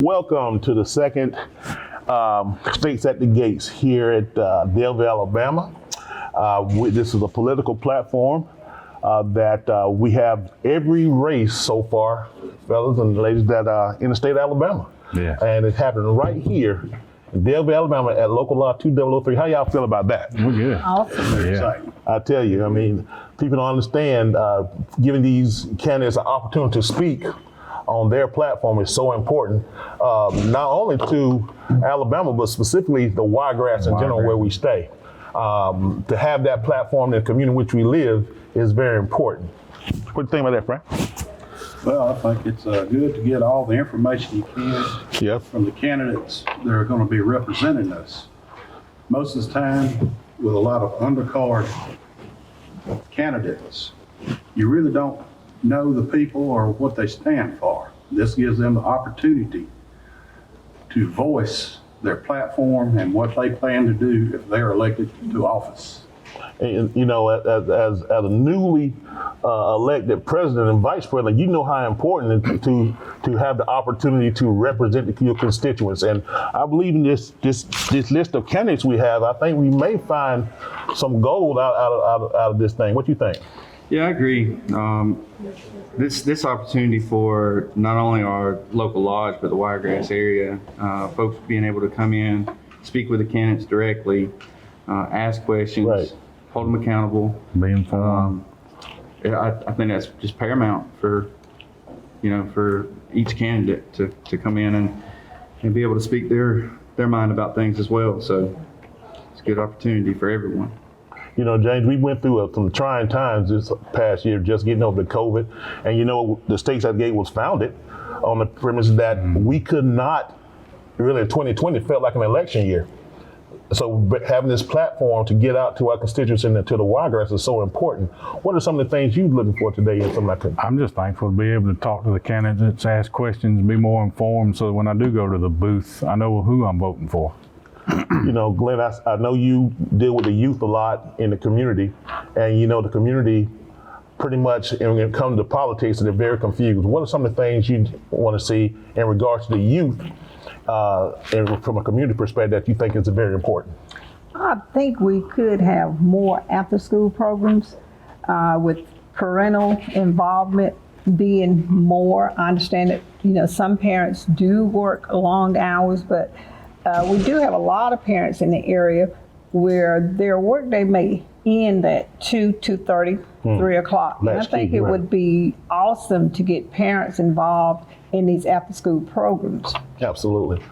Welcome to the second States at the Gates here at Delville, Alabama. This is a political platform that we have every race so far, fellas and ladies, that in the state of Alabama. Yeah. And it's happening right here in Delville, Alabama at local law 2003. How y'all feel about that? We're good. Awesome. Yeah. I tell you, I mean, people don't understand giving these candidates an opportunity to speak on their platform is so important, not only to Alabama, but specifically the Wiregrass in general where we stay. To have that platform in the community in which we live is very important. What do you think about that, Frank? Well, I think it's good to get all the information you can from the candidates that are going to be representing us. Most of the time, with a lot of undercard candidates, you really don't know the people or what they stand for. This gives them the opportunity to voice their platform and what they plan to do if they're elected to office. And you know, as a newly elected president and vice president, you know how important it is to have the opportunity to represent your constituents. And I believe in this list of candidates we have, I think we may find some gold out of this thing. What do you think? Yeah, I agree. This opportunity for not only our local lodge, but the Wiregrass area, folks being able to come in, speak with the candidates directly, ask questions, right, hold them accountable. Be informed. I think that's just paramount for each candidate to come in and be able to speak their mind about things as well. So it's a good opportunity for everyone. You know, James, we went through some trying times this past year, just getting over the COVID. And you know, the States at the Gate was founded on the premise that we could not, really 2020 felt like an election year. So having this platform to get out to our constituents and to the Wiregrass is so important. What are some of the things you're looking for today in something like that? I'm just thankful to be able to talk to the candidates, ask questions, be more informed, so that when I do go to the booth, I know who I'm voting for. You know, Glenn, I know you deal with the youth a lot in the community, and you know the community pretty much, when it comes to politics, they're very confused. What are some of the things you want to see in regards to the youth and from a community perspective that you think is very important? I think we could have more after-school programs with parental involvement being more. I understand that, you know, some parents do work long hours, but we do have a lot of parents in the area where their workday may end at 2:30, 3 o'clock. And I think it would be awesome to get parents involved in these after-school programs. Absolutely.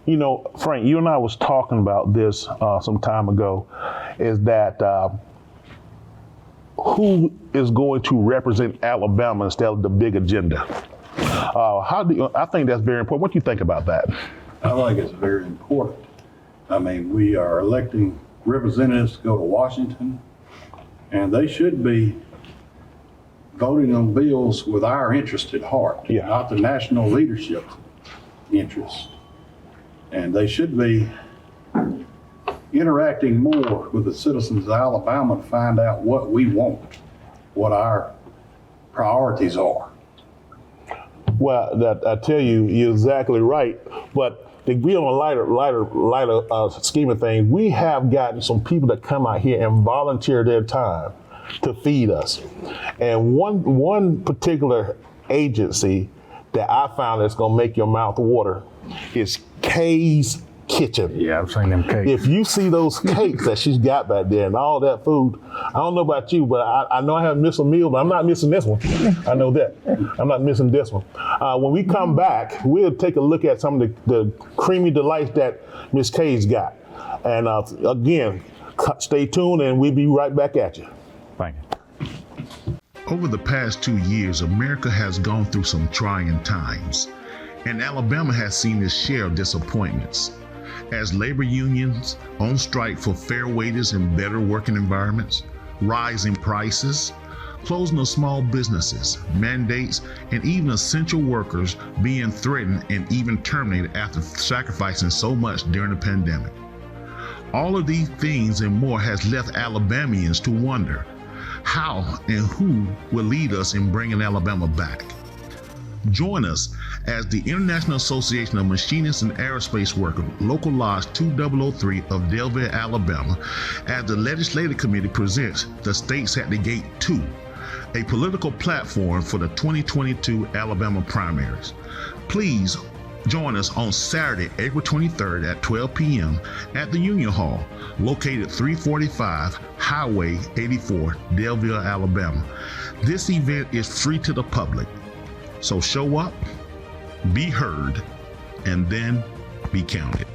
You know, Frank, you and I was talking about this some time ago, is that who is going to represent Alabama instead of the big agenda? I think that's very important. What do you think about that? I think it's very important. I mean, we are electing representatives to go to Washington, and they should be voting on bills with our interest at heart, not the national leadership interest. And they should be interacting more with the citizens of Alabama to find out what we want, what our priorities are. Well, I tell you, you're exactly right. But to be on a lighter scheme of things, we have gotten some people that come out here and volunteer their time to feed us. And one particular agency that I found that's gonna make your mouth water is Kay's Kitchen. Yeah, I've seen them cakes. If you see those cakes that she's got back there and all that food, I don't know about you, but I know I haven't missed a meal, but I'm not missing this one. I know that. I'm not missing this one. When we come back, we'll take a look at some of the creamy delights that Miss Kay's got. And again, stay tuned and we'll be right back at you. Thank you. Over the past 2 years, America has gone through some trying times, and Alabama has seen its share of disappointments. As labor unions on strike for fair wages and better working environments, rising prices, closing of small businesses, mandates, and even essential workers being threatened and even terminated after sacrificing so much during the pandemic. All of these things and more has left Alabamians to wonder how and who will lead us in bringing Alabama back. Join us as the International Association of Machinists and Aerospace Workers, Local Lodge 2003 of Delaware, Alabama, as the Legislative Committee presents the States at the Gate 2, a political platform for the 2022 Alabama primaries. Please join us on Saturday, April 23rd at 12 p.m. at the Union Hall, located 345 Highway 84, Delaware, Alabama. This event is free to the public. So show up, be heard, and then be counted.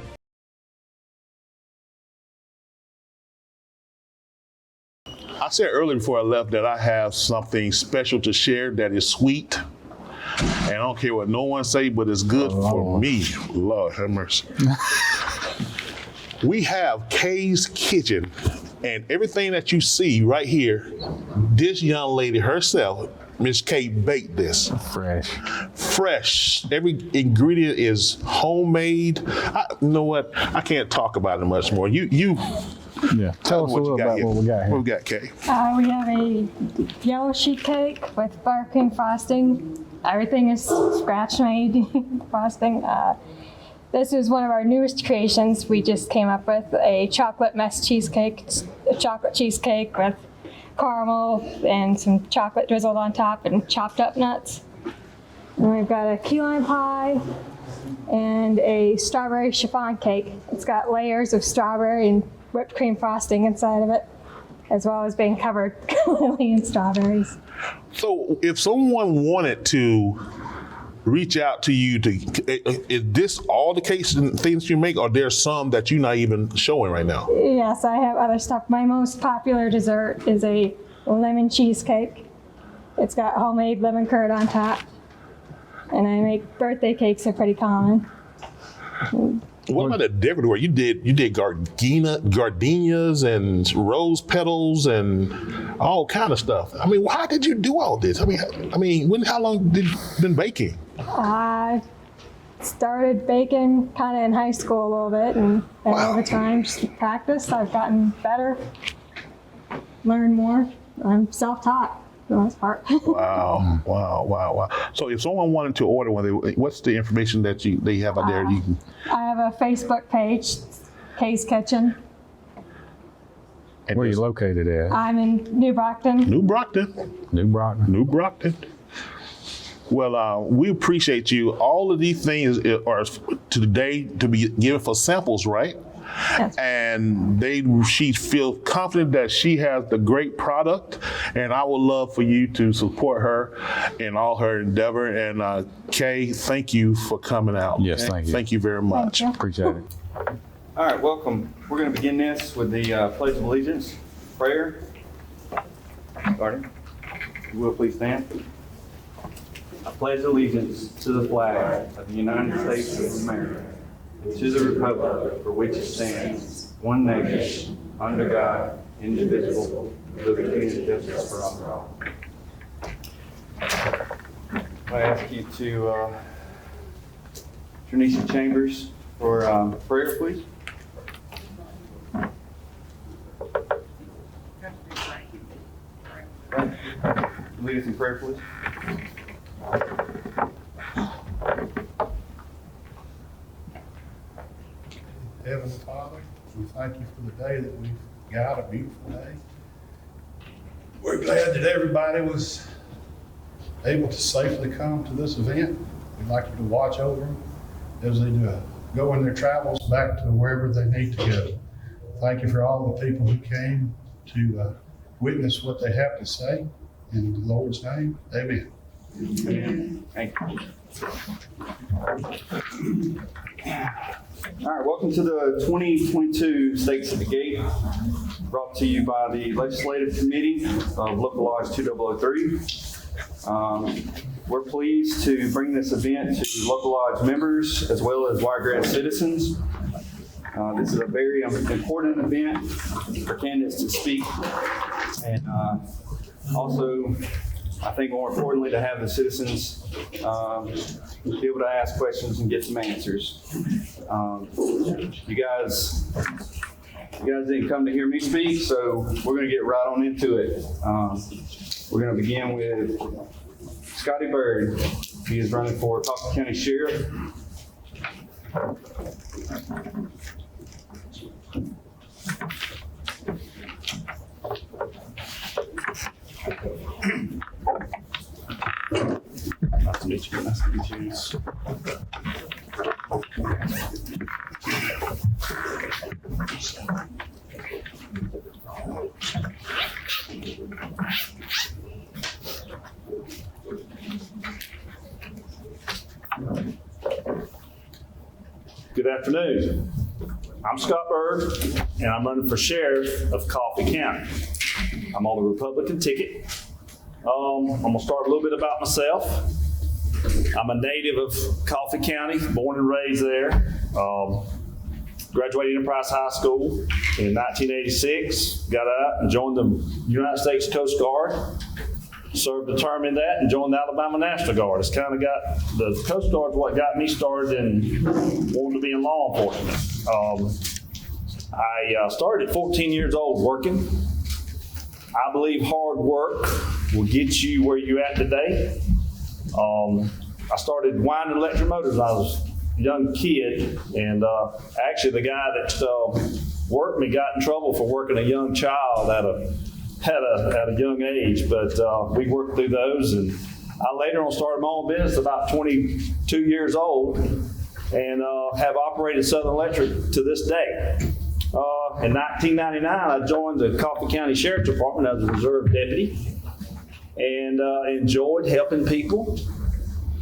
I said earlier before I left that I have something special to share that is sweet. And I don't care what no one say, but it's good for me. Lord have mercy. We have Kay's Kitchen, and everything that you see right here, this young lady herself, Miss Kay, baked this. Fresh. Every ingredient is homemade. You know what? I can't talk about it much more. Yeah. Tell us a little about what we got here. What we got, Kay? We have a yellow sheet cake with buttercream frosting. Everything is scratch-made frosting. This is one of our newest creations. We just came up with a chocolate mess cheesecake. It's a chocolate cheesecake with caramel and some chocolate drizzled on top and chopped up nuts. And we've got a key lime pie and a strawberry chiffon cake. It's got layers of strawberry and whipped cream frosting inside of it, as well as being covered completely in strawberries. So if someone wanted to reach out to you, is this all the cakes and things you make, or there's some that you're not even showing right now? Yes, I have other stuff. My most popular dessert is a lemon cheesecake. It's got homemade lemon curd on top. And I make birthday cakes, are pretty common. What about the decorative work? You did gardenias and rose petals and all kind of stuff. I mean, how did you do all this? I mean, how long did you been baking? I started baking kind of in high school a little bit, and over time, just practice, I've gotten better, learned more. I'm self-taught for the most part. Wow. So if someone wanted to order one, what's the information that they have out there? You can... I have a Facebook page, Kay's Kitchen. Where are you located at? I'm in New Brockton. New Brockton. Well, we appreciate you. All of these things are today to be given for samples, right? Yes. And she feels confident that she has the great product, and I would love for you to support her in all her endeavor. And Kay, thank you for coming out. Yes, thank you. Thank you very much. Thank you. Appreciate it. All right, welcome. We're going to begin this with the Pledge of Allegiance prayer. Starting. If you will, please stand. I pledge allegiance to the flag of the United States of America, to the republic for which it stands, one nation, under God, indivisible, with liberty and justice for all. I ask you to Tranisha Chambers for prayer, please. Lead us in prayer, please. Heavenly Father, we thank you for the day that we've got, a beautiful day. We're glad that everybody was able to safely come to this event. We'd like you to watch over them as they go in their travels back to wherever they need to go. Thank you for all the people who came to witness what they have to say. In the Lord's name, amen. Amen. Thank you. All right, welcome to the 2022 States at the Gate, brought to you by the Legislative Committee of Local Lodge 2003. We're pleased to bring this event to Local Lodge members as well as Wiregrass citizens. This is a very important event for candidates to speak, and also, I think more importantly, to have the citizens be able to ask questions and get some answers. You guys didn't come to hear me speak, so we're going to get right on into it. We're going to begin with Scotty Byrd. He is running for Coffee County Sheriff. Nice to meet you. Nice to meet you. Good afternoon. I'm Scott Byrd, and I'm running for sheriff of Coffee County. I'm on the Republican ticket. I'm gonna start a little bit about myself. I'm a native of Coffee County, born and raised there. Graduated Enterprise High School in 1986. Got out and joined the United States Coast Guard. Served a term in that and joined the Alabama National Guard. It's kind of got, the Coast Guard's what got me started in wanting to be in law enforcement. I started at 14 years old working. I believe hard work will get you where you're at today. I started winding electric motors when I was a young kid, and actually the guy that worked me got in trouble for working a young child at a young age, but we worked through those, and I later on started my own business about 22 years old, and have operated Southern Electric to this day. In 1999, I joined the Coffee County Sheriff's Department as a reserve deputy, and enjoyed helping people,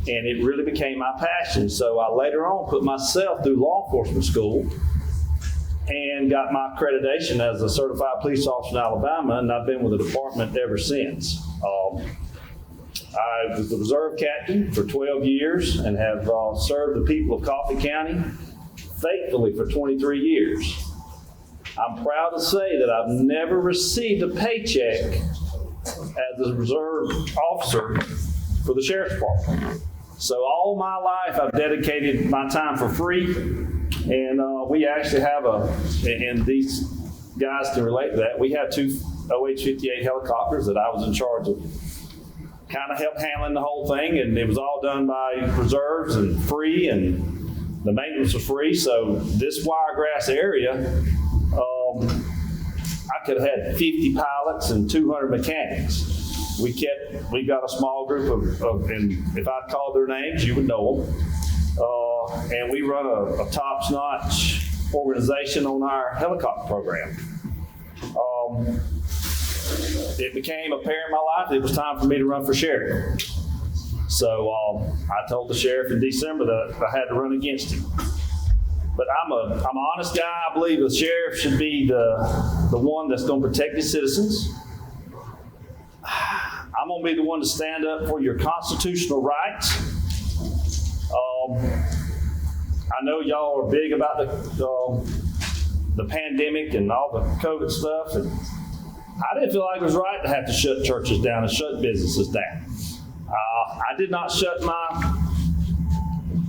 and it really became my passion. So I later on put myself through law enforcement school and got my accreditation as a certified police officer in Alabama, and I've been with the department ever since. I was the reserve captain for 12 years and have served the people of Coffee County faithfully for 23 years. I'm proud to say that I've never received a paycheck as a reserve officer for the Sheriff's Department. So all my life I've dedicated my time for free, and we actually have and these guys can relate to that, we have two OH-58 helicopters that I was in charge of, kind of helped handling the whole thing, and it was all done by reserves and free, and the maintenance was free. So this Wiregrass area, I could have had 50 pilots and 200 mechanics. We got a small group of, and if I called their names, you would know them. And we run a top-notch organization on our helicopter program. It became apparent in my life that it was time for me to run for sheriff. So I told the sheriff in December that I had to run against him. But I'm an honest guy. I believe the sheriff should be the one that's going to protect his citizens. I'm going to be the one to stand up for your constitutional rights. I know y'all are big about the pandemic and all the COVID stuff, and I didn't feel like it was right to have to shut churches down and shut businesses down. I did not shut my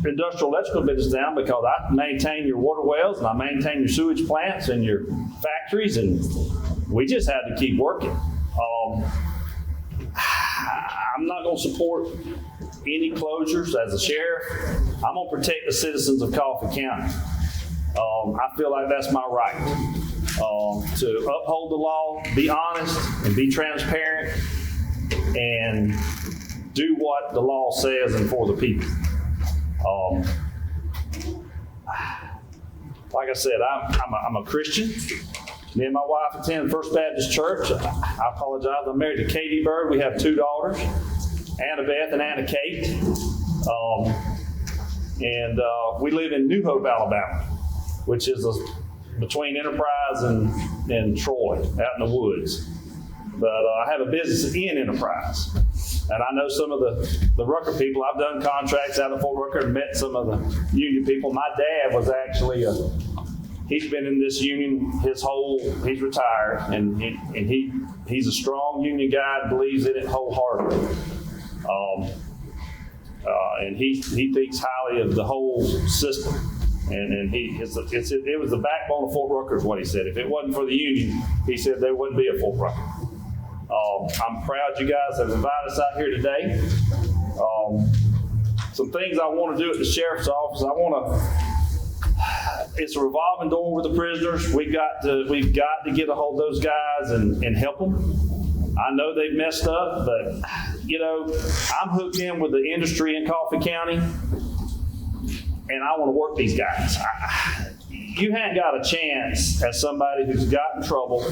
industrial electrical business down because I maintain your water wells and I maintain your sewage plants and your factories, and we just had to keep working. I'm not going to support any closures as a sheriff. I'm going to protect the citizens of Coffee County. I feel like that's my right to uphold the law, be honest, and be transparent, and do what the law says and for the people. Like I said, I'm a Christian. Me and my wife attend First Baptist Church. I apologize. I'm married to Katie Byrd. We have two daughters, Annabeth and Anna Kate. And we live in New Hope, Alabama, which is between Enterprise and Troy, out in the woods. But I have a business in Enterprise. And I know some of the Rucker people. I've done contracts out of Fort Rucker and met some of the union people. My dad was actually he's been in this union he's retired, and he's a strong union guy and believes in it wholeheartedly. And he thinks highly of the whole system. And it was the backbone of Fort Rucker is what he said. If it wasn't for the union, he said there wouldn't be a Fort Rucker. I'm proud you guys have invited us out here today. some things I want to do at the sheriff's office. It's a revolving door with the prisoners. We've got to get a hold of those guys and help them. I know they've messed up, but I'm hooked in with the industry in Coffee County, and I want to work these guys. You haven't got a chance as somebody who's got in trouble,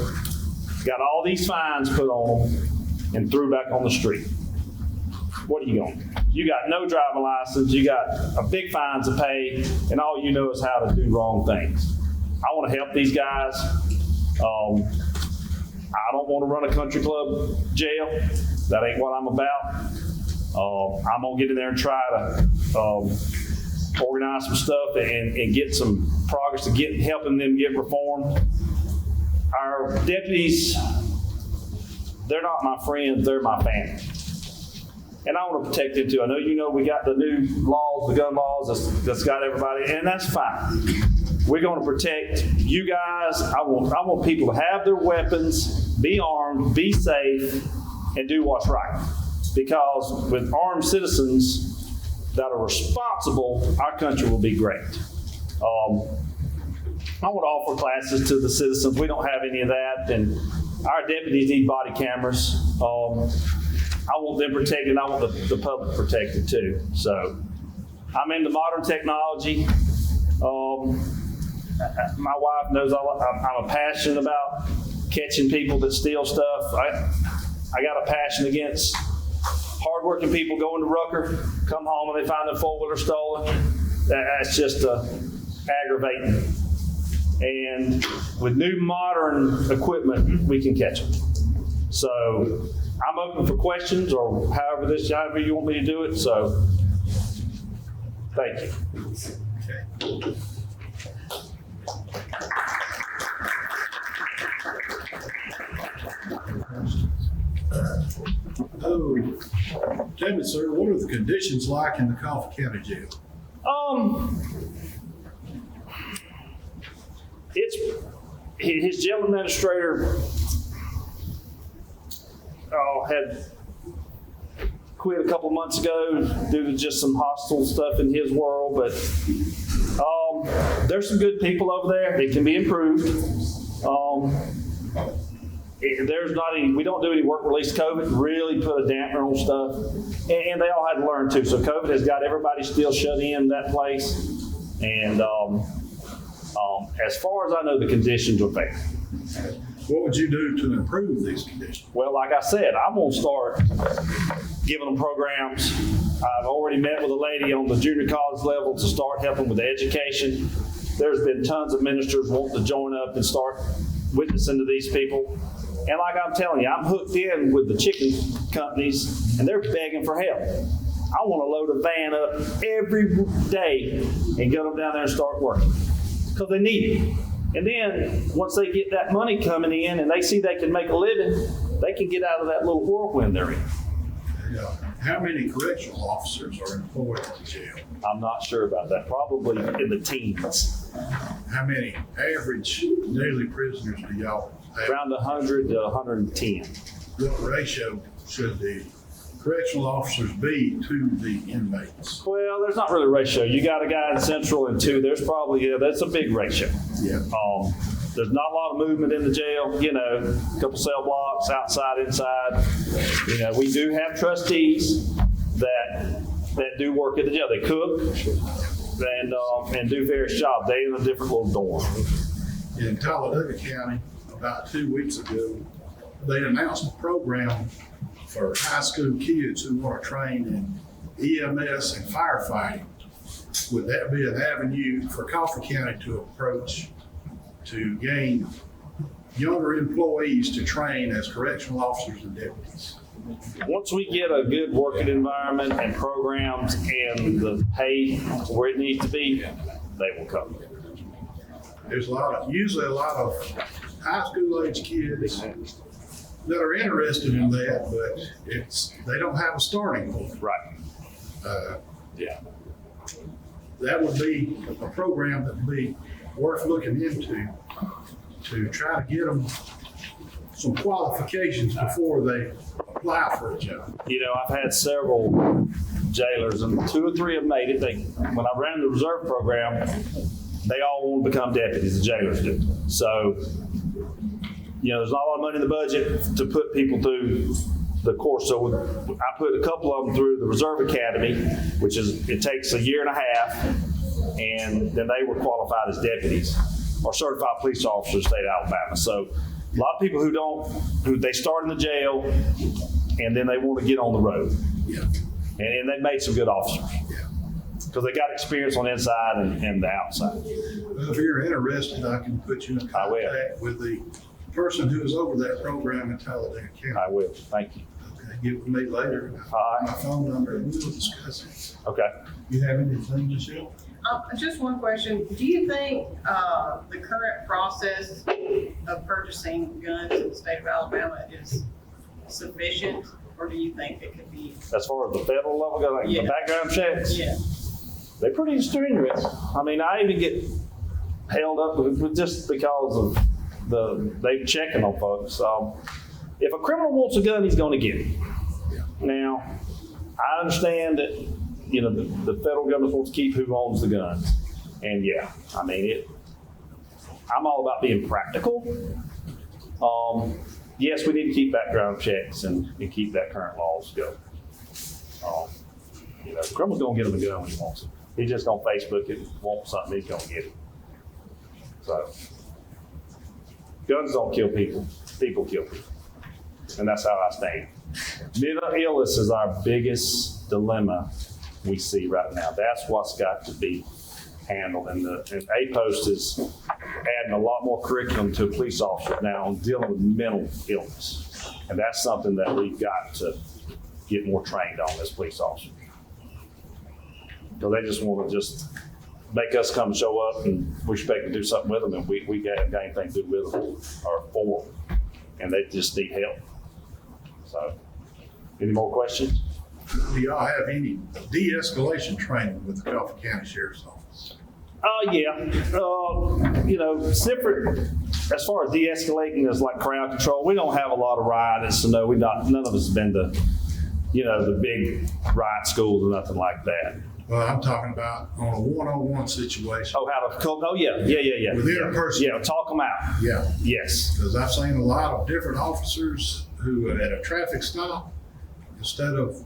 got all these fines put on them, and threw back on the street. What are you going to do? You got no driving license, you got a big fine to pay, and all you know is how to do wrong things. I want to help these guys. I don't want to run a country club jail. That ain't what I'm about. I'm going to get in there and try to organize some stuff and get some progress to helping them get reformed. Our deputies, they're not my friends, they're my family. And I want to protect them too. I know we got the new laws, the gun laws that's got everybody, and that's fine. We're going to protect you guys. I want people to have their weapons, be armed, be safe, and do what's right. Because with armed citizens that are responsible, our country will be great. I want to offer classes to the citizens. We don't have any of that, and our deputies need body cameras. I want them protected, and I want the public protected too. So I'm into modern technology. My wife knows I'm passionate about catching people that steal stuff. I got a passion against hardworking people going to Rucker, come home and they find their four-wheeler stolen. That's just aggravating. And with new modern equipment, we can catch them. So I'm open for questions or however you want me to do it. So thank you. Okay. Tell me, sir, what are the conditions like in the Coffee County Jail? His jail administrator had quit a couple months ago due to just some hostile stuff in his world, but there's some good people over there. It can be improved. We don't do any work release. COVID really put a dampener on stuff, and they all had to learn too. So COVID has got everybody still shut in that place, and as far as I know, the conditions are fair. What would you do to improve these conditions? Well, like I said, I'm going to start giving them programs. I've already met with a lady on the junior college level to start helping with the education. There's been tons of ministers wanting to join up and start witnessing to these people. And like I'm telling you, I'm hooked in with the chicken companies, and they're begging for help. I want to load a van up every day and get them down there and start working because they need it. And then once they get that money coming in and they see they can make a living, they can get out of that little whirlwind they're in. How many correctional officers are employed in the jail? I'm not sure about that. Probably in the teens. How many average daily prisoners do y'all have? Around 100 to 110. What ratio should the correctional officers be to the inmates? Well, there's not really a ratio. You got a guy in Central and two. There's probably, that's a big ratio. Yeah. There's not a lot of movement in the jail, a couple cell blocks, outside, inside. We do have trustees that do work at the jail. They cook and do various jobs. They in a different little dorm. In Talladega County, about 2 weeks ago, they announced a program for high school kids who want to train in EMS and firefighting. Would that be an avenue for Coffee County to approach to gain younger employees to train as correctional officers and deputies? Once we get a good working environment and programs and the pay where it needs to be, they will come. There's usually a lot of high school age kids that are interested in that, but they don't have a starting point. Right. Yeah. That would be a program that would be worth looking into to try to get them some qualifications before they apply for a job. I've had several jailers, and 2 or 3 have made it. When I ran the reserve program, they all want to become deputies, the jailers do. So, there's not a lot of money in the budget to put people through the course. So I put a couple of them through the Reserve Academy, which it takes a year and a half, and then they were qualified as deputies or certified police officers in the state of Alabama. So a lot of people who they start in the jail and then they want to get on the road. Yeah. And they made some good officers. Because they got experience on the inside and the outside. Well, if you're interested, I can put you in contact with the person who is over that program in Talladega County. I will. Thank you. Okay, get with me later. All right. My phone number, and we'll discuss it. Okay. You have anything, Michelle? Just one question. Do you think the current process of purchasing guns in the state of Alabama is sufficient, or do you think it could be? As far as the federal level, like the background checks, Yeah. they're pretty stringent. I mean, I even get held up with just because of they checking on folks. If a criminal wants a gun, he's going to get it. Now, I understand that the federal government wants to keep who owns the guns, and I mean I'm all about being practical. Yes, we need to keep background checks and keep that current laws going. The criminal's going to get him a gun when he wants it. He's just going to Facebook it, want something, he's going to get it. So, guns don't kill people, people kill people. And that's how I stand. Mental illness is our biggest dilemma we see right now. That's what's got to be handled. And APOST is adding a lot more curriculum to police officers now on dealing with mental illness. And that's something that we've got to get more trained on as police officers. Because they just want to make us come show up and we expect to do something with them, and we haven't got anything to do with them or for them. And they just need help. So, any more questions? Do y'all have any de-escalation training with the Coffee County Sheriff's Office? Separate, as far as de-escalating is like crowd control, we don't have a lot of rioters, so no, none of us have been to, the big riot schools or nothing like that. Well, I'm talking about on a one-on-one situation. Oh, how to cook? Oh, yeah. Within a person. Yeah, talk them out. Yeah. Yes. Because I've seen a lot of different officers who at a traffic stop, instead of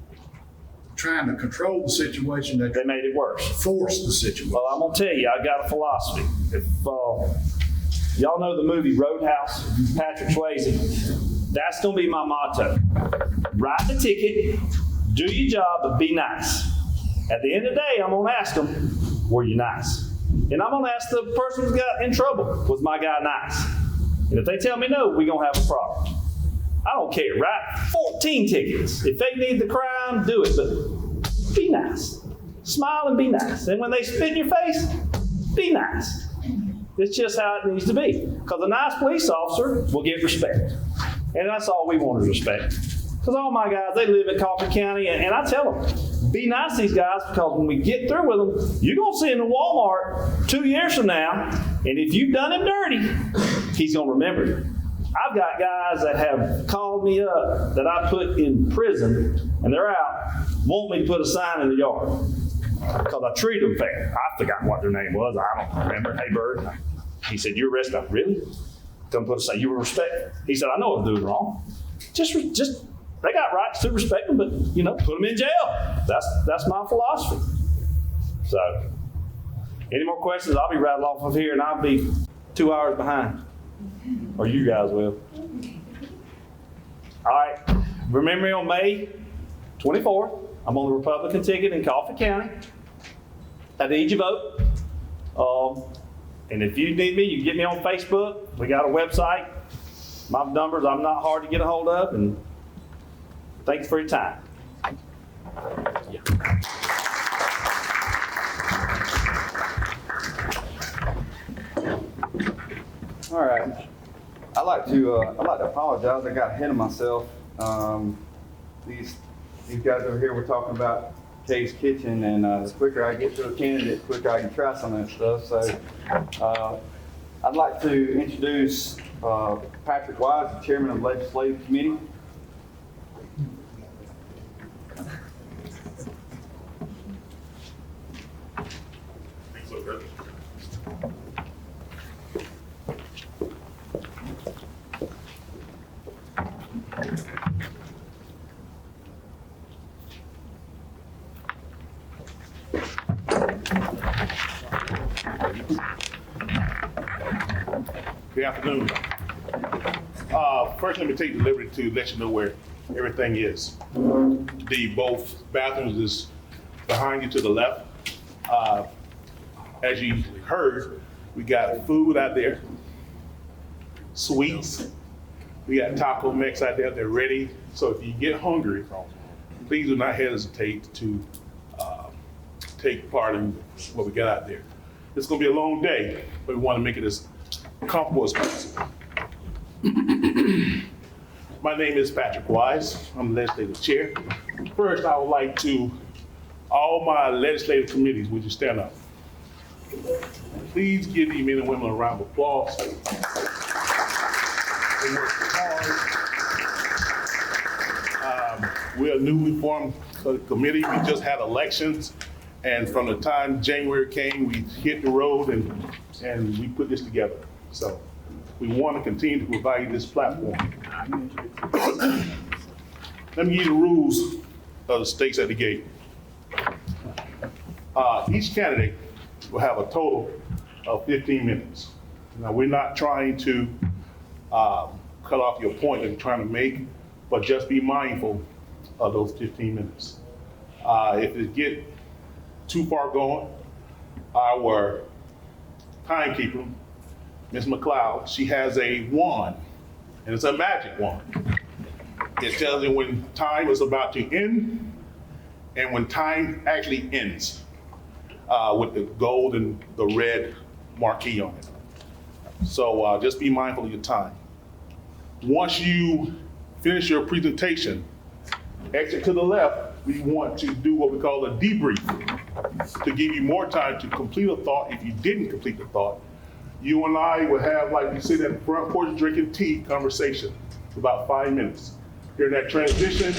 trying to control the situation, they made it worse. Force the situation. Well, I'm going to tell you, I got a philosophy. If y'all know the movie Roadhouse, Patrick Swayze, that's going to be my motto. Write the ticket, do your job, but be nice. At the end of the day, I'm going to ask them, were you nice? And I'm going to ask the person who's got in trouble, was my guy nice? And if they tell me no, we're going to have a problem. I don't care, right? 14 tickets. If they need the crime, do it, but be nice. Smile and be nice. And when they spit in your face, be nice. It's just how it needs to be. Because a nice police officer will get respect. And that's all we want is respect. Because all my guys, they live in Coffee County, and I tell them, be nice to these guys, because when we get through with them, you're going to see him in Walmart 2 years from now, and if you've done him dirty, he's going to remember you. I've got guys that have called me up that I put in prison, and they're out, want me to put a sign in the yard, because I treat them fair. I forgot what their name was. I don't remember. Hey, Byrd. He said, you're arrested. I really? Don't put a sign. You were respectful. He said, I know I'm doing wrong. Just they got rights to respect them, but, put them in jail. That's my philosophy. So, any more questions? I'll be rattling off of here, and I'll be 2 hours behind. Or you guys will. All right. Remember me on May 24th. I'm on the Republican ticket in Coffee County. I need your vote. And if you need me, you can get me on Facebook. We got a website. My numbers, I'm not hard to get a hold of. And thanks for your time. Yeah. All right. I'd like to apologize. I got ahead of myself. These guys over here were talking about Kay's Kitchen, and the quicker I get to a candidate, the quicker I can try some of that stuff. So I'd like to introduce Patrick Wise, the chairman of the Legislative Committee. Good afternoon. First, let me take the liberty to let you know where everything is. The both bathrooms is behind you to the left. As you heard, we got food out there, sweets. We got taco mix out there. They're ready. So if you get hungry, please do not hesitate to take part in what we got out there. It's going to be a long day, but we want to make it as comfortable as possible. My name is Patrick Wise. I'm the legislative chair. First, I would like to, all my legislative committees, would you stand up? Please give these men and women a round of applause. They work hard. We're a newly formed committee. We just had elections. And from the time January came, we hit the road and we put this together. So we want to continue to provide this platform. Let me give you the rules of the stakes at the gate. Each candidate will have a total of 15 minutes. Now, we're not trying to cut off your point that you're trying to make, but just be mindful of those 15 minutes. If it get too far gone, our timekeeper, Ms. McLeod, she has a wand, and it's a magic wand. It tells you when time is about to end and when time actually ends, with the gold and the red marquee on it. So just be mindful of your time. Once you finish your presentation, exit to the left. We want to do what we call a debrief to give you more time to complete a thought. If you didn't complete the thought, you and I will have, like we sit at the front porch drinking tea, conversation for about 5 minutes. During that transition,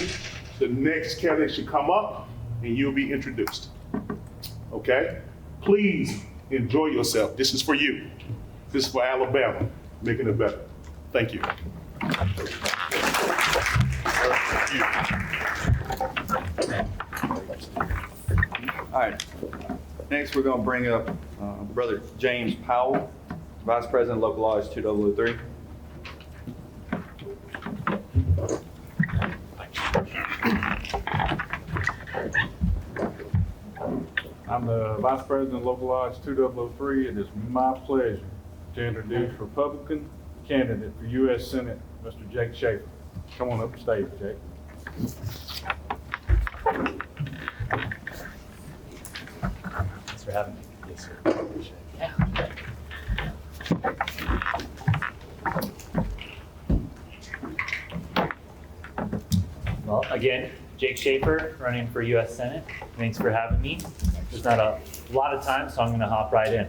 the next candidate should come up and you'll be introduced. Okay? Please enjoy yourself. This is for you. This is for Alabama, making it better. Thank you. All right. Next, we're going to bring up Brother James Powell, Vice President, Local Lodge 2003. I'm the Vice President of Local Lodge 2003. It is my pleasure to introduce Republican candidate for U.S. Senate, Mr. Jake Schaefer. Come on up the stage, Jake. Thanks for having me. Yes, sir. Appreciate it. Yeah. Well, again, Jake Schaefer, running for U.S. Senate. Thanks for having me. There's not a lot of time, so I'm going to hop right in.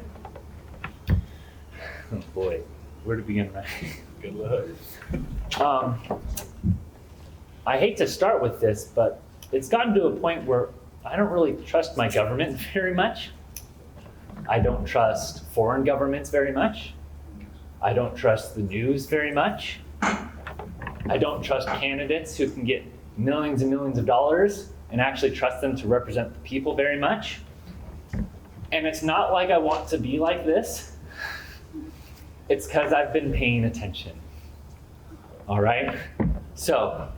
Oh boy, where to begin, right? Good luck. I hate to start with this, but it's gotten to a point where I don't really trust my government very much. I don't trust foreign governments very much. I don't trust the news very much. I don't trust candidates who can get millions and millions of dollars and actually trust them to represent the people very much. And it's not like I want to be like this. It's because I've been paying attention. All right? So,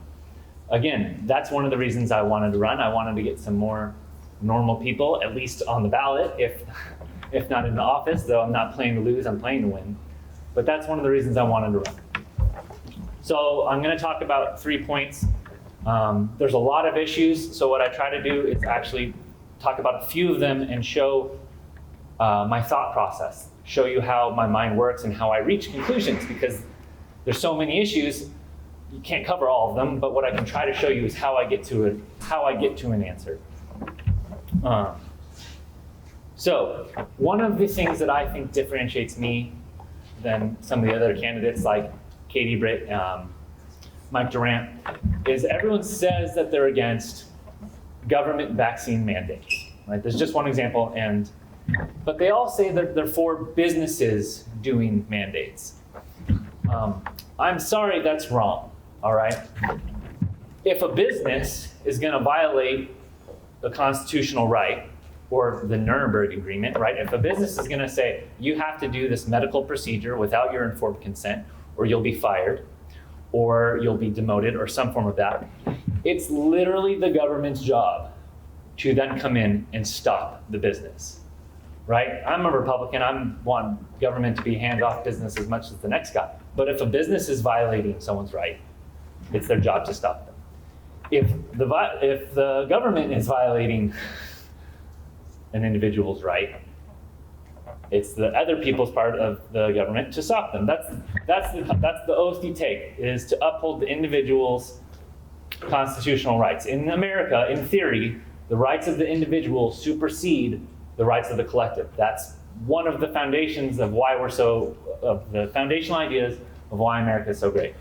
again, that's one of the reasons I wanted to run. I wanted to get some more normal people, at least on the ballot, if not in the office, though I'm not playing to lose, I'm playing to win. But that's one of the reasons I wanted to run. So I'm going to talk about 3 points. There's a lot of issues, so what I try to do is actually talk about a few of them and show my thought process, show you how my mind works and how I reach conclusions, because there's so many issues, you can't cover all of them, but what I can try to show you is how I get to an answer. So one of the things that I think differentiates me than some of the other candidates like Katie Britt, Mike Durant, is everyone says that they're against government vaccine mandates. Right? There's just one example, but they all say that they're for businesses doing mandates. I'm sorry, that's wrong, all right? If a business is gonna violate the constitutional right or the Nuremberg Agreement, right? If a business is gonna say, you have to do this medical procedure without your informed consent, or you'll be fired, or you'll be demoted, or some form of that, it's literally the government's job to then come in and stop the business, right? I'm a Republican, I want government to be hands-off business as much as the next guy. But if a business is violating someone's right, it's their job to stop them. If the government is violating an individual's right, it's the other people's part of the government to stop them. That's the oath you take, is to uphold the individual's constitutional rights. In America, in theory, the rights of the individual supersede the rights of the collective. That's one of the foundations of why of the foundational ideas of why America is so great.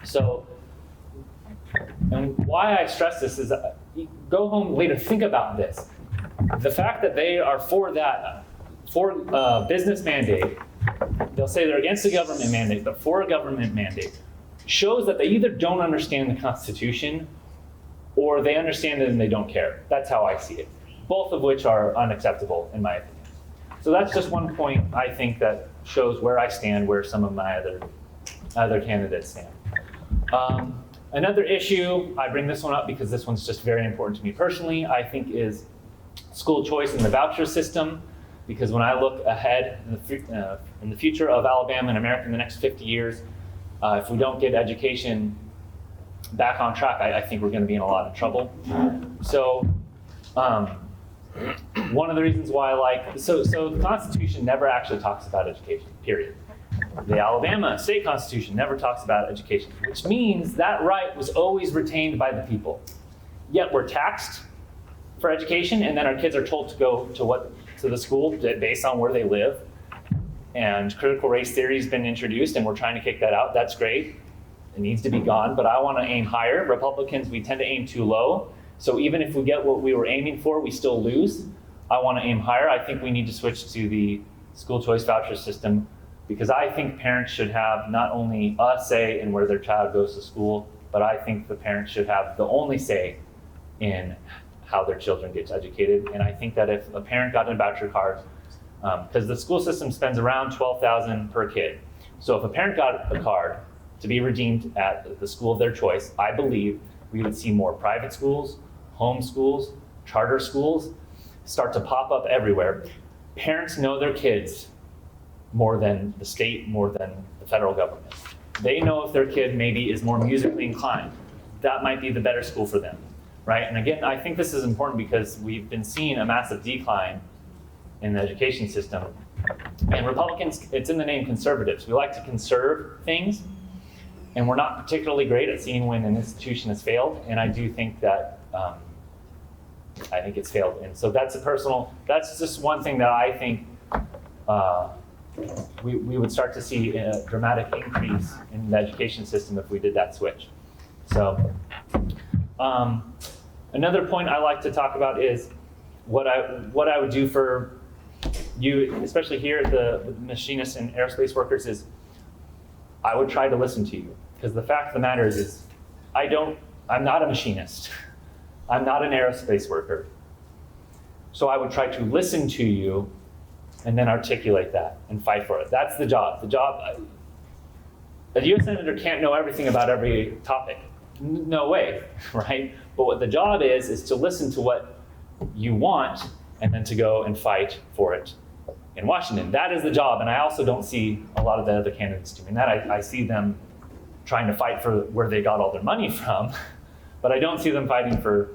So, and why I stress this is, go home later, think about this. The fact that they are for business mandate, they'll say they're against the government mandate, but for a government mandate, shows that they either don't understand the Constitution or they understand it and they don't care. That's how I see it. Both of which are unacceptable in my opinion. So that's just one point I think that shows where I stand, where some of my other candidates stand. Another issue, I bring this one up because this one's just very important to me personally, I think is school choice in the voucher system. Because when I look ahead in the future of Alabama and America in the next 50 years, if we don't get education back on track, I think we're going to be in a lot of trouble. So one of the reasons why I like, so the Constitution never actually talks about education, period. The Alabama state constitution never talks about education, which means that right was always retained by the people. Yet we're taxed for education, and then our kids are told to go to the school based on where they live. And critical race theory has been introduced, and we're trying to kick that out. That's great. It needs to be gone, but I want to aim higher. Republicans, we tend to aim too low. So even if we get what we were aiming for, we still lose. I want to aim higher. I think we need to switch to the school choice voucher system, because I think parents should have not only a say in where their child goes to school, but I think the parents should have the only say in how their children get educated. And I think that if a parent got a voucher card, because the school system spends around $12,000 per kid. So if a parent got a card to be redeemed at the school of their choice, I believe we would see more private schools, home schools, charter schools start to pop up everywhere. Parents know their kids more than the state, more than the federal government. They know if their kid maybe is more musically inclined. That might be the better school for them, right? And again, I think this is important because we've been seeing a massive decline in the education system. And Republicans, it's in the name conservatives. We like to conserve things, and we're not particularly great at seeing when an institution has failed. And I do think that, I think it's failed. And so that's just one thing that I think we would start to see a dramatic increase in the education system if we did that switch. So another point I like to talk about is what I would do for you, especially here at the machinists and aerospace workers, is I would try to listen to you. Because the fact of the matter is I'm not a machinist. I'm not an aerospace worker. So I would try to listen to you and then articulate that and fight for it. That's the job. A U.S. Senator can't know everything about every topic. No way, right? But what the job is to listen to what you want and then to go and fight for it in Washington. That is the job, and I also don't see a lot of the other candidates doing that. I see them trying to fight for where they got all their money from, but I don't see them fighting for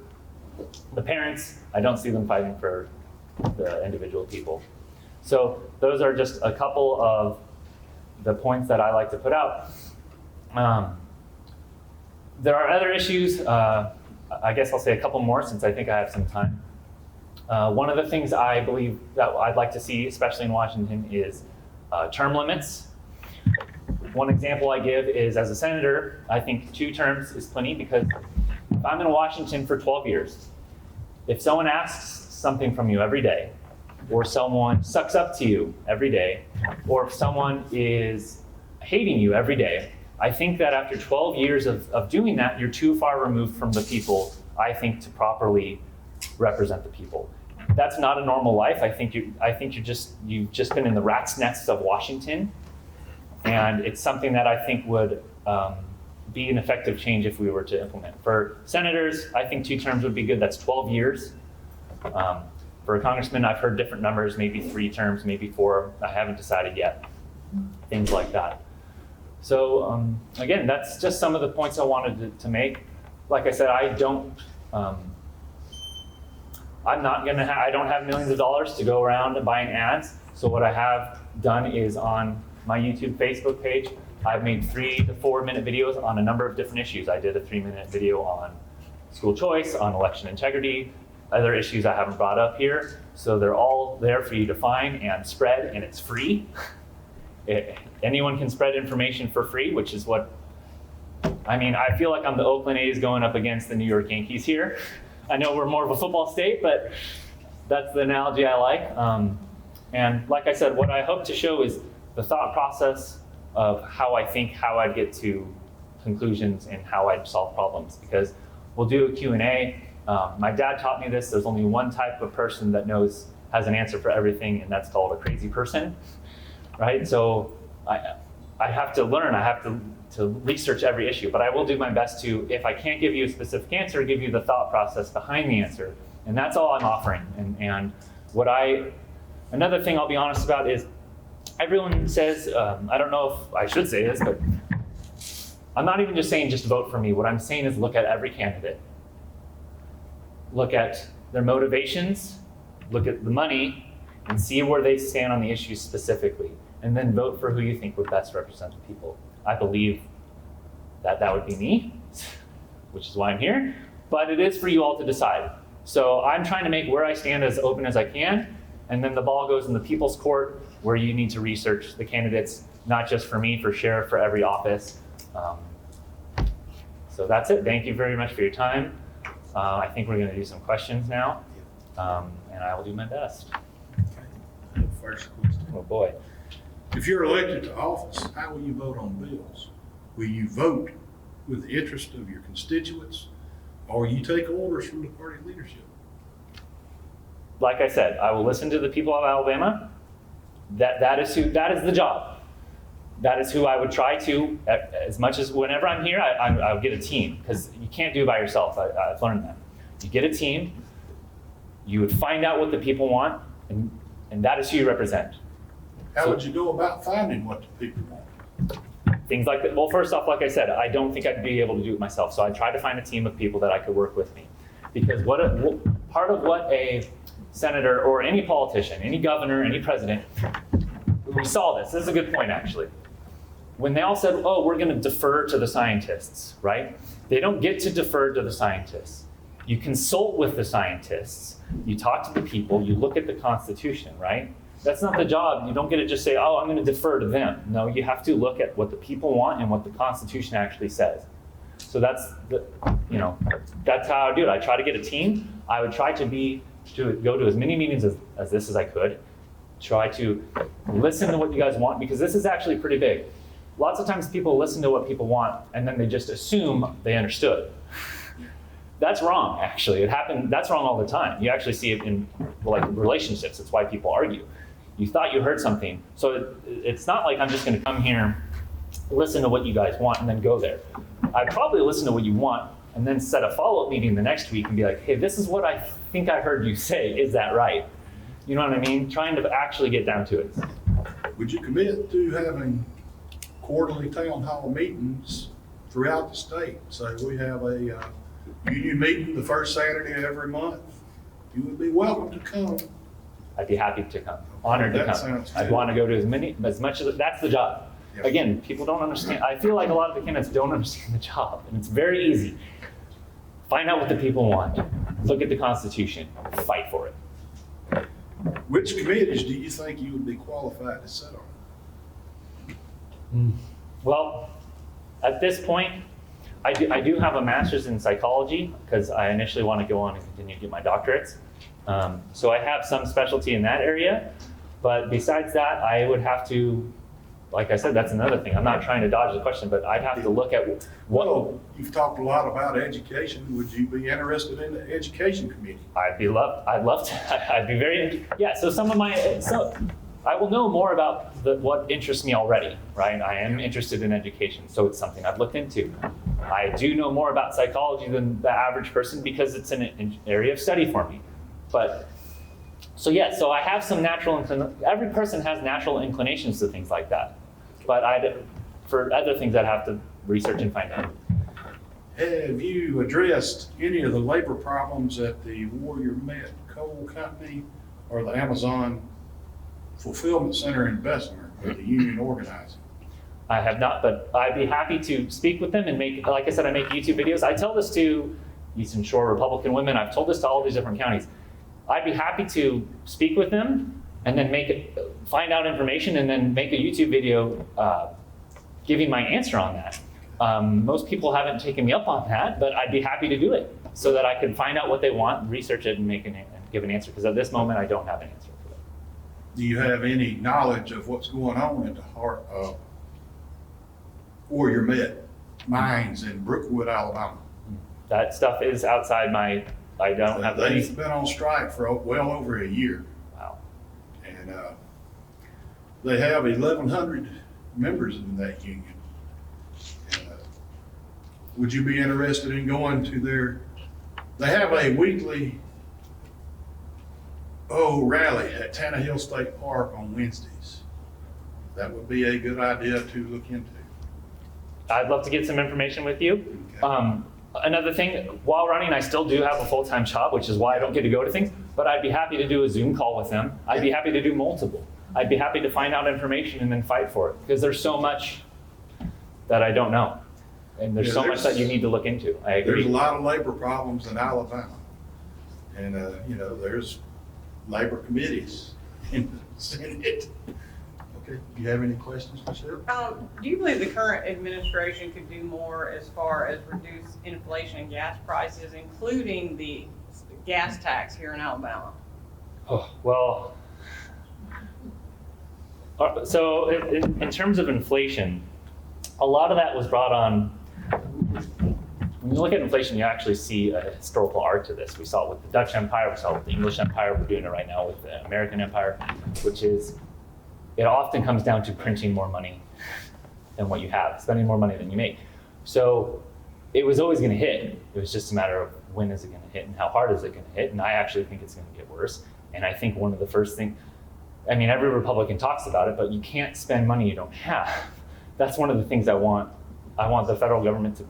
the parents. I don't see them fighting for the individual people. So those are just a couple of the points that I like to put out. There are other issues. I guess I'll say a couple more since I think I have some time. One of the things I believe that I'd like to see, especially in Washington, is term limits. One example I give is, as a senator, I think 2 terms is plenty, because if I'm in Washington for 12 years, if someone asks something from you every day, or someone sucks up to you every day, or if someone is hating you every day, I think that after 12 years of doing that, you're too far removed from the people, I think, to properly represent the people. that's not a normal life. I think you've just been in the rat's nests of Washington, and it's something that I think would be an effective change if we were to implement. For senators, I think 2 terms would be good. That's 12 years. For a congressman, I've heard different numbers, maybe 3 terms, maybe 4. I haven't decided yet. Things like that. So again, that's just some of the points I wanted to make. Like I said, I don't have millions of dollars to go around and buying ads. So what I have done is on my YouTube, Facebook page, I've made 3 to 4 minute videos on a number of different issues. I did a 3-minute video on school choice, on election integrity, other issues I haven't brought up here. So they're all there for you to find and spread, and it's free. Anyone can spread information for free, which is what, I mean, I feel like I'm the Oakland A's going up against the New York Yankees here. I know we're more of a football state, but that's the analogy I like. And like I said, what I hope to show is the thought process of how I think, how I'd get to conclusions, and how I'd solve problems. Because we'll do a Q&A. My dad taught me this. There's only one type of person that has an answer for everything, and that's called a crazy person, right? So I have to learn. I have to research every issue, but I will do my best to, if I can't give you a specific answer, give you the thought process behind the answer. And that's all I'm offering. And another thing I'll be honest about is, everyone says, I don't know if I should say this, but I'm not even just saying just vote for me. What I'm saying is look at every candidate. Look at their motivations, look at the money, and see where they stand on the issues specifically. And then vote for who you think would best represent the people. I believe that would be me, which is why I'm here. But it is for you all to decide. So I'm trying to make where I stand as open as I can. And then the ball goes in the people's court, where you need to research the candidates, not just for me, for sheriff, for every office. So that's it. Thank you very much for your time. I think we're going to do some questions now, and I will do my best. First question. Oh boy. If you're elected to office, how will you vote on bills? Will you vote with the interest of your constituents, or you take orders from the party leadership? Like I said, I will listen to the people of Alabama. That is the job. That is who I would try to, as much as whenever I'm here, I'll get a team, because you can't do it by yourself. I've learned that. You get a team, you would find out what the people want, and that is who you represent. How would you go about finding what the people want? Things like that. Well, first off, like I said, I don't think I'd be able to do it myself. So I tried to find a team of people that I could work with me. Because part of what a senator or any politician, any governor, any president, we saw this. This is a good point, actually. When they all said, oh, we're going to defer to the scientists, right? They don't get to defer to the scientists. You consult with the scientists. You talk to the people. You look at the Constitution, right? That's not the job. You don't get to just say, oh, I'm going to defer to them. No, you have to look at what the people want and what the Constitution actually says. So that's how I do it. I try to get a team. I would try to go to as many meetings as I could. Try to listen to what you guys want, because this is actually pretty big. Lots of times people listen to what people want and then they just assume they understood. That's wrong, actually. That's wrong all the time. You actually see it in relationships. It's why people argue. You thought you heard something. So it's not like I'm just going to come here, listen to what you guys want, and then go there. I'd probably listen to what you want and then set a follow-up meeting the next week and be like, hey, this is what I think I heard you say. Is that right? You know what I mean? Trying to actually get down to it. Would you commit to having quarterly town hall meetings throughout the state? So we have a union meeting the first Saturday of every month. You would be welcome to come. I'd be happy to come. Honored to That come. sounds I'd good. want to go to as much as that's the job. Yep. Again, people don't understand. I feel like a lot of the candidates don't understand the job, and it's very easy. Find out what the people want. Look at the Constitution. Fight for it. Which committees do you think you would be qualified to sit on? Well, at this point, I do have a master's in psychology, because I initially want to go on and continue to get my doctorates. So I have some specialty in that area. But besides that, I would have to like I said, that's another thing. I'm not trying to dodge the question, but I'd have to look at what. Well, you've talked a lot about education. Would you be interested in the education committee? I'd love to. I'd be very, yeah. So I will know more about what interests me already, right? I am interested in education, so it's something I've looked into. I do know more about psychology than the average person because it's an area of study for me. But, so I have some every person has natural inclinations to things like that. But for other things, I'd have to research and find out. Have you addressed any of the labor problems at the Warrior Met Coal Company or the Amazon Fulfillment Center in Bessemer with the union organizing? I have not, but I'd be happy to speak with them and like I said, I make YouTube videos. I tell this to Eastern Shore Republican women. I've told this to all these different counties. I'd be happy to speak with them and then find out information and then make a YouTube video giving my answer on that. Most people haven't taken me up on that, but I'd be happy to do it so that I can find out what they want, research it, and give an answer. Because at this moment, I don't have an answer for that. Do you have any knowledge of what's going on at the heart of Warrior Met mines in Brookwood, Alabama? That stuff is outside I don't have any. They've been on strike for well over a year. Wow. And they have 1,100 members in that union. And, would you be interested in going to they have a weekly rally at Tannehill State Park on Wednesdays. That would be a good idea to look into. I'd love to get some information with you. Okay. Another thing, while running, I still do have a full-time job, which is why I don't get to go to things, but I'd be happy to do a Zoom call with them. I'd be happy to do multiple. I'd be happy to find out information and then fight for it, because there's so much that I don't know. And there's so much that you need to look into. I agree. There's a lot of labor problems in Alabama. And, there's labor committees in the Senate. Okay, do you have any questions, Michelle? Do you believe the current administration could do more as far as reduce inflation and gas prices, including the gas tax here in Alabama? Oh, well, so in terms of inflation, a lot of that was brought on. When you look at inflation, you actually see a historical arc to this. We saw it with the Dutch Empire, we saw it with the English Empire, we're doing it right now with the American Empire, which is, it often comes down to printing more money than what you have, spending more money than you make. So it was always gonna hit. It was just a matter of when is it gonna hit and how hard is it gonna hit? And I actually think it's gonna get worse. And I think one of the first things, every Republican talks about it, but you can't spend money you don't have. That's one of the things I want the federal government to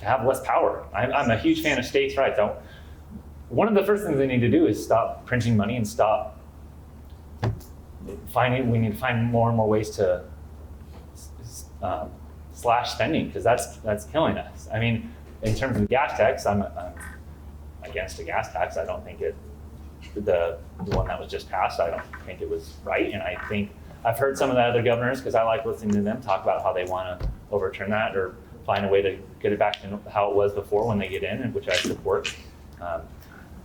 have less power. I'm a huge fan of states' rights. One of the first things they need to do is stop printing money and stop we need to find more and more ways to slash spending, because that's killing us. In terms of the gas tax, I'm against a gas tax. I don't think the one that was just passed, I don't think it was right. And I think I've heard some of the other governors, because I like listening to them talk about how they want to overturn that or find a way to get it back to how it was before when they get in, and which I support.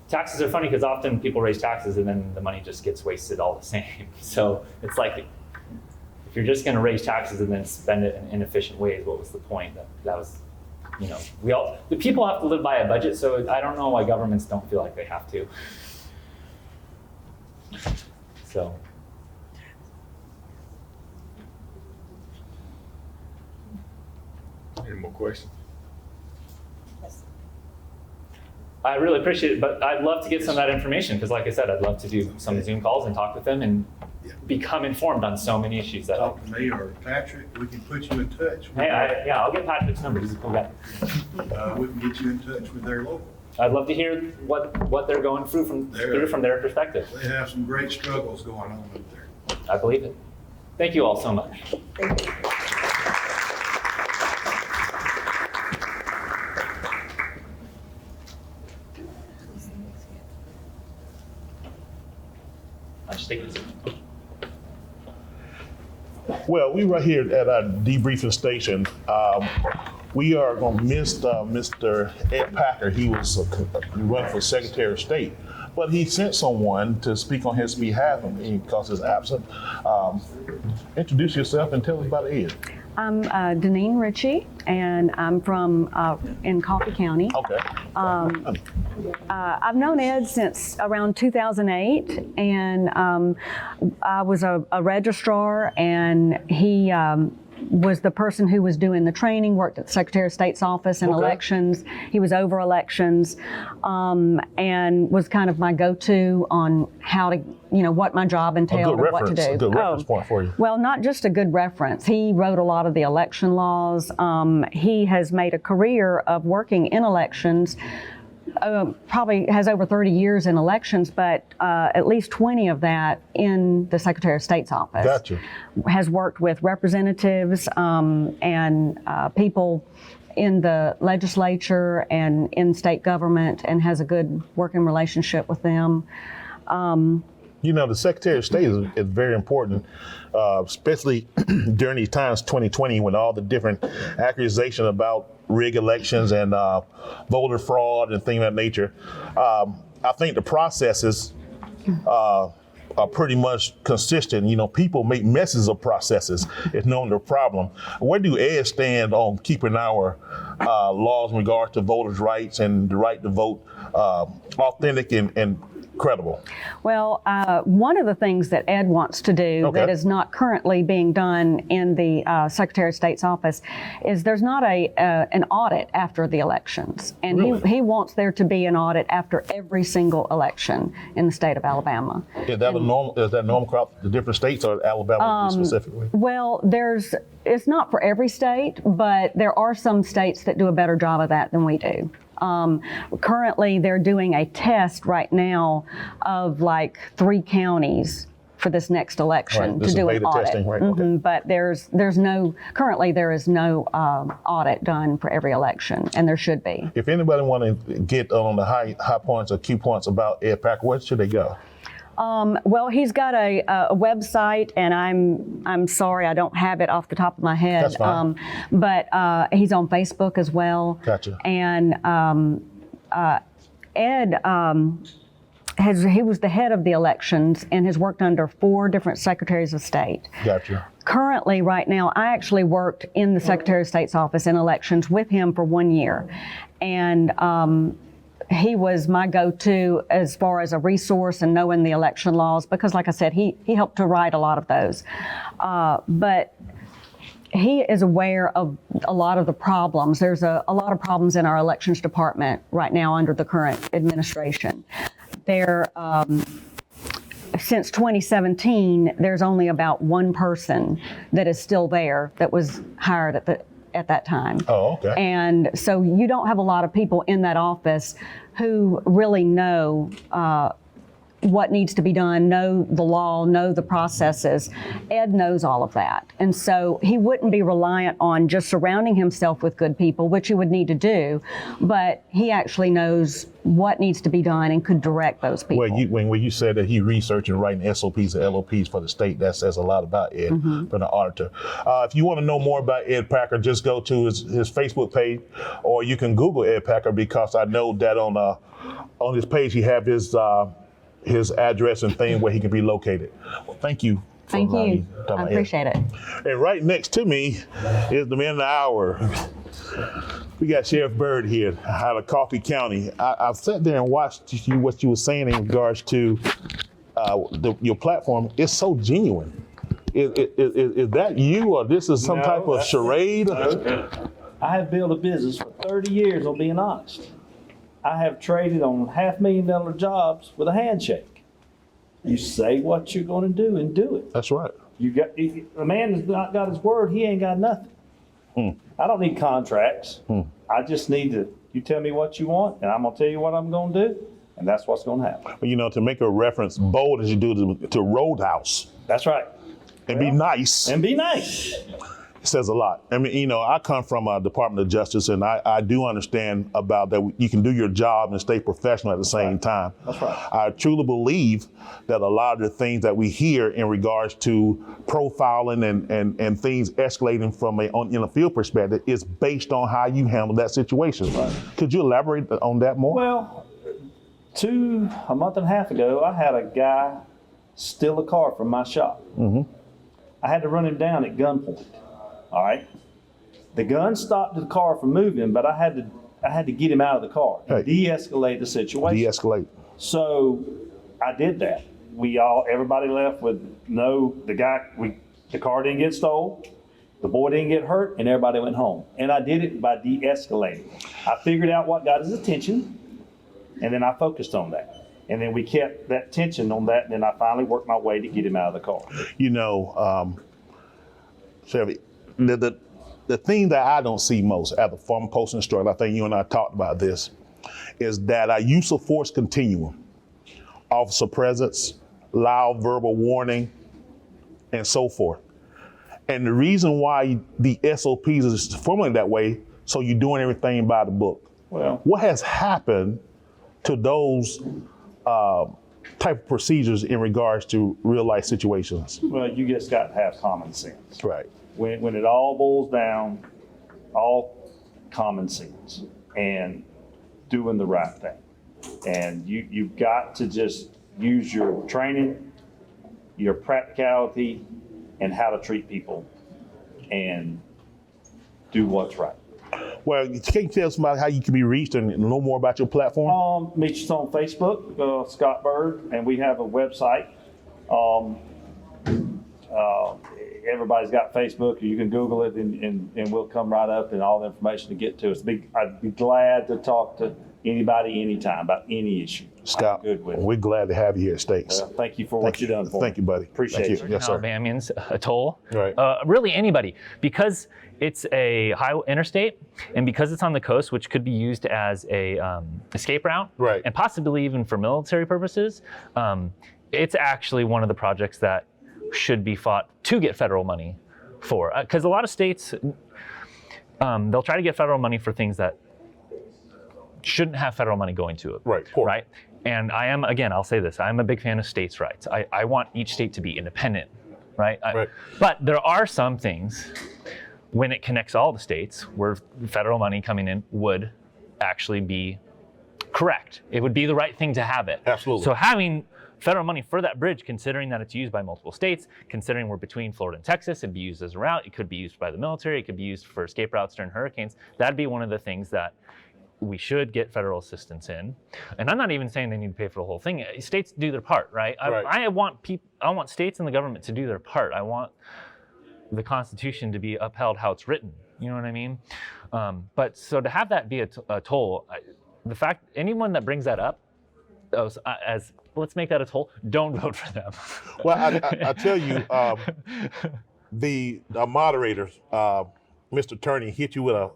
Taxes are funny because often people raise taxes and then the money just gets wasted all the same. So it's like, if you're just going to raise taxes and then spend it in inefficient ways, what was the point? That was, the people have to live by a budget, so I don't know why governments don't feel like they have to. So. Any more questions? I really appreciate it, but I'd love to get some of that information, because like I said, I'd love to do some Zoom calls and talk with them and become informed on so many issues. Talk to me or Patrick, we can put you in touch. I'll get Patrick's number, he's a cool guy. We can get you in touch with their local. I'd love to hear what they're going through from their perspective. They have some great struggles going on up there. I believe it. Thank you all so much. Thank you. I'll just take it easy. Well, we right here at our debriefing station. We are going to miss Mr. Ed Packer. He was running for Secretary of State. but he sent someone to speak on his behalf because he's absent. Introduce yourself and tell us about Ed. I'm Deneen Ritchie, and I'm from in Coffee County. Okay. I've known Ed since around 2008, and I was a registrar, and he was the person who was doing the training, worked at the Secretary of State's office in elections. He was over elections, and was kind of my go-to on how to, what my job entailed and what to do. A good reference point for you. Well, not just a good reference. He wrote a lot of the election laws. He has made a career of working in elections. Probably has over 30 years in elections, but at least 20 of that in the Secretary of State's office. Gotcha. Has worked with representatives and people in the legislature and in state government, and has a good working relationship with them. The Secretary of State is very important, especially during these times, 2020, when all the different accusations about rigged elections and voter fraud and things of that nature. I think the processes are pretty much consistent. People make messes of processes. It's known their problem. Where do Ed stand on keeping our laws in regard to voters' rights and the right to vote authentic and credible? Well, one of the things that Ed wants to do that is not currently being done in the Secretary of State's office is there's not an audit after the elections. And Really? he wants there to be an audit after every single election in the state of Alabama. Is that normal across the different states or Alabama specifically? Well, it's not for every state, but there are some states that do a better job of that than we do. Currently, they're doing a test right now of like 3 counties for this next election to do an audit. Testing, right? Okay. But there is no audit done for every election, and there should be. If anybody want to get on the high points or key points about Ed Packer, where should they go? Well, he's got a website, and I'm sorry I don't have it off the top of my head. That's fine. But he's on Facebook as well. Gotcha. And Ed he was the head of the elections and has worked under 4 different secretaries of state. Gotcha. Currently, right now, I actually worked in the Secretary of State's office in elections with him for 1 year, and he was my go-to as far as a resource and knowing the election laws, because like I said, he helped to write a lot of those. But he is aware of a lot of the problems. There's a lot of problems in our elections department right now under the current administration. Since 2017, there's only about 1 person that is still there that was hired at that time. Oh, okay. And so you don't have a lot of people in that office who really know what needs to be done, know the law, know the processes. Ed knows all of that. And so he wouldn't be reliant on just surrounding himself with good people, which he would need to do, but he actually knows what needs to be done and could direct those people. Well, when you said that he researched and writing SOPs and LOPs for the state, that says a lot about Ed from the auditor. If you want to know more about Ed Packer, just go to his Facebook page, or you can Google Ed Packer, because I know that on his page he have his address and thing where he can be located. Well, thank you. Thank you. I appreciate it. And right next to me is the man of the hour. We got Sheriff Byrd here out of Coffee County. I've sat there and watched what you were saying in regards to your platform. It's so genuine. Is that you, or this is some type of charade? I have built a business for 30 years on being honest. I have traded on $500,000 jobs with a handshake. You say what you're going to do and do it. That's right. A man has not got his word, he ain't got nothing. I don't need contracts. I just need you tell me what you want, and I'm going to tell you what I'm going to do, and that's what's going to happen. To make a reference, bold as you do to Roadhouse. That's right. And be nice. And be nice. It says a lot. I mean, I come from a Department of Justice, and I do understand about that you can do your job and stay professional at the same time. That's right. I truly believe that a lot of the things that we hear in regards to profiling and things escalating from in a field perspective is based on how you handle that situation. Right. Could you elaborate on that more? Well, a month and a half ago, I had a guy steal a car from my shop. I had to run him down at gunpoint. All right. The gun stopped the car from moving, but I had to get him out of the car and de-escalate the situation. De-escalate. So I did that. Everybody left with the car didn't get stolen, the boy didn't get hurt, and everybody went home. And I did it by de-escalating. I figured out what got his attention, and then I focused on that. And then we kept that tension on that, and then I finally worked my way to get him out of the car. You know, Chevy, the thing that I don't see most as a former post instructor, I think you and I talked about this, is that our use of force continuum, officer presence, loud verbal warning, and so forth. And the reason why the SOPs is formulated that way, so you're doing everything by the book. Well, what has happened to those type of procedures in regards to real life situations? Well, you just got to have common sense. Right. When it all boils down, all common sense and doing the right thing. And you've got to just use your training, your practicality, and how to treat people and do what's right. Well, can you tell somebody how you can be reached and know more about your platform? Meet us on Facebook, Scott Byrd, and we have a website. Everybody's got Facebook. You can Google it, and we'll come right up and all the information to get to us. I'd be glad to talk to anybody, anytime about any issue. Scott, we're glad to have you here at States. Thank you for what you've done for me. Thank you, buddy. Appreciate Thank you. Yes, sir. Alabamians, a toll. Right. Really anybody, because it's a high interstate, and because it's on the coast, which could be used as a escape route, right, and possibly even for military purposes. It's actually one of the projects that should be fought to get federal money for, because a lot of states they'll try to get federal money for things that shouldn't have federal money going to it. Right. Right. And I am, again, I'll say this, I'm a big fan of states' rights. I want each state to be independent, right? Right. But there are some things when it connects all the states where federal money coming in would actually be correct. It would be the right thing to have it. Absolutely. So having federal money for that bridge, considering that it's used by multiple states, considering we're between Florida and Texas, it'd be used as a route, it could be used by the military, it could be used for escape routes during hurricanes. That'd be one of the things that we should get federal assistance in. And I'm not even saying they need to pay for the whole thing. States do their part, right? I want states and the government to do their part. I want the Constitution to be upheld how it's written. You know what I mean? But so to have that be a toll, the fact anyone that brings that up as let's make that a toll, don't vote for them. Well, I tell you, the moderator, Mr. Turney, hit you with a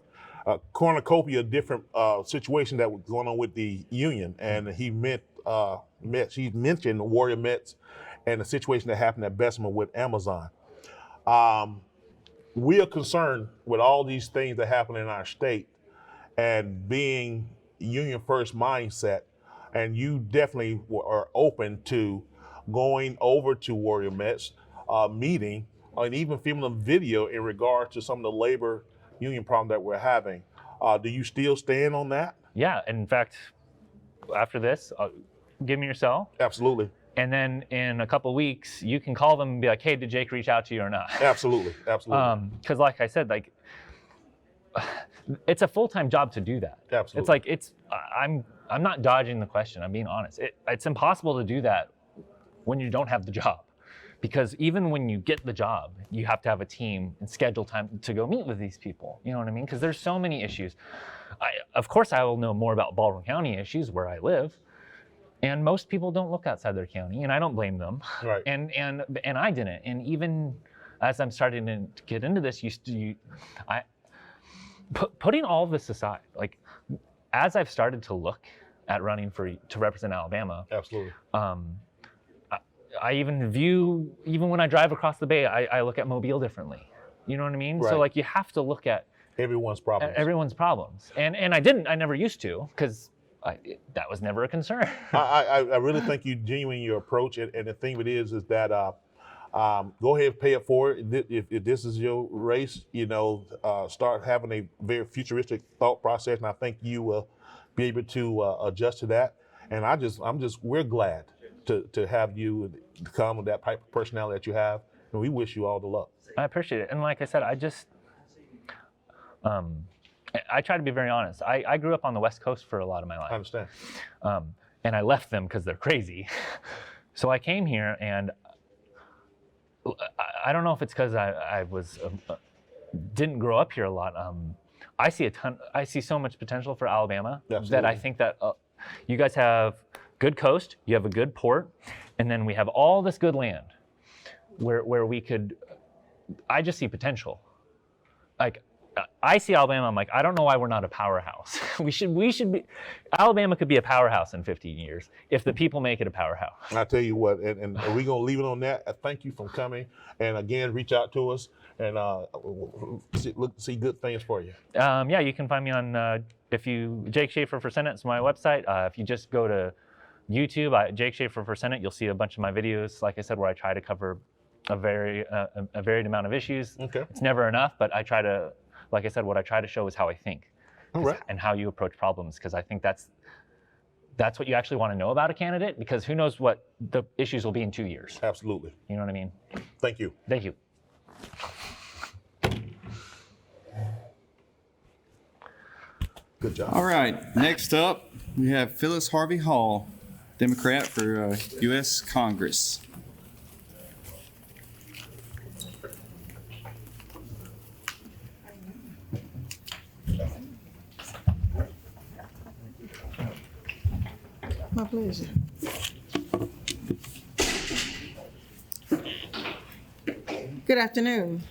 cornucopia of different situation that was going on with the union, and he mentioned Warrior Mets and the situation that happened at Bessemer with Amazon. We are concerned with all these things that happen in our state and being union first mindset, and you definitely are open to going over to Warrior Mets meeting and even filming a video in regard to some of the labor union problem that we're having. Do you still stand on that? Yeah, and in fact, after this, give me your cell. Absolutely. And then in a couple of weeks, you can call them and be like, hey, did Jake reach out to you or not? Absolutely, absolutely. Because like I said, like, it's a full-time job to do that. Absolutely. It's like, I'm not dodging the question, I'm being honest. It's impossible to do that when you don't have the job. Because even when you get the job, you have to have a team and schedule time to go meet with these people. You know what I mean? Because there's so many issues. Of course, I will know more about Baldwin County issues where I live. And most people don't look outside their county, and I don't blame them. Right. And I didn't. And even as I'm starting to get into this, putting all of this aside, like as I've started to look at running to represent Alabama. Absolutely. I even when I drive across the bay, I look at Mobile differently. You know what I mean? Right. So like you have to look at everyone's problems. And I never used to, because that was never a concern. I really think you genuine your approach, and the thing of it is that go ahead and pay it forward. If this is your race, start having a very futuristic thought process, and I think you will be able to adjust to that. And we're glad to have you come with that type of personality that you have, and we wish you all the luck. I appreciate it. And like I said, I try to be very honest. I grew up on the West Coast for a lot of my life. I understand. And I left them because they're crazy. So I came here, and I don't know if it's because I didn't grow up here a lot. I see so much potential for Alabama that I think that you guys have good coast, you have a good port, and then we have all this good land where we could. I just see potential. Like, I see Alabama, I'm like, I don't know why we're not a powerhouse. we should be, Alabama could be a powerhouse in 15 years if the people make it a powerhouse. I tell you what, and we're going to leave it on that. Thank you for coming. And again, reach out to us and see good things for you. Yeah, you can find me on, Jake Schaefer for Senate is my website. If you just go to YouTube, Jake Schaefer for Senate, you'll see a bunch of my videos, like I said, where I try to cover a varied amount of issues. Okay. It's never enough, but I try to, like I said, what I try to show is how I think. All right. And how you approach problems, because I think that's what you actually want to know about a candidate, because who knows what the issues will be in 2 years. Absolutely. You know what I mean? Thank you. Thank you. Good job. All right, next up, we have Phyllis Harvey Hall, Democrat for U.S. Congress. My pleasure. Good afternoon.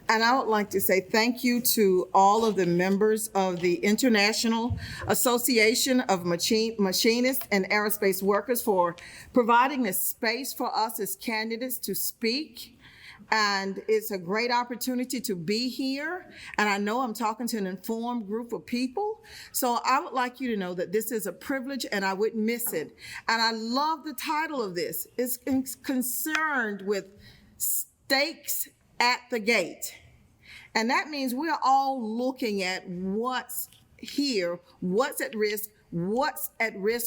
And I would like to say thank you to all of the members of the International Association of Machinists and Aerospace Workers for providing this space for us as candidates to speak. And it's a great opportunity to be here. And I know I'm talking to an informed group of people. So I would like you to know that this is a privilege and I wouldn't miss it. And I love the title of this. It's concerned with stakes at the gate. And that means we're all looking at what's here, what's at risk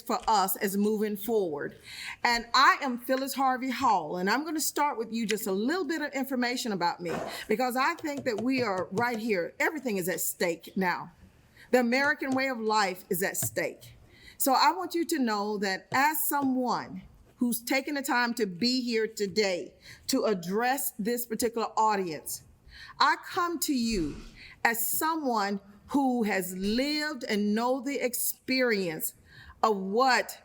for us as moving forward. And I am Phyllis Harvey Hall, and I'm going to start with you just a little bit of information about me, because I think that we are right here. Everything is at stake now. The American way of life is at stake. So I want you to know that as someone who's taken the time to be here today to address this particular audience, I come to you as someone who has lived and know the experience of what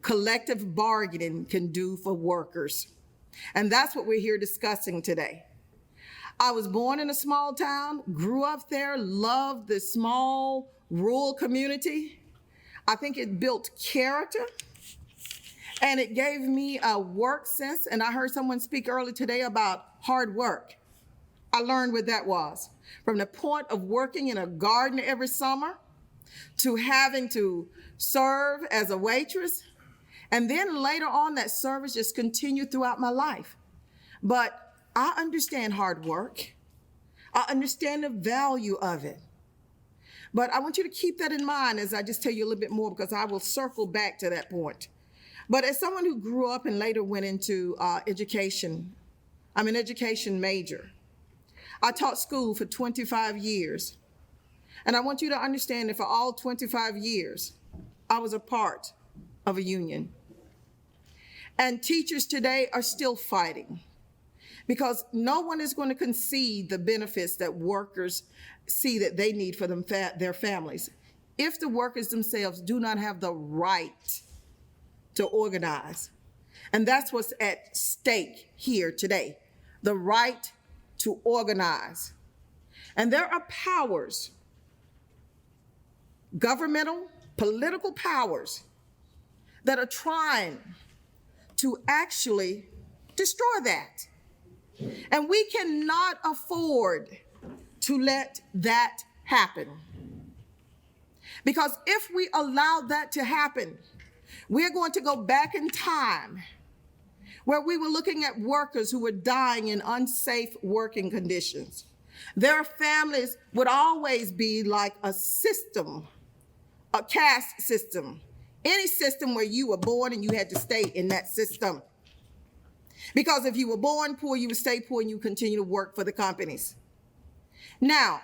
collective bargaining can do for workers. And that's what we're here discussing today. I was born in a small town, grew up there, loved the small rural community. I think it built character and it gave me a work sense. And I heard someone speak earlier today about hard work. I learned what that was. From the point of working in a garden every summer to having to serve as a waitress. And then later on, that service just continued throughout my life. But I understand hard work. I understand the value of it. But I want you to keep that in mind as I just tell you a little bit more, because I will circle back to that point. But as someone who grew up and later went into education, I'm an education major. I taught school for 25 years. And I want you to understand that for all 25 years, I was a part of a union. And teachers today are still fighting because no one is going to concede the benefits that workers see that they need for their families if the workers themselves do not have the right to organize. And that's what's at stake here today, the right to organize. And there are powers, governmental, political powers, that are trying to actually destroy that. And we cannot afford to let that happen. Because if we allow that to happen, we're going to go back in time where we were looking at workers who were dying in unsafe working conditions. Their families would always be like a system, a caste system Any system where you were born and you had to stay in that system. Because if you were born poor, you would stay poor and you continue to work for the companies. Now,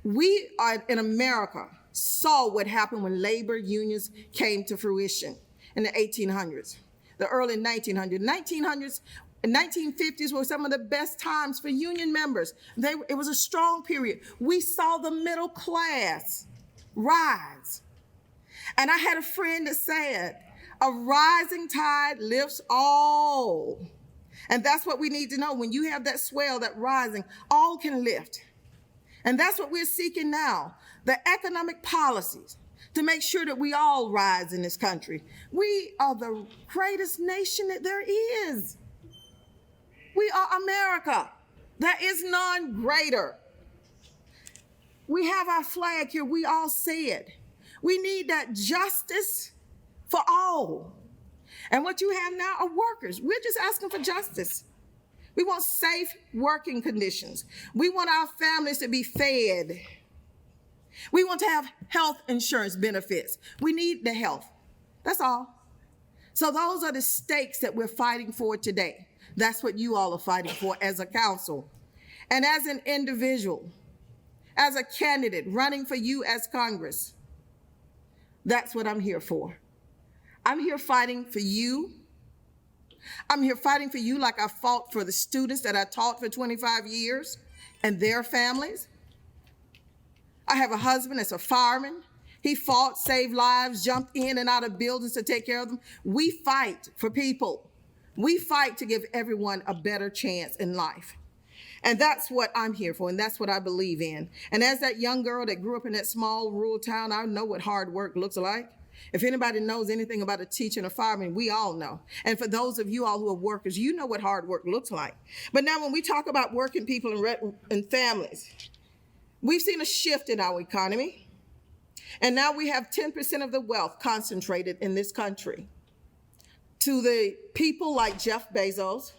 we are in America saw what happened when labor unions came to fruition in the 1800s, the early 1900s. And 1950s were some of the best times for union members. It was a strong period. We saw the middle class rise. And I had a friend that said, a rising tide lifts all. And that's what we need to know. When you have that swell, that rising, all can lift. And that's what we're seeking now, the economic policies to make sure that we all rise in this country. We are the greatest nation that there is. We are America. There is none greater. We have our flag here. We all see it. We need that justice for all. And what you have now are workers. We're just asking for justice. We want safe working conditions. We want our families to be fed. We want to have health insurance benefits. We need the health. That's all. So those are the stakes that we're fighting for today. That's what you all are fighting for as a council. And as an individual, as a candidate running for you as Congress, that's what I'm here for. I'm here fighting for you. I'm here fighting for you like I fought for the students that I taught for 25 years and their families. I have a husband that's a fireman. He fought, saved lives, jumped in and out of buildings to take care of them. We fight for people. We fight to give everyone a better chance in life. And that's what I'm here for, and that's what I believe in. And as that young girl that grew up in that small rural town, I know what hard work looks like. If anybody knows anything about a teacher and a fireman, we all know. And for those of you all who are workers, you know what hard work looks like. But now when we talk about working people and families, we've seen a shift in our economy. And now we have 10% of the wealth concentrated in this country to the people like Jeff Bezos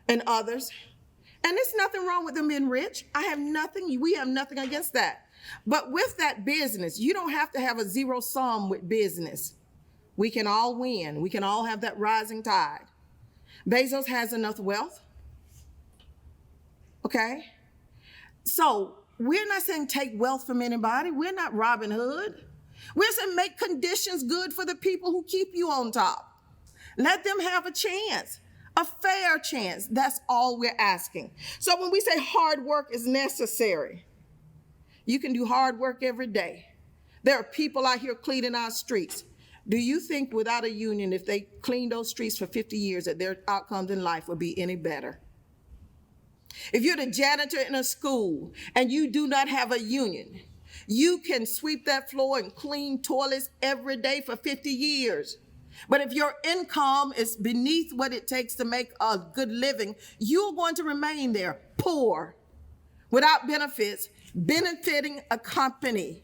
and others. And there's nothing wrong with them being rich. We have nothing against that. But with that business, you don't have to have a zero sum with business. We can all win. We can all have that rising tide. Bezos has enough wealth. Okay? So we're not saying take wealth from anybody. We're not Robin Hood. We're saying make conditions good for the people who keep you on top. Let them have a chance, a fair chance. That's all we're asking. So when we say hard work is necessary, you can do hard work every day. There are people out here cleaning our streets. Do you think without a union, if they cleaned those streets for 50 years, that their outcomes in life would be any better? If you're the janitor in a school and you do not have a union, you can sweep that floor and clean toilets every day for 50 years. But if your income is beneath what it takes to make a good living, you're going to remain there poor, without benefits, benefiting a company.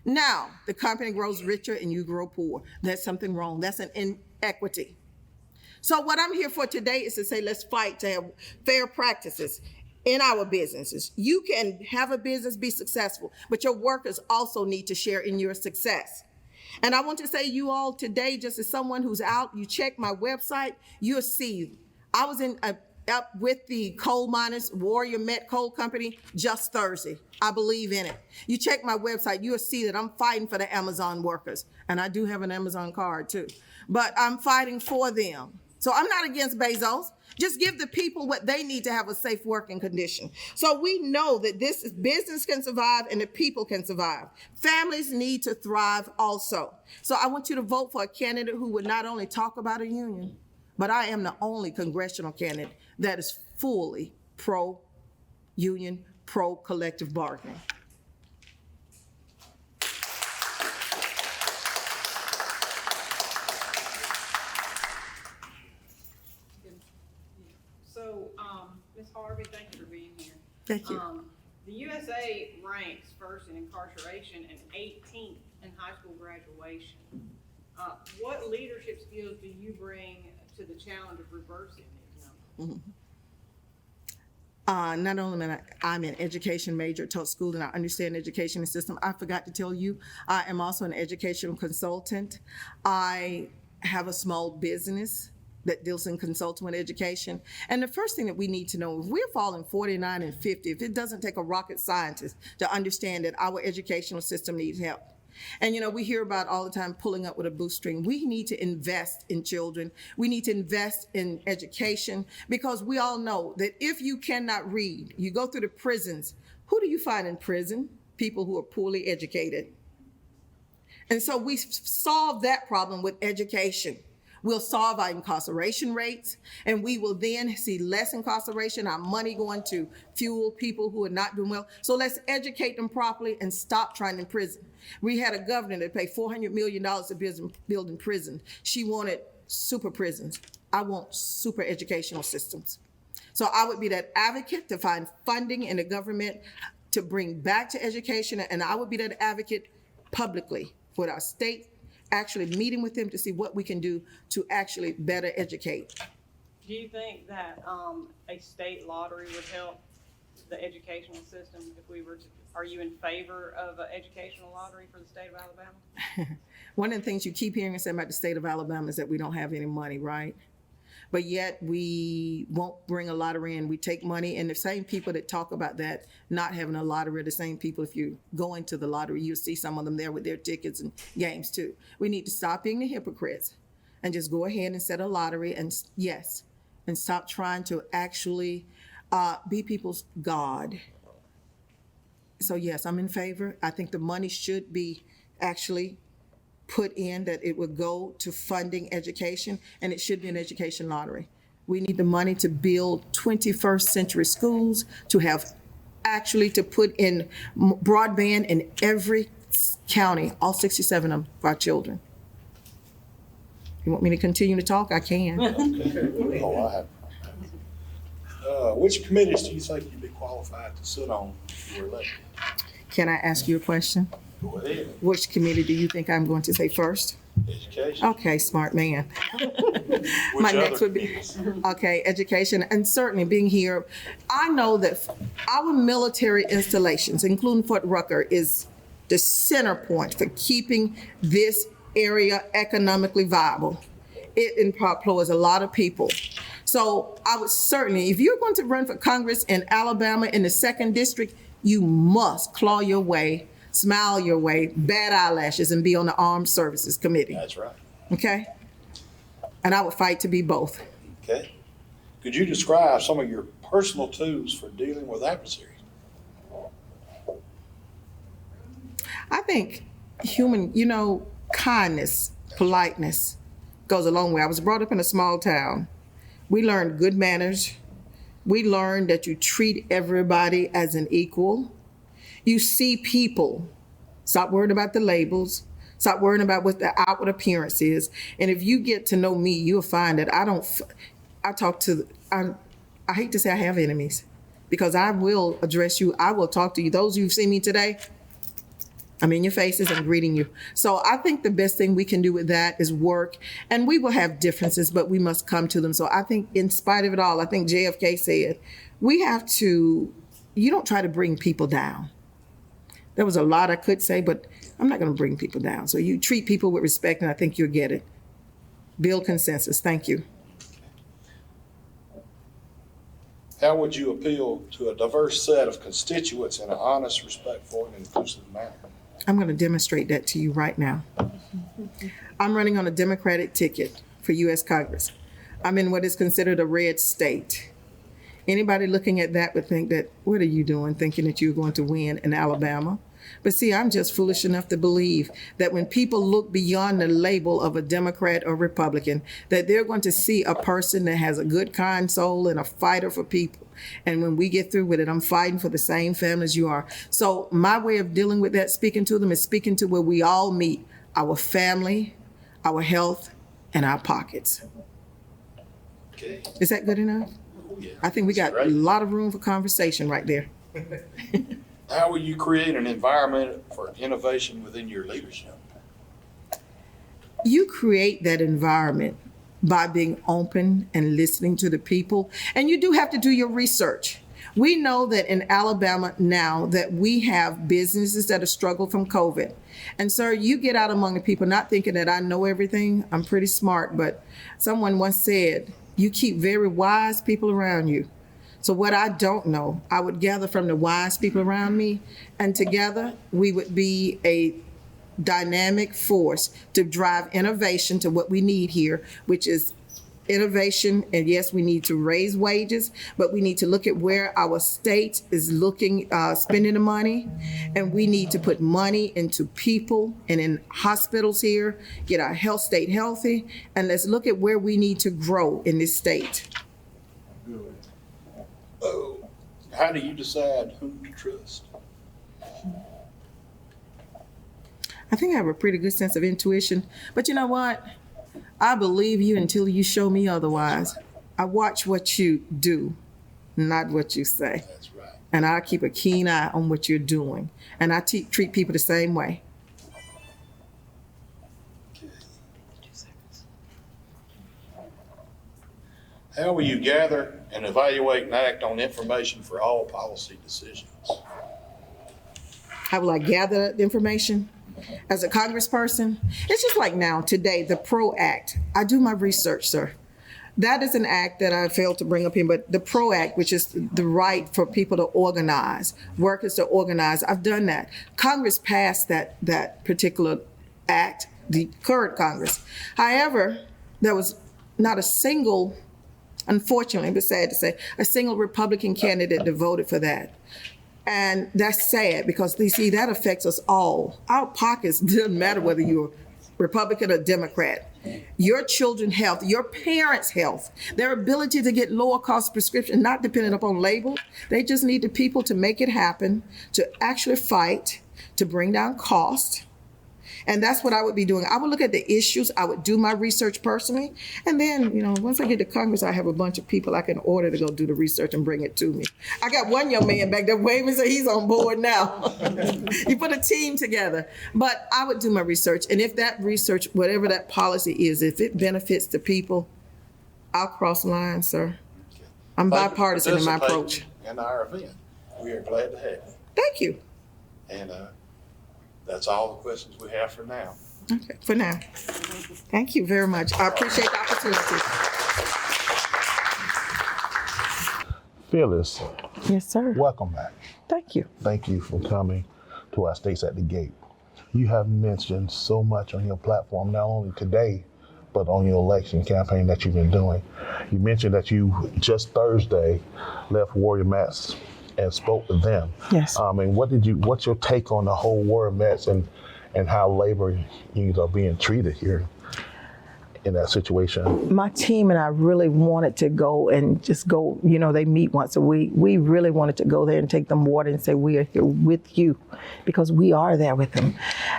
Now, the company grows richer and you grow poor. There's something wrong. That's an inequity. So what I'm here for today is to say, let's fight to have fair practices in our businesses. You can have a business be successful, but your workers also need to share in your success. And I want to say you all today, just as someone who's out, you check my website, you'll see I was up with the coal miners, Warrior Met Coal Company, just Thursday. I believe in it. You check my website, you'll see that I'm fighting for the Amazon workers. And I do have an Amazon card too. But I'm fighting for them. So I'm not against Bezos. Just give the people what they need to have a safe working condition. So we know that this business can survive and the people can survive. Families need to thrive also. So I want you to vote for a candidate who would not only talk about a union, but I am the only congressional candidate that is fully pro-union, pro-collective bargaining. So, Ms. Harvey, thank you for being here. Thank you. The USA ranks first in incarceration and 18th in high school graduation. What leadership skills do you bring to the challenge of reversing these numbers? Not only am I'm an education major, taught school, and I understand the education system. I forgot to tell you, I am also an educational consultant. I have a small business that deals in consulting with education. And the first thing that we need to know, if we're falling 49 and 50, if it doesn't take a rocket scientist to understand that our educational system needs help. And we hear about all the time pulling up with a bootstring. We need to invest in children. We need to invest in education, because we all know that if you cannot read, you go through the prisons. Who do you find in prison? People who are poorly educated. And so we solve that problem with education. We'll solve our incarceration rates, and we will then see less incarceration, our money going to fuel people who are not doing well. So let's educate them properly and stop trying to imprison. We had a governor that paid $400 million to build in prison. She wanted super prisons. I want super educational systems. So I would be that advocate to find funding in the government to bring back to education, and I would be that advocate publicly with our state, actually meeting with them to see what we can do to actually better educate. Do you think that a state lottery would help the educational system if we were to, are you in favor of an educational lottery for the state of Alabama? One of the things you keep hearing us say about the state of Alabama is that we don't have any money, right? But yet we won't bring a lottery in. We take money, and the same people that talk about that not having a lottery are the same people, if you go into the lottery, you'll see some of them there with their tickets and games too. We need to stop being the hypocrites and just go ahead and set a lottery, and and stop trying to actually be people's God. So yes, I'm in favor. I think the money should be actually put in, that it would go to funding education, and it should be an education lottery. We need the money to build 21st century schools, to have actually to put in broadband in every county, all 67 of them, for our children. You want me to continue to talk? I can. Okay. Oh, I have. Which committees do you think you'd be qualified to sit on if you were elected? Can I ask you a question? Go ahead. Which committee do you think I'm going to say first? Education. Okay, smart man. Which My other next would be, committees? okay, education, and certainly being here. I know that our military installations, including Fort Rucker, is the center point for keeping this area economically viable. It employs a lot of people. So I would certainly, if you're going to run for Congress in Alabama in the 2nd District, you must claw your way, smile your way, bat eyelashes, and be on the Armed Services Committee. That's right. Okay? And I would fight to be both. Okay. Could you describe some of your personal tools for dealing with adversaries? I think human, kindness, politeness goes a long way. I was brought up in a small town. We learned good manners. We learned that you treat everybody as an equal. You see people. Stop worrying about the labels. Stop worrying about what the outward appearance is. And if you get to know me, you'll find that I hate to say I have enemies, because I will address you. I will talk to you. Those who've seen me today, I'm in your faces and greeting you. So I think the best thing we can do with that is work, and we will have differences, but we must come to them. So I think in spite of it all, I think JFK said, you don't try to bring people down. There was a lot I could say, but I'm not going to bring people down. So you treat people with respect, and I think you'll get it. Build consensus. Thank you. How would you appeal to a diverse set of constituents in an honest, respectful, and inclusive manner? I'm going to demonstrate that to you right now. I'm running on a Democratic ticket for U.S. Congress. I'm in what is considered a red state. Anybody looking at that would think that, what are you doing, thinking that you're going to win in Alabama? But see, I'm just foolish enough to believe that when people look beyond the label of a Democrat or Republican, that they're going to see a person that has a good, kind soul and a fighter for people. And when we get through with it, I'm fighting for the same families you are. So my way of dealing with that, speaking to them, is speaking to where we all meet, our family, our health, and our pockets. Okay. Is that good enough? Oh, yeah. I think we got a lot of room for conversation right there. How will you create an environment for innovation within your leadership? You create that environment by being open and listening to the people. And you do have to do your research. We know that in Alabama now that we have businesses that have struggled from COVID. And sir, you get out among the people not thinking that I know everything. I'm pretty smart, but someone once said, you keep very wise people around you. So what I don't know, I would gather from the wise people around me, and together we would be a dynamic force to drive innovation to what we need here, which is innovation. And yes, we need to raise wages, but we need to look at where our state is looking, spending the money, and we need to put money into people and in hospitals here, get our health state healthy, and let's look at where we need to grow in this state. How do you decide whom to trust? I think I have a pretty good sense of intuition, but you know what? I believe you until you show me otherwise. I watch what you do, not what you say. That's right. And I keep a keen eye on what you're doing. And I treat people the same way. Okay. How will you gather and evaluate and act on information for all policy decisions? How will I gather the information? As a congressperson, it's just like now, today, the PRO Act. I do my research, sir. That is an act that I failed to bring up here, but the PRO Act, which is the right for people to organize, workers to organize, I've done that. Congress passed that particular act, the current Congress. However, there was not a single, unfortunately, but sad to say, a single Republican candidate that voted for that. And that's sad because you see, that affects us all. Our pockets, doesn't matter whether you're Republican or Democrat. Your children's health, your parents' health, their ability to get lower cost prescription, not dependent upon labels. They just need the people to make it happen, to actually fight, to bring down cost. And that's what I would be doing. I would look at the issues. I would do my research personally. And then, once I get to Congress, I have a bunch of people I can order to go do the research and bring it to me. I got one young man back there waving, so he's on board now. You put a team together. But I would do my research. And if that research, whatever that policy is, if it benefits the people, I'll cross the line, sir. I'm bipartisan in my approach. In our event, we are glad to have you. Thank you. And that's all the questions we have for now. Okay, for now. Thank you very much. I appreciate the opportunity. Phyllis, Yes, sir. welcome back. Thank you. Thank you for coming to our States at the Gate. You have mentioned so much on your platform, not only today, but on your election campaign that you've been doing. You mentioned that you just Thursday left Warrior Mats and spoke with them. Yes. And what's your take on the whole Warrior Mats and how labor unions are being treated here in that situation? My team and I really wanted to go and just go, they meet once a week. We really wanted to go there and take them water and say, we are here with you, because we are there with them.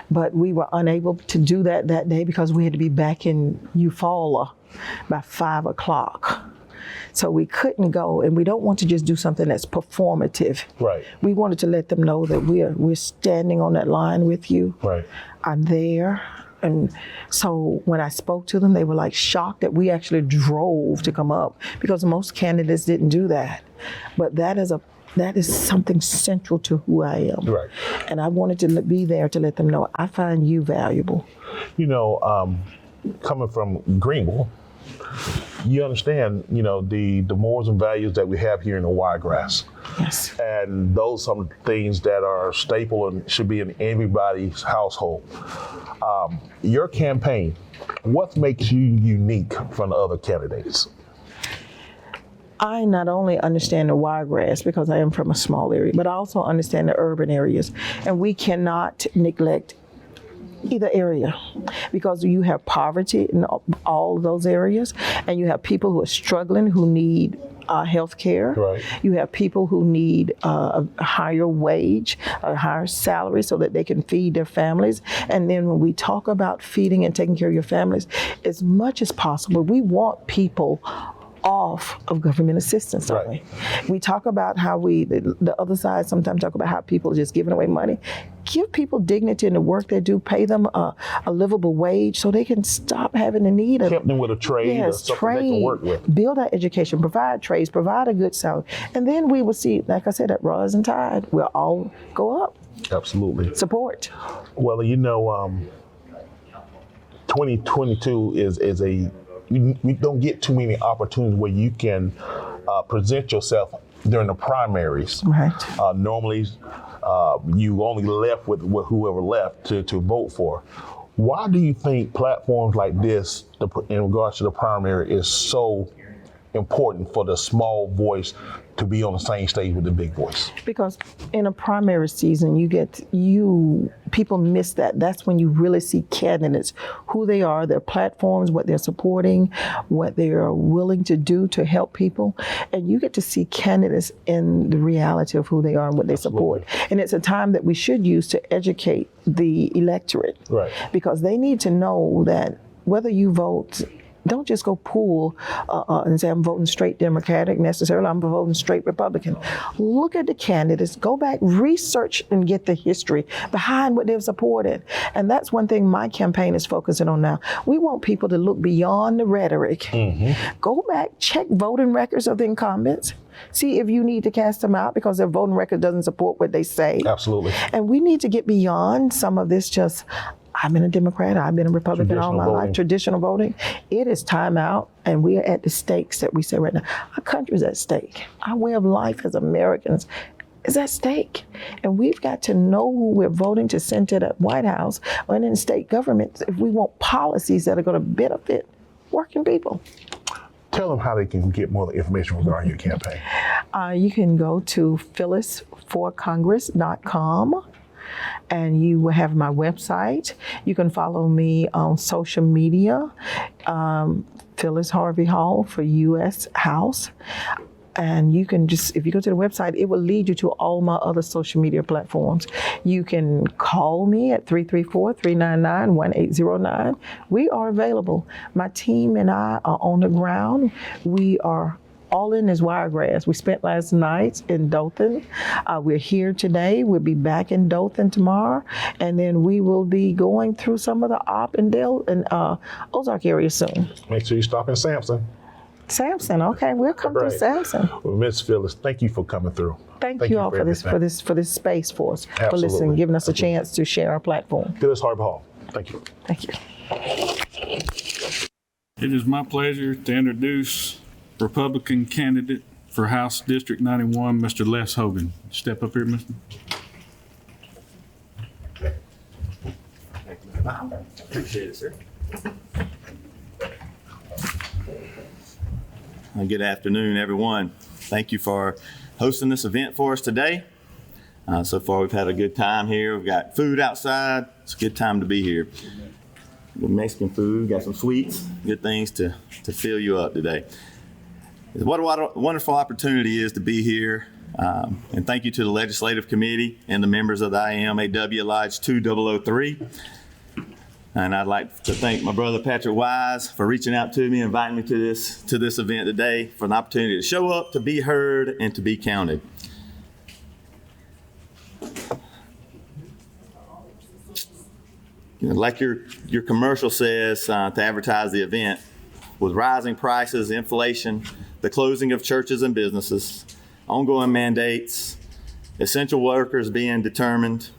But we were unable to do that day because we had to be back in Eufaula by 5 o'clock. So we couldn't go, and we don't want to just do something that's performative. Right. We wanted to let them know that we're standing on that line with you. Right. I'm there. And so when I spoke to them, they were like shocked that we actually drove to come up, because most candidates didn't do that. But that is something central to who I am. Right. And I wanted to be there to let them know I find you valuable. Coming from Greenville, you understand, the morals and values that we have here in the Wiregrass. Yes. And those are some things that are staple and should be in everybody's household. Your campaign, what makes you unique from the other candidates? I not only understand the Wiregrass because I am from a small area, but I also understand the urban areas. And we cannot neglect either area, because you have poverty in all of those areas, and you have people who are struggling who need health care. Right. You have people who need a higher wage, a higher salary so that they can feed their families. And then when we talk about feeding and taking care of your families, as much as possible, we want people off of government assistance, don't we? We talk about how the other side sometimes talk about how people are just giving away money. Give people dignity in the work they do, pay them a livable wage so they can stop having the need of. Help them with a trade or something they can work with. Build our education, provide trades, provide a good salary. And then we will see, like I said, that rise and tide will all go up. Absolutely. Support. Well, 2022 is we don't get too many opportunities where you can present yourself during the primaries. Right. Normally, you only left with whoever left to vote for. Why do you think platforms like this, in regards to the primary, is so important for the small voice to be on the same stage with the big voice? Because in a primary season, people miss that. That's when you really see candidates, who they are, their platforms, what they're supporting, what they are willing to do to help people. And you get to see candidates in the reality of who they are and what they support. And it's a time that we should use to educate the electorate. Right. Because they need to know that whether you vote, don't just go pool and say I'm voting straight Democratic necessarily, I'm voting straight Republican. Look at the candidates, go back, research and get the history behind what they've supported. And that's one thing my campaign is focusing on now. We want people to look beyond the rhetoric. Mm-hmm. Go back, check voting records of the incumbents. See if you need to cast them out because their voting record doesn't support what they say. Absolutely. And we need to get beyond some of this just, I've been a Democrat, I've been a Republican all my life, traditional voting. It is time out, and we are at the stakes that we say right now. Our country's at stake. Our way of life as Americans is at stake. And we've got to know who we're voting to send to the White House or in state governments if we want policies that are going to benefit working people. Tell them how they can get more information regarding your campaign. You can go to phyllisforcongress.com. And you will have my website. You can follow me on social media, Phyllis Harvey Hall for U.S. House. And you can just, if you go to the website, it will lead you to all my other social media platforms. You can call me at 334-399-1809. We are available. My team and I are on the ground. We are all in is wiregrass. We spent last night in Dothan. We're here today. We'll be back in Dothan tomorrow. And then we will be going through some of the Oppendale and Ozark area soon. Make sure you stop in Sampson. Sampson, okay, we'll come through Sampson. Well, Ms. Phyllis, thank you for coming through. Thank you all for this space for us, Absolutely. for listening, giving us a chance to share our platform. Phyllis Harvey Hall. Thank you. Thank you. It is my pleasure to introduce Republican candidate for House District 91, Mr. Les Hogan. Step up here, Mr. Appreciate it, sir. Good afternoon, everyone. Thank you for hosting this event for us today. So far, we've had a good time here. We've got food outside. It's a good time to be here. Good Mexican food, got some sweets, good things to fill you up today. What a wonderful opportunity it is to be here. And thank you to the Legislative Committee and the members of the IMAW Lodge 2003. And I'd like to thank my brother Patrick Wise for reaching out to me, inviting me to this event today for an opportunity to show up, to be heard, and to be counted. Like your commercial says, to advertise the event, with rising prices, inflation, the closing of churches and businesses, ongoing mandates, essential workers being determined.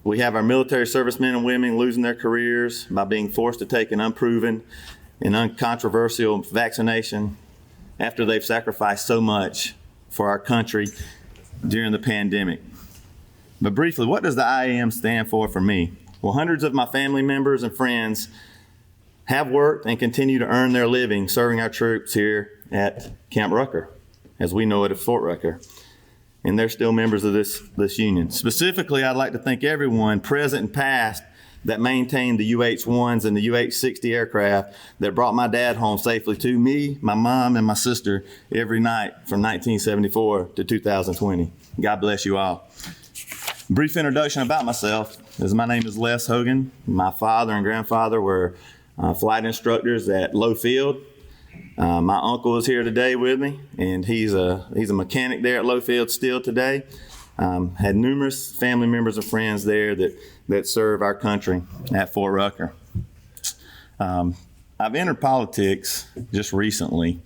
We have our military servicemen and women losing their careers by being forced to take an unproven and uncontroversial vaccination after they've sacrificed so much for our country during the pandemic. But briefly, what does the IAM stand for me? Well, hundreds of my family members and friends have worked and continue to earn their living serving our troops here at Camp Rucker, as we know it at Fort Rucker. And they're still members of this union. Specifically, I'd like to thank everyone, present and past, that maintained the UH-1s and the UH-60 aircraft that brought my dad home safely to me, my mom, and my sister every night from 1974 to 2020. God bless you all. Brief introduction about myself is my name is Les Hogan. My father and grandfather were flight instructors at Low Field. My uncle is here today with me, and he's a mechanic there at Lowfield Steel today. Had numerous family members and friends there that serve our country at Fort Rucker. I've entered politics just recently.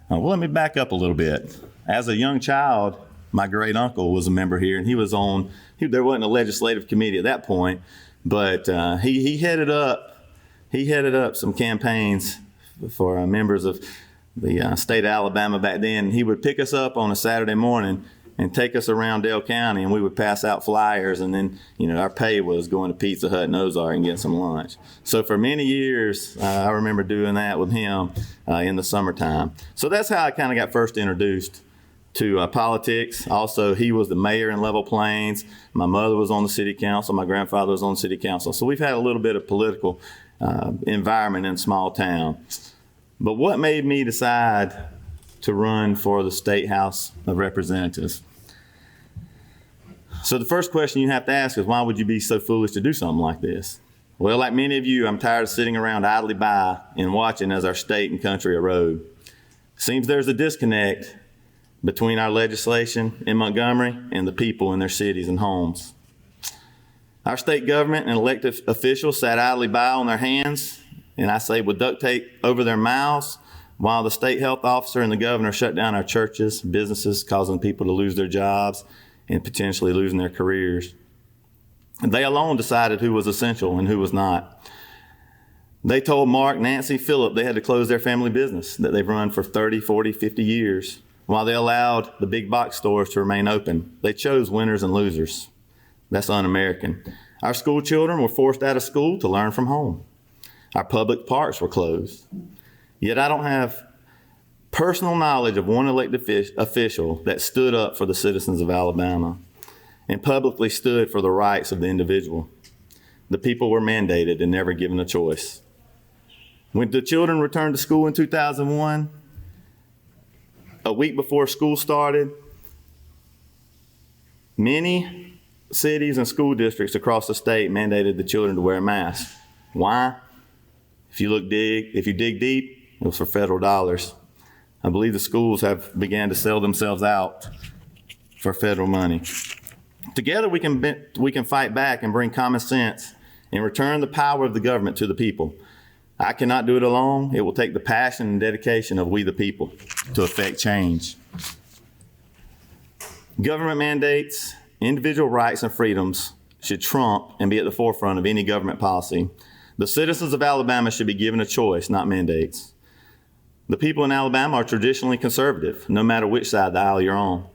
Well, let me back up a little bit. As a young child, my great uncle was a member here, and there wasn't a legislative committee at that point, but he headed up some campaigns for members of the state of Alabama back then. He would pick us up on a Saturday morning and take us around Dale County, and we would pass out flyers, and then, our pay was going to Pizza Hut and Ozark and getting some lunch. So for many years, I remember doing that with him in the summertime. So that's how I kind of got first introduced to politics. Also, he was the mayor in Level Plains. My mother was on the city council. My grandfather was on the city council. So we've had a little bit of political environment in a small town. But what made me decide to run for the State House of Representatives? So the first question you have to ask is, why would you be so foolish to do something like this? Well, like many of you, I'm tired of sitting around idly by and watching as our state and country erode. Seems there's a disconnect between our legislation in Montgomery and the people in their cities and homes. Our state government and elected officials sat idly by on their hands, and I say with duct tape over their mouths, while the state health officer and the governor shut down our churches, businesses, causing people to lose their jobs and potentially losing their careers. They alone decided who was essential and who was not. They told Mark, Nancy, Philip they had to close their family business that they've run for 30, 40, 50 years, while they allowed the big box stores to remain open. They chose winners and losers. That's un-American. Our school children were forced out of school to learn from home. Our public parks were closed. Yet I don't have personal knowledge of one elected official that stood up for the citizens of Alabama and publicly stood for the rights of the individual. The people were mandated and never given a choice. When the children returned to school in 2001, a week before school started, many cities and school districts across the state mandated the children to wear a mask. Why? If you dig deep, it was for federal dollars. I believe the schools have began to sell themselves out for federal money. Together we can fight back and bring common sense and return the power of the government to the people. I cannot do it alone. It will take the passion and dedication of we the people to effect change. Government mandates, individual rights and freedoms should trump and be at the forefront of any government policy. The citizens of Alabama should be given a choice, not mandates. The people in Alabama are traditionally conservative, no matter which side of the aisle you're on.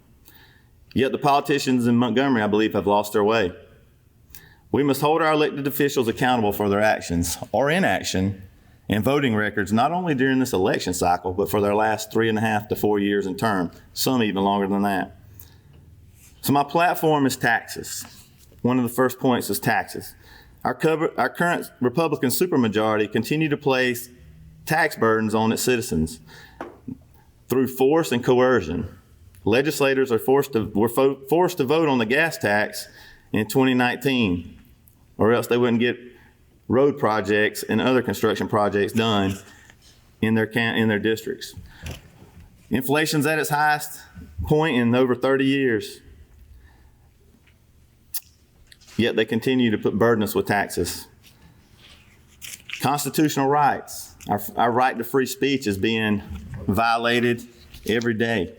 Yet the politicians in Montgomery, I believe, have lost their way. We must hold our elected officials accountable for their actions or inaction and voting records, not only during this election cycle, but for their last 3.5 to 4 years in term, some even longer than that. So my platform is taxes. One of the first points is taxes. Our current Republican supermajority continue to place tax burdens on its citizens through force and coercion. Legislators were forced to vote on the gas tax in 2019, or else they wouldn't get road projects and other construction projects done in their districts. Inflation's at its highest point in over 30 years. Yet they continue to burden us with taxes. Constitutional rights. Our right to free speech is being violated every day.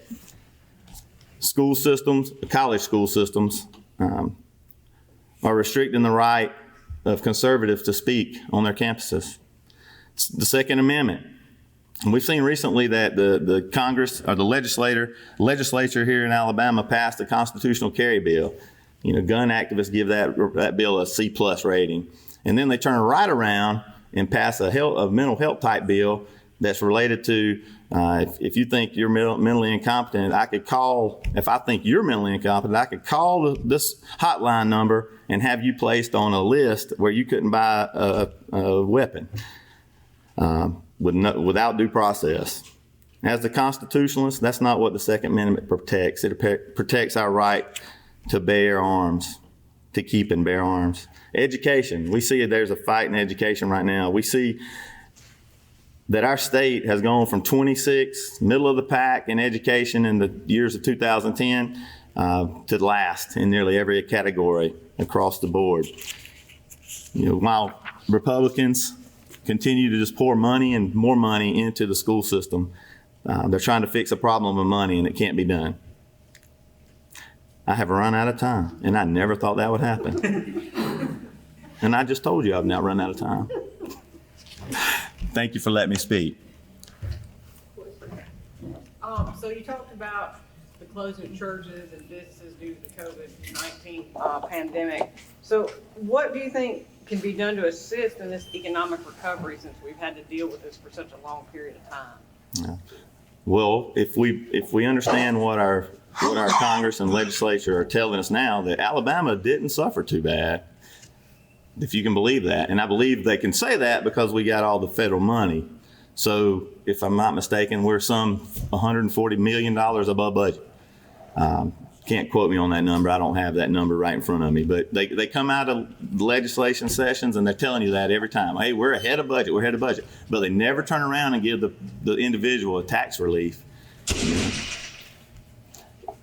School systems, college school systems, are restricting the right of conservatives to speak on their campuses. The Second Amendment. And we've seen recently that the Congress or the legislature here in Alabama passed a constitutional carry bill. Gun activists give that bill a C+ rating. And then they turn right around and pass a mental health type bill that's related to if you think you're mentally incompetent, if I think you're mentally incompetent, I could call this hotline number and have you placed on a list where you couldn't buy a weapon without due process. As the constitutionalist, that's not what the Second Amendment protects. It protects our right to bear arms, to keep and bear arms. Education, we see there's a fight in education right now. We see that our state has gone from 26, middle of the pack in education in the years of 2010, to last in nearly every category across the board. You know, while Republicans continue to just pour money and more money into the school system, they're trying to fix a problem of money, and it can't be done. I have run out of time, and I never thought that would happen. And I just told you I've now run out of time. Thank you for letting me speak. So you talked about the closing of churches and businesses due to the COVID-19 pandemic. So what do you think can be done to assist in this economic recovery since we've had to deal with this for such a long period of time? Yeah. Well, if we understand what our Congress and legislature are telling us now, that Alabama didn't suffer too bad, if you can believe that. And I believe they can say that because we got all the federal money. So if I'm not mistaken, we're some $140 million above budget. Can't quote me on that number. I don't have that number right in front of me. But they come out of legislation sessions and they're telling you that every time. Hey, we're ahead of budget. We're ahead of budget. But they never turn around and give the individual a tax relief.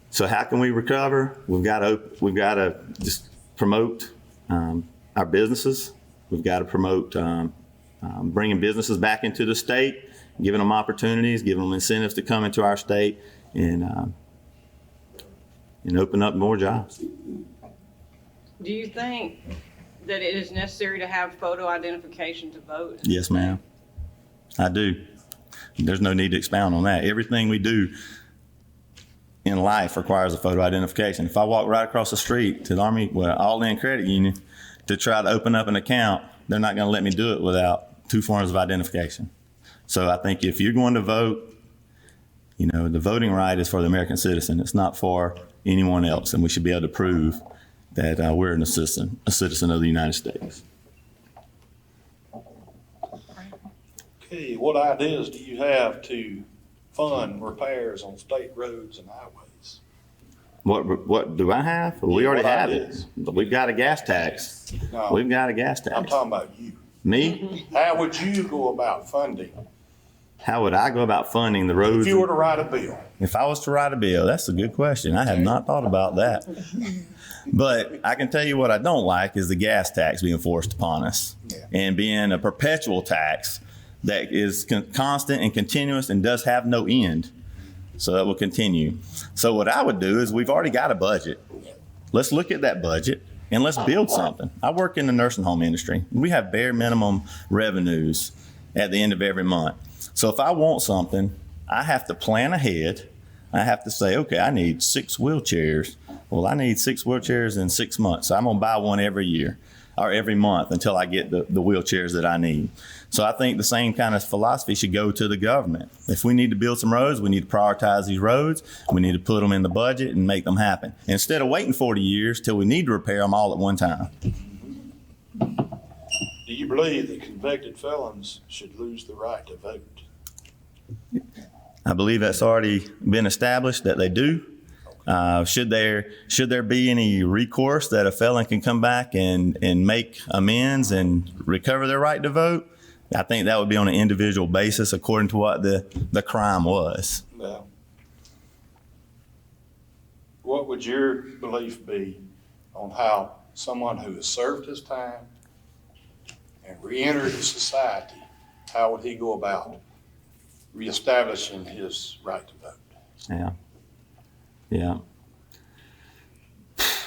So how can we recover? We've got to just promote our businesses. We've got to promote bringing businesses back into the state, giving them opportunities, giving them incentives to come into our state, and open up more jobs. Do you think that it is necessary to have photo identification to vote? Yes, ma'am. I do. There's no need to expound on that. Everything we do in life requires a photo identification. If I walk right across the street to the All-In Credit Union to try to open up an account, they're not going to let me do it without 2 forms of identification. So I think if you're going to vote, the voting right is for the American citizen. It's not for anyone else, and we should be able to prove that we're a citizen of the United States. Okay, what ideas do you have to fund repairs on state roads and highways? What do I have? Well, we already have it. We've got a gas tax. No, We've got a gas tax. I'm talking about you. Me? How would you go about funding? How would I go about funding the roads? If you were to write a bill. If I was to write a bill, that's a good question. I have not thought about that. But I can tell you what I don't like is the gas tax being forced upon us and being a perpetual tax that is constant and continuous and does have no end. So that will continue. So what I would do is we've already got a budget. Let's look at that budget and let's build something. I work in the nursing home industry. We have bare minimum revenues at the end of every month. So if I want something, I have to plan ahead. I have to say, okay, I need 6 wheelchairs. Well, I need 6 wheelchairs in 6 months. So I'm going to buy one every year or every month until I get the wheelchairs that I need. So I think the same kind of philosophy should go to the government. If we need to build some roads, we need to prioritize these roads. We need to put them in the budget and make them happen. Instead of waiting 40 years till we need to repair them all at one time. Do you believe that convicted felons should lose the right to vote? I believe that's already been established that they do. Should there be any recourse that a felon can come back and make amends and recover their right to vote? I think that would be on an individual basis according to what the crime was. Now, what would your belief be on how someone who has served his time and re-entered society, how would he go about reestablishing his right to vote? Yeah.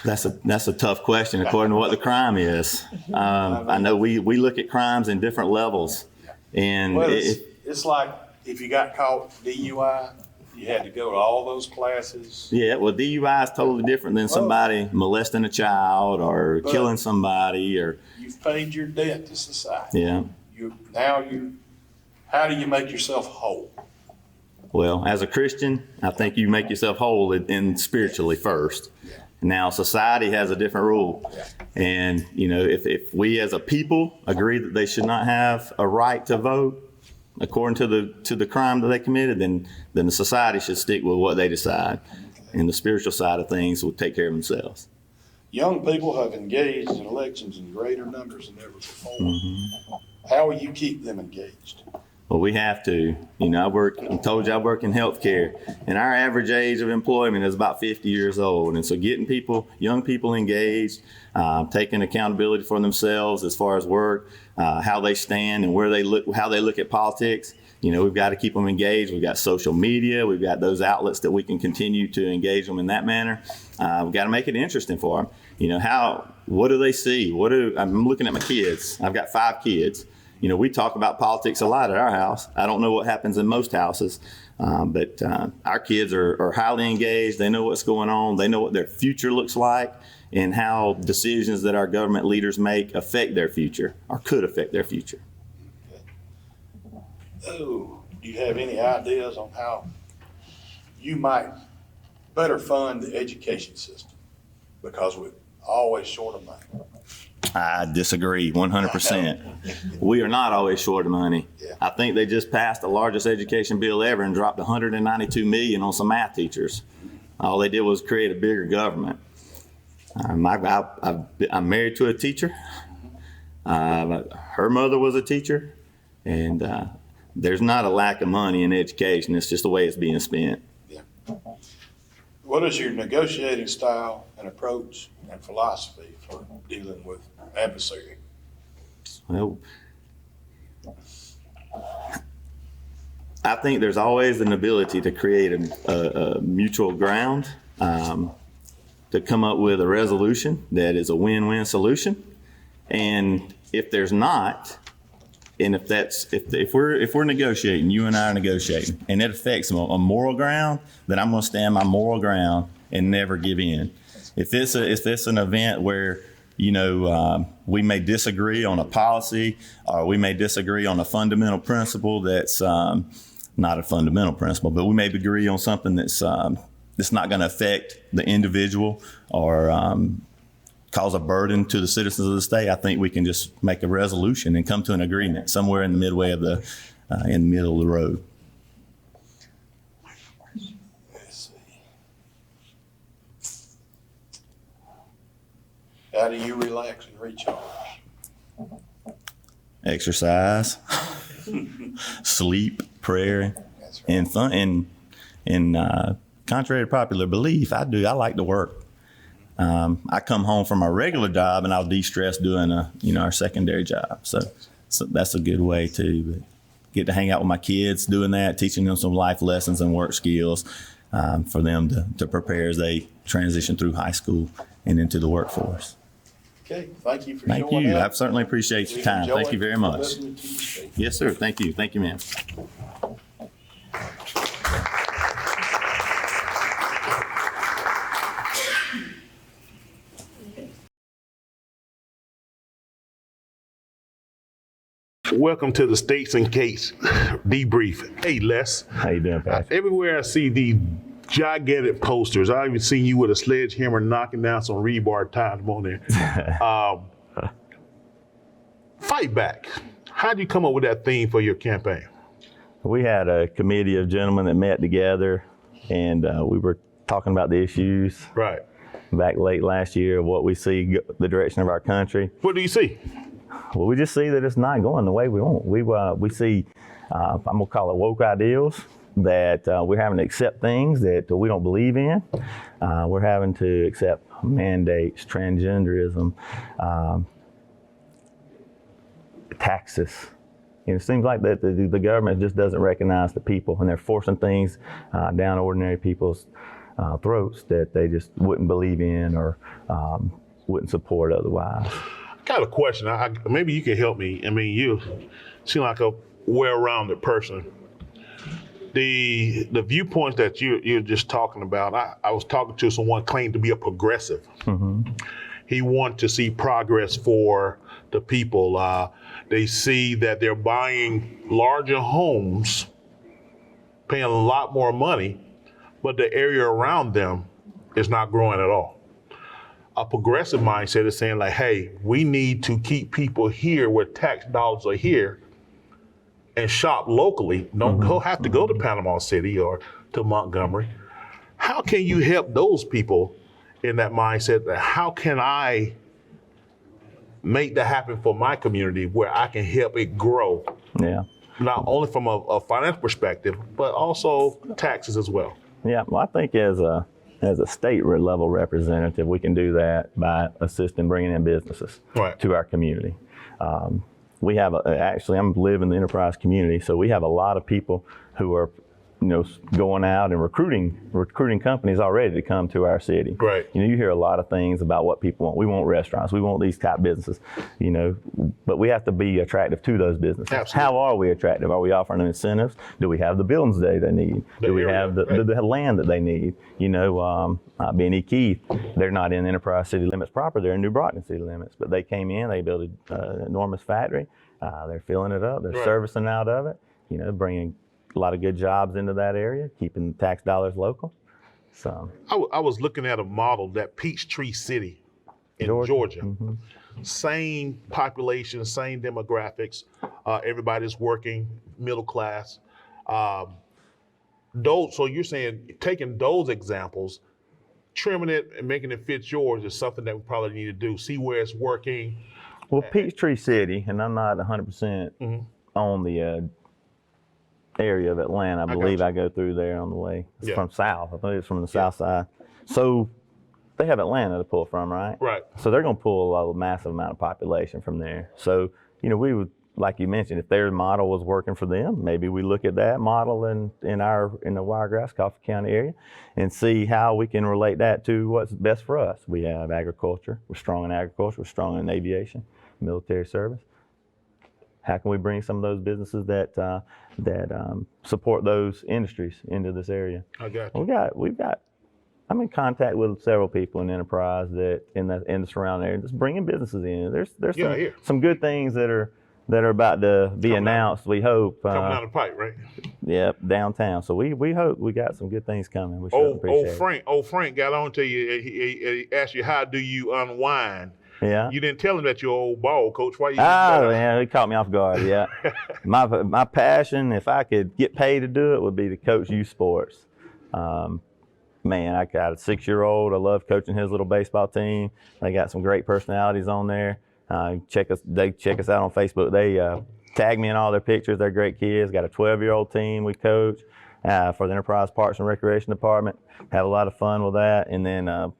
That's a tough question according to what the crime is. I know we look at crimes in different levels, and well, it's like if you got caught DUI, you had to go to all those classes. Yeah, well, DUI is totally different than somebody molesting a child or killing somebody, or you've paid your debt to society. Yeah. How do you make yourself whole? Well, as a Christian, I think you make yourself whole in spiritually first. Now, society has a different rule. And, if we as a people agree that they should not have a right to vote according to the crime that they committed, then the society should stick with what they decide. And the spiritual side of things will take care of themselves. Young people have engaged in elections in greater numbers than ever before. How will you keep them engaged? Well, we have to. You know, I told you I work in healthcare, and our average age of employment is about 50 years old. And so getting young people engaged, taking accountability for themselves as far as work, how they stand and how they look at politics. You know, we've got to keep them engaged. We've got social media. We've got those outlets that we can continue to engage them in that manner. We've got to make it interesting for them. You know, what do they see? I'm looking at my kids. I've got 5 kids. You know, we talk about politics a lot at our house. I don't know what happens in most houses, but our kids are highly engaged. They know what's going on. They know what their future looks like and how decisions that our government leaders make affect their future or could affect their future. Oh, do you have any ideas on how you might better fund the education system? Because we're always short of money. I disagree 100%. We are not always short of money. Yeah. I think they just passed the largest education bill ever and dropped $192 million on some math teachers. All they did was create a bigger government. I'm married to a teacher. Her mother was a teacher, and there's not a lack of money in education. It's just the way it's being spent. Yeah. What is your negotiating style and approach and philosophy for dealing with adversary? Well, I think there's always an ability to create a mutual ground, to come up with a resolution that is a win-win solution. And if there's not, and if we're negotiating, you and I are negotiating, and it affects a moral ground, then I'm going to stand my moral ground and never give in. If it's an event where, you know, we may disagree on a policy, or we may disagree on a fundamental principle that's not a fundamental principle, but we may agree on something that's not going to affect the individual or cause a burden to the citizens of the state, I think we can just make a resolution and come to an agreement somewhere in the midway of in the middle of the road. Let's see. How do you relax and recharge? Exercise, sleep, prayer, That's right. and fun. And contrary to popular belief, I like to work. I come home from our regular job and I'll de-stress doing our secondary job. So that's a good way to get to hang out with my kids doing that, teaching them some life lessons and work skills for them to prepare as they transition through high school and into the workforce. Okay, thank you for Thank showing you. up. I certainly appreciate your time. Thank you very much. Listening to you speak. Yes, sir. Thank you. Thank you, ma'am. Welcome to the States and Case Debriefing. Hey, Les. How you doing, Pat? Everywhere I see these gigantic posters, I even seen you with a sledgehammer knocking down some rebar ties on there. Fight back. How'd you come up with that theme for your campaign? We had a committee of gentlemen that met together, and we were talking about the issues Right. back late last year of what we see the direction of our country. What do you see? Well, we just see that it's not going the way we want. We see, I'm gonna call it woke ideals, that we're having to accept things that we don't believe in. We're having to accept mandates, transgenderism, taxes. And it seems like that the government just doesn't recognize the people, and they're forcing things down ordinary people's throats that they just wouldn't believe in or wouldn't support otherwise. Got a question. Maybe you can help me. I mean, you seem like a well-rounded person. The viewpoints that you're just talking about, I was talking to someone claimed to be a progressive. Mm-hmm. He wants to see progress for the people. They see that they're buying larger homes, paying a lot more money, but the area around them is not growing at all. A progressive mindset is saying like, hey, we need to keep people here where tax dollars are here and shop locally. Don't have to go to Panama City or to Montgomery. How can you help those people in that mindset? That how can I make that happen for my community where I can help it grow? Yeah. not only from a financial perspective, but also taxes as well. Yeah, well, I think as a state level representative, we can do that by assisting bringing in businesses to our community. We have actually, I'm live in the enterprise community, so we have a lot of people who are, going out and recruiting companies already to come to our city. Right. You hear a lot of things about what people want. We want restaurants. We want these type businesses. But we have to be attractive to those businesses. Absolutely. How are we attractive? Are we offering them incentives? Do we have the buildings they need? Do we have the land that they need? Being Keith, they're not in enterprise city limits proper. They're in New Brockton city limits. But they came in. They built an enormous factory. They're filling it up. They're servicing out of it. Bringing a lot of good jobs into that area, keeping tax dollars local. So I was looking at a model that Peachtree City in Georgia. Mm-hmm. Same population, same demographics. Everybody's working, middle class. So you're saying taking those examples, trimming it and making it fit yours is something that we probably need to do. See where it's working. Well, Peachtree City, and I'm not 100% on the area of Atlanta. I believe I go through there on the way. It's from south. I think it's from the south side. So they have Atlanta to pull from, right? Right. So they're going to pull a massive amount of population from there. So, we would, like you mentioned, if their model was working for them, maybe we look at that model in the Wiregrass, Coffee County area and see how we can relate that to what's best for us. We have agriculture. We're strong in agriculture. We're strong in aviation, military service. How can we bring some of those businesses that support those industries into this area? I got you. I'm in contact with several people in enterprise that in the surrounding area, just bringing businesses in. There's some good things that are about to be announced. We hope coming down the pipe, right? Yeah, downtown. So we hope we got some good things coming. We sure appreciate it. Frank got on to you. He asked you, how do you unwind? Yeah. You didn't tell him that you're old ball coach. Why you? Man, it caught me off guard. Yeah. My passion, if I could get paid to do it, would be to coach youth sports. Man, I got a 6-year-old. I love coaching his little baseball team. They got some great personalities on there. They check us out on Facebook. They tag me in all their pictures. They're great kids. Got a 12-year-old team we coach for the Enterprise Parks and Recreation Department. Have a lot of fun with that. And then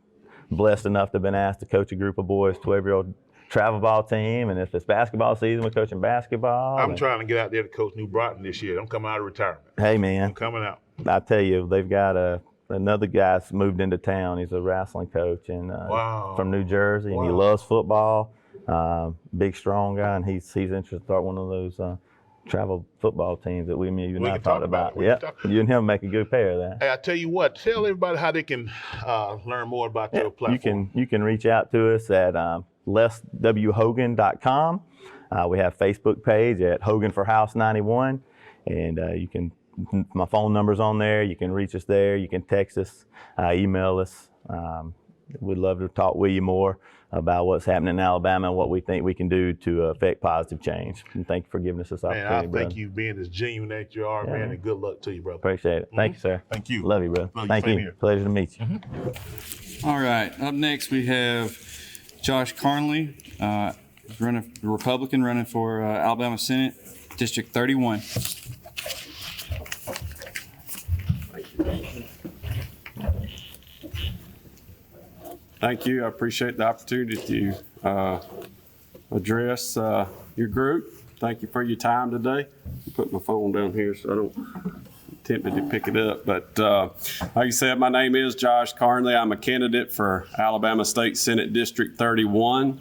blessed enough to have been asked to coach a group of boys, 12-year-old travel ball team. And if it's basketball season, we're coaching basketball. I'm trying to get out there to coach New Brockton this year. I'm coming out of retirement. Hey, man. I'm coming out. I tell you, they've got another guy's moved into town. He's a wrestling coach and from New Jersey, and he loves football. Big, strong guy, and he's interested to start one of those travel football teams that you and I talked about. Yeah, you and him make a good pair of that. Hey, I tell you what, tell everybody how they can learn more about your platform. You can reach out to us at leswhogan.com. We have a Facebook page at Hogan for House 91, and my phone number's on there. You can reach us there. You can text us, email us. We'd love to talk with you more about what's happening in Alabama and what we think we can do to affect positive change. And thank you for giving us this opportunity, man. I thank you being as genuine as you are, man, and good luck to you, brother. Appreciate it. Thank you, sir. Thank you. Love you, brother. Thank you. Pleasure to meet you. All right. Up next, we have Josh Carnley, Republican, running for Alabama Senate, District 31. Thank you. I appreciate the opportunity to address your group. Thank you for your time today. I'll put my phone down here so I don't tempted to pick it up. But like you said, my name is Josh Carnley. I'm a candidate for Alabama State Senate District 31.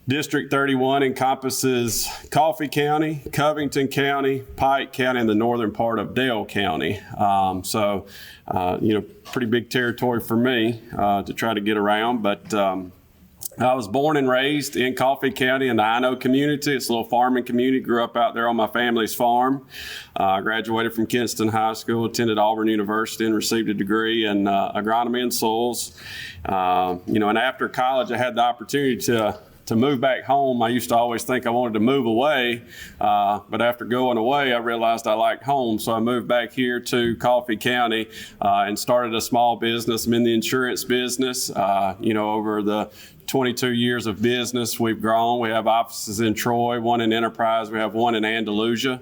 District 31 encompasses Coffee County, Covington County, Pike County, and the northern part of Dale County. Pretty big territory for me to try to get around. But I was born and raised in Coffee County in the Ino community. It's a little farming community. Grew up out there on my family's farm. Graduated from Kinston High School, attended Auburn University, and received a degree in agronomy and soils. And after college, I had the opportunity to to move back home. I used to always think I wanted to move away, but after going away, I realized I liked home. So I moved back here to Coffee County and started a small business. I'm in the insurance business. Over the 22 years of business, we've grown. We have offices in Troy, one in Enterprise, we have one in Andalusia.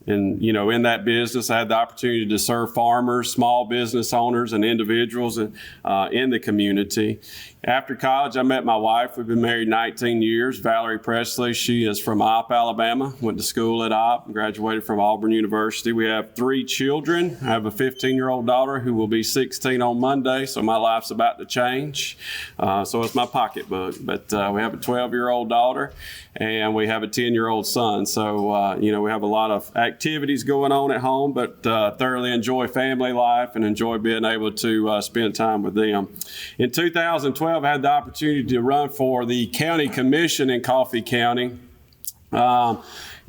In that business, I had the opportunity to serve farmers, small business owners, and individuals in the community. After college, I met my wife. We've been married 19 years, Valerie Presley. She is from Opp, Alabama, went to school at Opp, graduated from Auburn University. We have 3 children. I have a 15-year-old daughter who will be 16 on Monday, so my life's about to change. So it's my pocketbook. But we have a 12-year-old daughter, and we have a 10-year-old son. So, we have a lot of activities going on at home, but thoroughly enjoy family life and enjoy being able to spend time with them. In 2012, I had the opportunity to run for the county commission in Coffee County.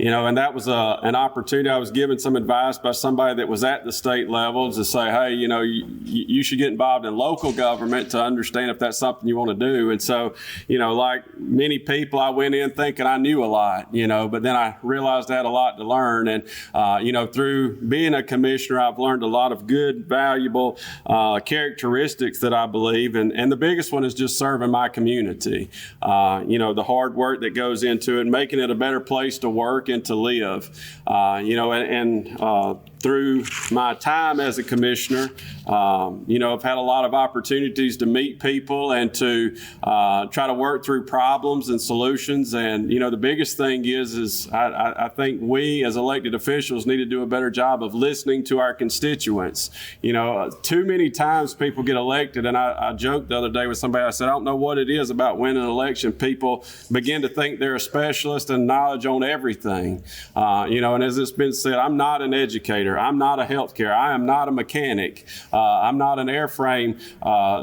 And that was an opportunity. I was given some advice by somebody that was at the state level to say, hey, you should get involved in local government to understand if that's something you want to do. And so, like many people, I went in thinking I knew a lot, but then I realized I had a lot to learn. And, through being a commissioner, I've learned a lot of good, valuable characteristics that I believe. And the biggest one is just serving my community. The hard work that goes into it, making it a better place to work and to live, through my time as a commissioner, I've had a lot of opportunities to meet people and to try to work through problems and solutions. And, the biggest thing is I think we as elected officials need to do a better job of listening to our constituents. Too many times people get elected, and I joked the other day with somebody, I said, I don't know what it is about winning an election. People begin to think they're a specialist and knowledge on everything. And as it's been said, I'm not an educator. I'm not a healthcare. I am not a mechanic. I'm not an airframe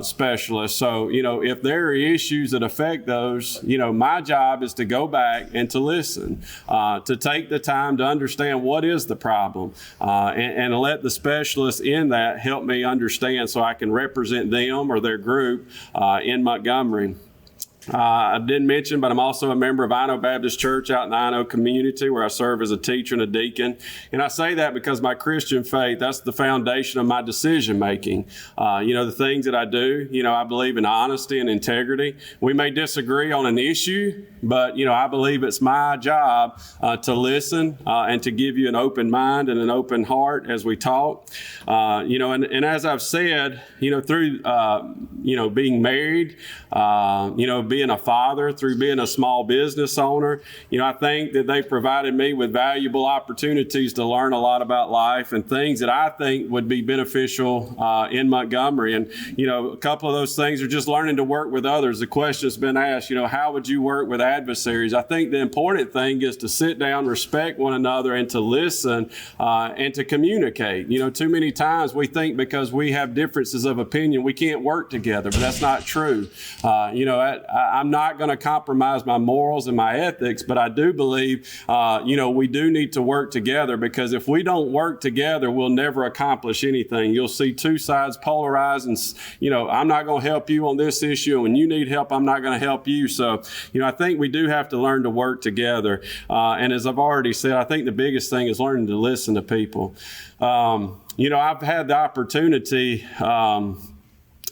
specialist. So, if there are issues that affect those, my job is to go back and to listen, to take the time to understand what is the problem, and let the specialists in that help me understand so I can represent them or their group in Montgomery. I didn't mention, but I'm also a member of Ino Baptist Church out in the Ino community where I serve as a teacher and a deacon. And I say that because my Christian faith, that's the foundation of my decision making. The things that I do, I believe in honesty and integrity. We may disagree on an issue, but, I believe it's my job to listen and to give you an open mind and an open heart as we talk. And as I've said, through, being married, being a father, through being a small business owner, I think that they provided me with valuable opportunities to learn a lot about life and things that I think would be beneficial in Montgomery. And, a couple of those things are just learning to work with others. The question's been asked, how would you work with adversaries? I think the important thing is to sit down, respect one another, and to listen and to communicate. Too many times we think because we have differences of opinion, we can't work together, but that's not true. I'm not going to compromise my morals and my ethics, but I do believe, we do need to work together, because if we don't work together, we'll never accomplish anything. You'll see two sides polarized, and, I'm not going to help you on this issue. And when you need help, I'm not going to help you. So, I think we do have to learn to work together. And as I've already said, I think the biggest thing is learning to listen to people. I've had the opportunity,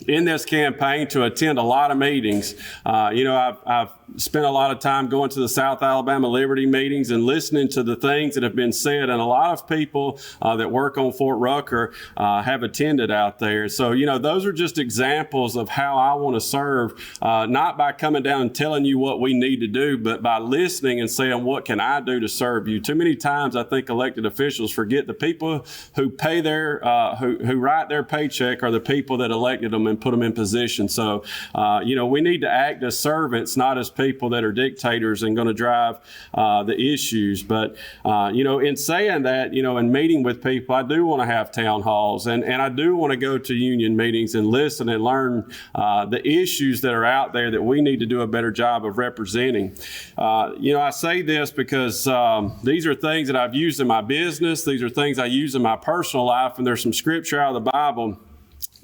in this campaign to attend a lot of meetings. I've spent a lot of time going to the South Alabama Liberty meetings and listening to the things that have been said. And a lot of people that work on Fort Rucker have attended out there. So, those are just examples of how I want to serve, not by coming down and telling you what we need to do, but by listening and saying, what can I do to serve you? Too many times I think elected officials forget the people who pay their, who write their paycheck are the people that elected them and put them in position. So, we need to act as servants, not as people that are dictators and going to drive the issues. But, in saying that, in meeting with people, I do want to have town halls, and I do want to go to union meetings and listen and learn the issues that are out there that we need to do a better job of representing. I say this because these are things that I've used in my business. These are things I use in my personal life, and there's some scripture out of the Bible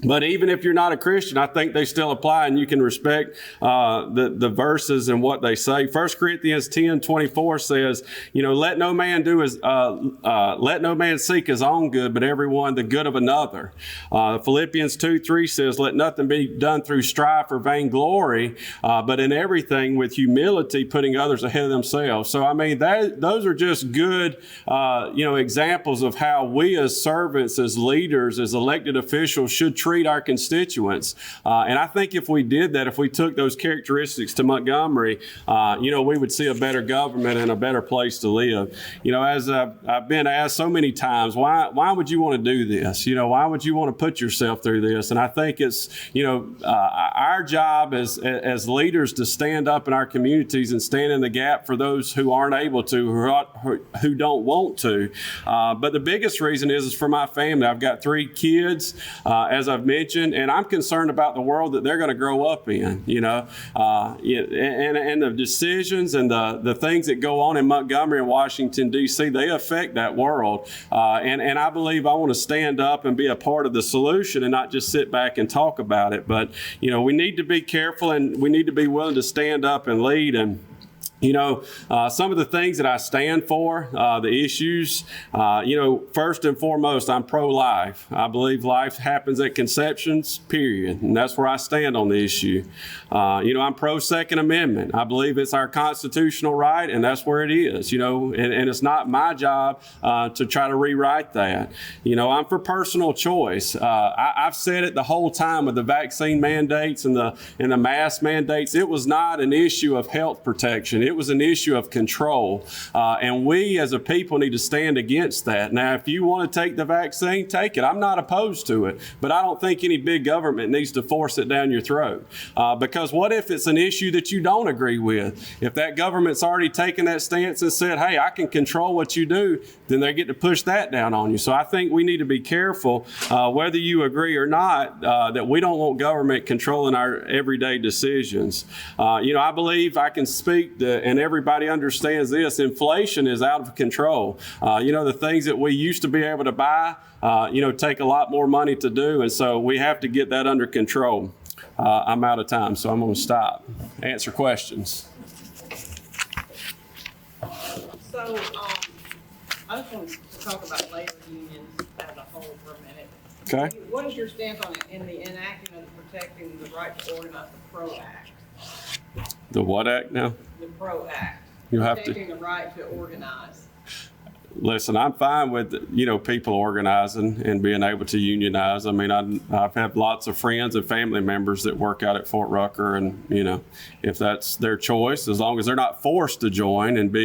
But even if you're not a Christian, I think they still apply, and you can respect the verses and what they say. 1 Corinthians 10:24 says, let no man let no man seek his own good, but everyone the good of another. Philippians 2:3 says, let nothing be done through strife or vainglory, but in everything with humility, putting others ahead of themselves. So, I mean, those are just good, examples of how we as servants, as leaders, as elected officials should treat our constituents. And I think if we did that, if we took those characteristics to Montgomery, we would see a better government and a better place to live. As I've been asked so many times, why would you want to do this? Why would you want to put yourself through this? And I think it's, our job as leaders to stand up in our communities and stand in the gap for those who aren't able to, who don't want to. But the biggest reason is for my family. I've got 3 kids, as I've mentioned, and I'm concerned about the world that they're going to grow up in, and the decisions and the things that go on in Montgomery and Washington, D.C., they affect that world. And I believe I want to stand up and be a part of the solution and not just sit back and talk about it. But, we need to be careful, and we need to be willing to stand up and lead. And some of the things that I stand for, the issues, first and foremost, I'm pro-life. I believe life happens at conceptions, period. And that's where I stand on the issue. I'm pro-Second Amendment. I believe it's our constitutional right, and that's where it is, and it's not my job to try to rewrite that. I'm for personal choice. I've said it the whole time with the vaccine mandates and the mask mandates. It was not an issue of health protection. It was an issue of control. And we as a people need to stand against that. Now, if you want to take the vaccine, take it. I'm not opposed to it. But I don't think any big government needs to force it down your throat. Because what if it's an issue that you don't agree with? If that government's already taken that stance and said, hey, I can control what you do, then they get to push that down on you. So I think we need to be careful, whether you agree or not, that we don't want government controlling our everyday decisions. I believe I can speak and everybody understands this. Inflation is out of control. The things that we used to be able to buy, take a lot more money to do. And so we have to get that under control. I'm out of time, so I'm going to stop. Answer questions. So, I just want to talk about labor unions as a whole for a minute. Okay. What is your stance on it in the enacting of protecting the right to organize, the PRO Act? The what act now? The PRO Act. You have to. Protecting the right to organize. Listen, I'm fine with, people organizing and being able to unionize. I mean, I've had lots of friends and family members that work out at Fort Rucker, and, if that's their choice, as long as they're not forced to join and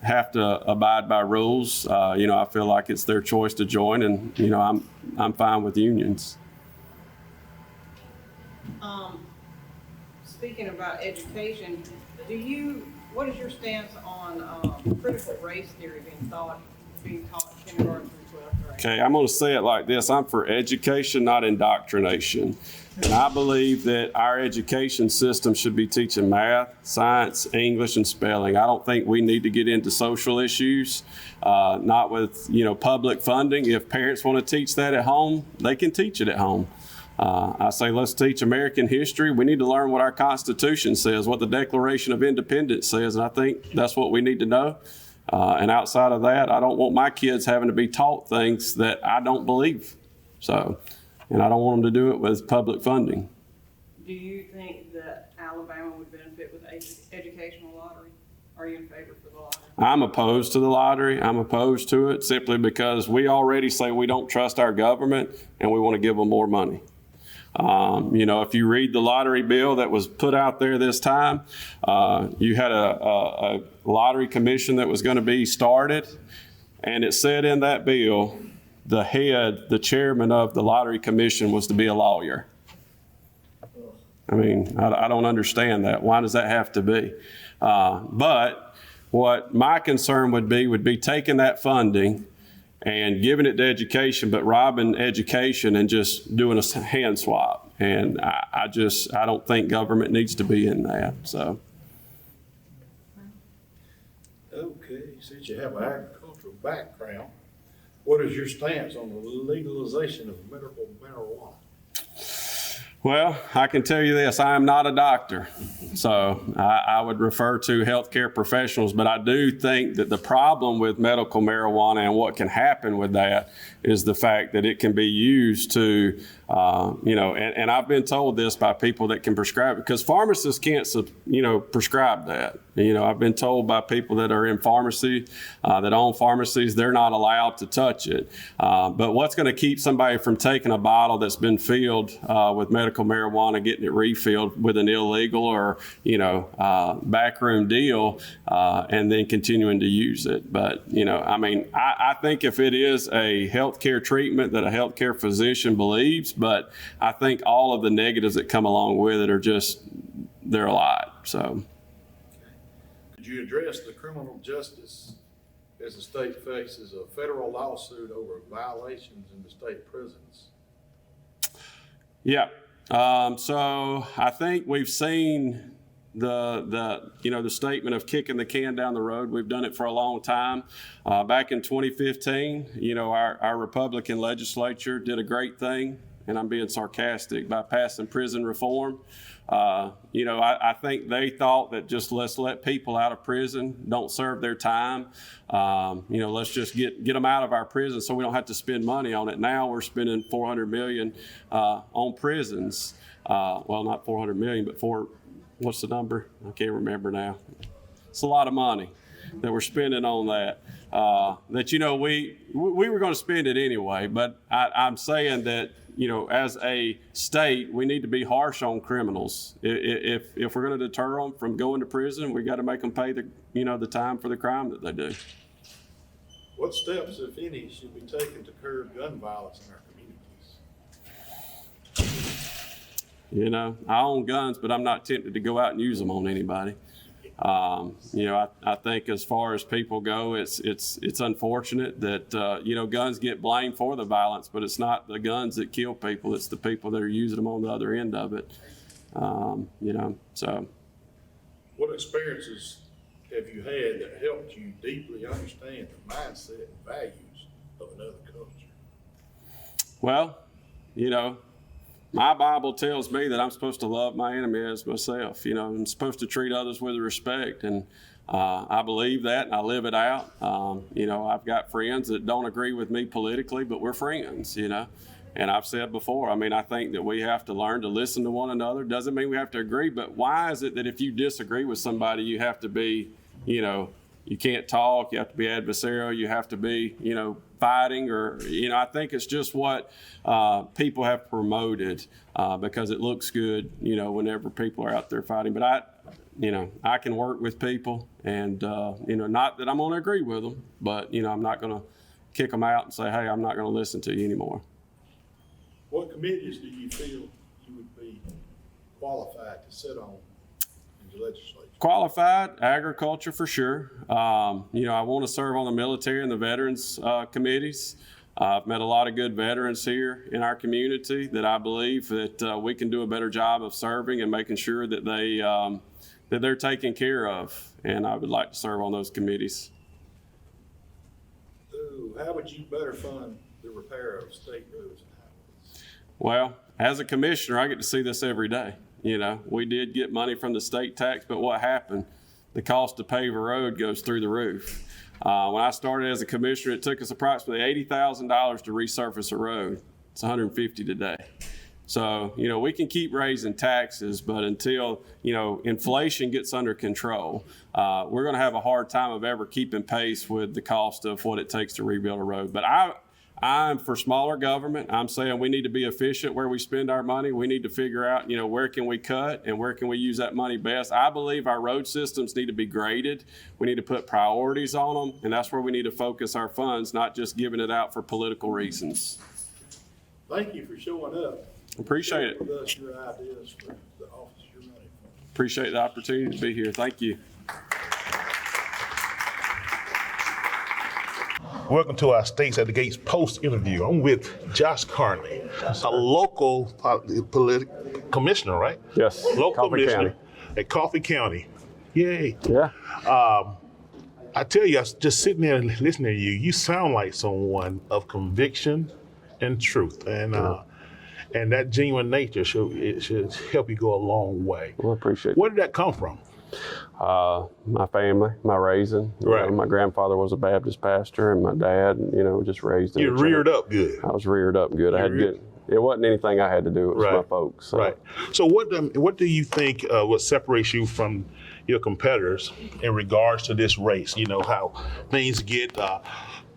have to abide by rules, I feel like it's their choice to join, and, I'm fine with unions. Speaking about education, what is your stance on critical race theory being taught kindergarten through 12th grade? Okay, I'm going to say it like this. I'm for education, not indoctrination. And I believe that our education system should be teaching math, science, English, and spelling. I don't think we need to get into social issues, not with, public funding. If parents want to teach that at home, they can teach it at home. I say let's teach American history. We need to learn what our Constitution says, what the Declaration of Independence says, and I think that's what we need to know. And outside of that, I don't want my kids having to be taught things that I don't believe. And I don't want them to do it with public funding. Do you think that Alabama would benefit with educational lottery? Are you in favor for the lottery? I'm opposed to the lottery. I'm opposed to it simply because we already say we don't trust our government and we want to give them more money. If you read the lottery bill that was put out there this time, you had a lottery commission that was going to be started, and it said in that bill, the chairman of the lottery commission was to be a lawyer. I mean, I don't understand that. Why does that have to be? But what my concern would be taking that funding and giving it to education, but robbing education and just doing a hand swap. And I don't think government needs to be in that, so. Okay, since you have an agricultural background, what is your stance on the legalization of medical marijuana? Well, I can tell you this, I am not a doctor, so I would refer to healthcare professionals, but I do think that the problem with medical marijuana and what can happen with that is the fact that it can be used to, and I've been told this by people that can prescribe it, because pharmacists can't, prescribe that. I've been told by people that are in pharmacy, that own pharmacies, they're not allowed to touch it. But what's going to keep somebody from taking a bottle that's been filled with medical marijuana, getting it refilled with an illegal or, backroom deal, and then continuing to use it? But, I think if it is a healthcare treatment that a healthcare physician believes, but I think all of the negatives that come along with it are just, they're a lot, so. Could you address the criminal justice as the state faces a federal lawsuit over violations in the state prisons? Yeah. So I think we've seen the statement of kicking the can down the road. We've done it for a long time. Back in 2015, our Republican legislature did a great thing, and I'm being sarcastic, by passing prison reform. I think they thought that just let's let people out of prison, don't serve their time. Let's just get them out of our prison so we don't have to spend money on it. Now we're spending $400 million on prisons. Well, not $400 million, but what's the number? I can't remember now. It's a lot of money that we're spending on that. We were going to spend it anyway, but I'm saying that, as a state, we need to be harsh on criminals. If we're going to deter them from going to prison, we got to make them pay the time for the crime that they do. What steps, if any, should be taken to curb gun violence in our communities? I own guns, but I'm not tempted to go out and use them on anybody. I think as far as people go, it's unfortunate that, guns get blamed for the violence, but it's not the guns that kill people. It's the people that are using them on the other end of it. So. What experiences have you had that helped you deeply understand the mindset and values of another culture? Well, my Bible tells me that I'm supposed to love my enemy as myself. I'm supposed to treat others with respect, and I believe that, and I live it out. I've got friends that don't agree with me politically, but we're friends, And I've said before, I think that we have to learn to listen to one another. Doesn't mean we have to agree, but why is it that if you disagree with somebody, you have to be, you can't talk, you have to be adversarial, you have to be, fighting, or, I think it's just what people have promoted because it looks good, whenever people are out there fighting. But I can work with people, and, not that I'm going to agree with them, but, I'm not going to kick them out and say, hey, I'm not going to listen to you anymore. What committees do you feel you would be qualified to sit on in the legislature? Qualified, agriculture for sure. I want to serve on the military and the veterans committees. I've met a lot of good veterans here in our community that I believe that we can do a better job of serving and making sure that they're taken care of. And I would like to serve on those committees. How would you better fund the repair of state roads and highways? Well, as a commissioner, I get to see this every day. We did get money from the state tax, but what happened? The cost to pave a road goes through the roof. When I started as a commissioner, it took us approximately $80,000 to resurface a road. It's $150,000 today. So, we can keep raising taxes, but until, inflation gets under control, we're going to have a hard time of ever keeping pace with the cost of what it takes to rebuild a road. But I'm for smaller government. I'm saying we need to be efficient where we spend our money. We need to figure out, where can we cut and where can we use that money best. I believe our road systems need to be graded. We need to put priorities on them, and that's where we need to focus our funds, not just giving it out for political reasons. Thank you for showing up. Appreciate it. With us your ideas for the office you're running for. Appreciate the opportunity to be here. Thank you. Welcome to our States at the Gates post interview. I'm with Josh Carnley, a local commissioner, right? Yes. Local Coffee commissioner County. at Coffee County. Yay. Yeah. I tell you, I was just sitting there and listening to you. You sound like someone of conviction and truth. And And that genuine nature should help you go a long way. Well, I appreciate it. Where did that come from? My family, my raising. Right. My grandfather was a Baptist pastor, and my dad, just raised in You the church. reared up good. I was reared up good. I had good. It wasn't anything I had to do. It was my folks. So. Right. So what do you think what separates you from your competitors in regards to this race? You know, how things get,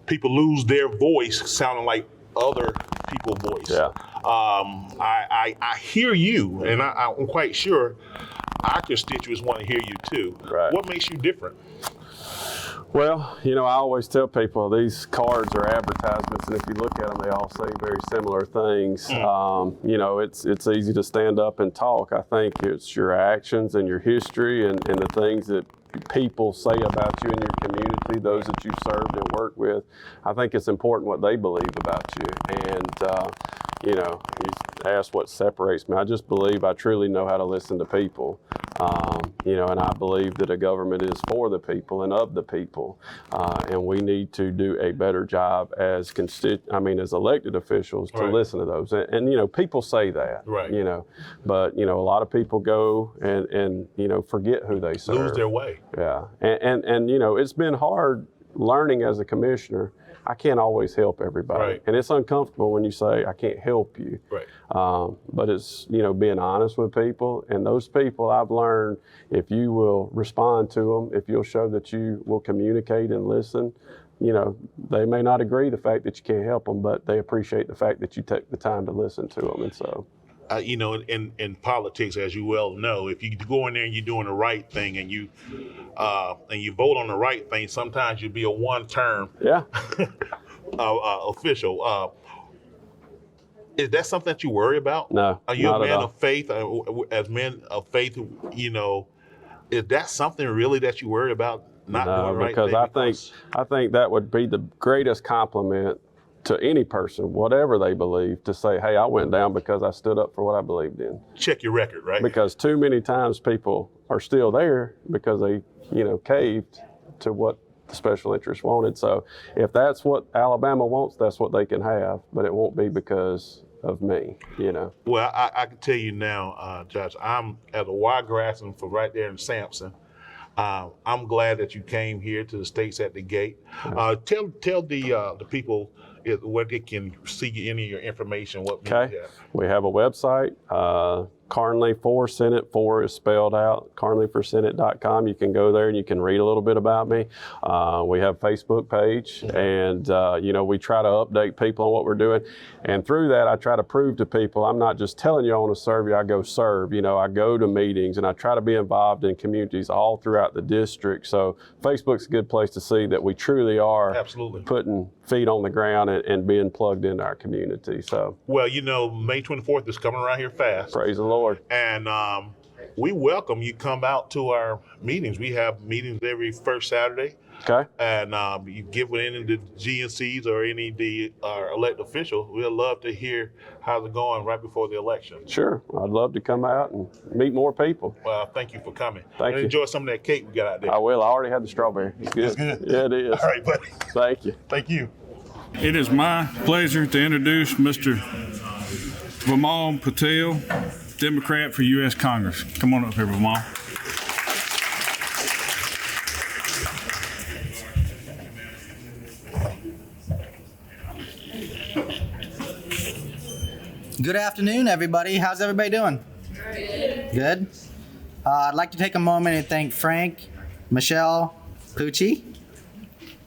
people lose their voice sounding like other people's voice. Yeah. I hear you, and I'm quite sure our constituents want to hear you too. Right. What makes you different? Well, I always tell people these cards are advertisements, and if you look at them, they all say very similar things. It's easy to stand up and talk. I think it's your actions and your history and the things that people say about you and your community, those that you've served and worked with. I think it's important what they believe about you. And, you ask what separates me. I truly know how to listen to people. And I believe that a government is for the people and of the people. And we need to do a better job as elected officials to listen to those. And people say that, right. But a lot of people go and forget who they serve. Lose their way. Yeah. And it's been hard learning as a commissioner. I can't always help everybody. Right. And it's uncomfortable when you say, I can't help you. Right. But it's, being honest with people. And those people I've learned, if you will respond to them, if you'll show that you will communicate and listen, they may not agree the fact that you can't help them, but they appreciate the fact that you take the time to listen to them. And so. In politics, as you well know, if you go in there and you're doing the right thing and you vote on the right thing, sometimes you'll be a one-term official. Is that something that you worry about? No. Are you a man of of faith? As men of faith, is that something really that you worry about? Not doing the right because I think that would be the greatest compliment to any person, whatever they believe, to say, hey, I went down because I stood up for what I believed in. Check your record, right? Because too many times people are still there because they, caved to what the special interests wanted. So if that's what Alabama wants, that's what they can have, but it won't be because of me, Well, I can tell you now, Judge, I'm at a Wiregrass and for right there in Sampson. I'm glad that you came here to the States at the Gate. Tell the people where they can see any of your information. We have a website, Carnley for Senate. 4 is spelled out, carnleyforsenate.com. You can go there and you can read a little bit about me. We have a Facebook page, and we try to update people on what we're doing. And through that, I try to prove to people I'm not just telling you I want to serve you. I go serve. I go to meetings and I try to be involved in communities all throughout the district. So Facebook's a good place to see that we truly are putting feet on the ground and being plugged into our community. So, well, May 24th is coming around here fast. Praise the Lord. And we welcome you come out to our meetings. We have meetings every first Saturday. Okay. And you get with any of the GNCs or any of the elected officials. We'd love to hear how's it going right before the election. Sure. I'd love to come out and meet more people. Well, thank you for coming. Thank you. Enjoy some of that cake we got out there. I will. I already had the strawberry. It's good. It's good? Yeah, it is. All right, buddy. Thank you. Thank you. It is my pleasure to introduce Mr. Vimal Patel, Democrat for U.S. Congress. Come on up here, Vimal. Good afternoon, everybody. How's everybody doing? Good. I'd like to take a moment and thank Frank, Michelle, Pucci,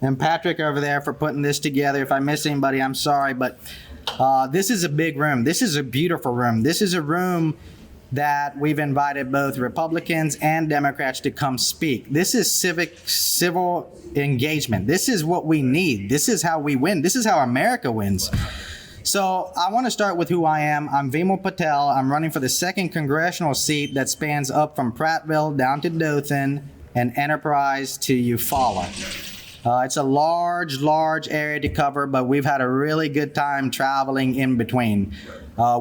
and Patrick over there for putting this together. If I miss anybody, I'm sorry, but this is a big room. This is a beautiful room. This is a room that we've invited both Republicans and Democrats to come speak. This is civil engagement. This is what we need. This is how we win. This is how America wins. So I want to start with who I am. I'm Vimal Patel. I'm running for the 2nd congressional seat that spans up from Prattville down to Dothan and Enterprise to Eufaula. It's a large area to cover, but we've had a really good time traveling in between.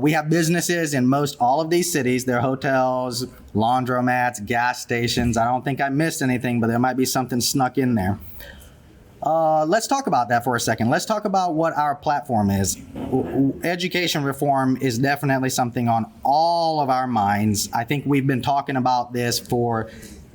We have businesses in most all of these cities. There are hotels, laundromats, gas stations. I don't think I missed anything, but there might be something snuck in there. Let's talk about that for a second. Let's talk about what our platform is. Education reform is definitely something on all of our minds. I think we've been talking about this for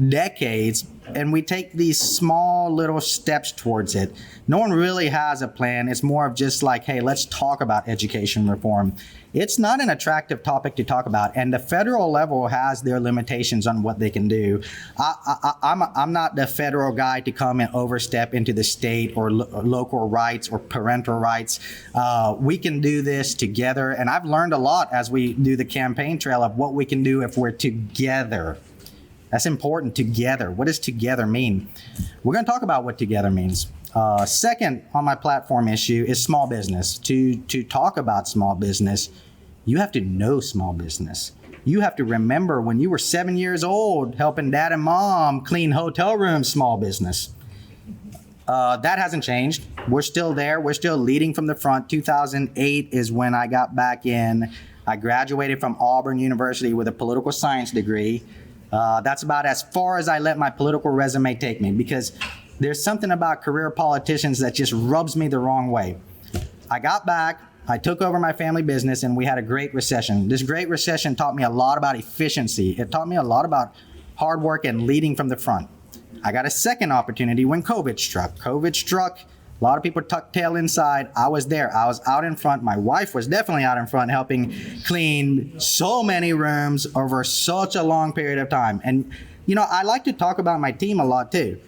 decades, and we take these small little steps towards it. No one really has a plan. It's more of just like, hey, let's talk about education reform. It's not an attractive topic to talk about, and the federal level has their limitations on what they can do. I'm not the federal guy to come and overstep into the state or local rights or parental rights. We can do this together, and I've learned a lot as we do the campaign trail of what we can do if we're together. That's important, together. What does together mean? We're going to talk about what together means. Second on my platform issue is small business. To talk about small business, you have to know small business. You have to remember when you were 7 years old helping dad and mom clean hotel rooms, small business. That hasn't changed. We're still there. We're still leading from the front. 2008 is when I got back in. I graduated from Auburn University with a political science degree. That's about as far as I let my political resume take me, because there's something about career politicians that just rubs me the wrong way. I got back, I took over my family business, and we had a great recession. This great recession taught me a lot about efficiency. It taught me a lot about hard work and leading from the front. I got a second opportunity when COVID struck. COVID struck, a lot of people tucked tail inside. I was there. I was out in front. My wife was definitely out in front helping clean so many rooms over such a long period of time. And, you know, I like to talk about my team a lot too.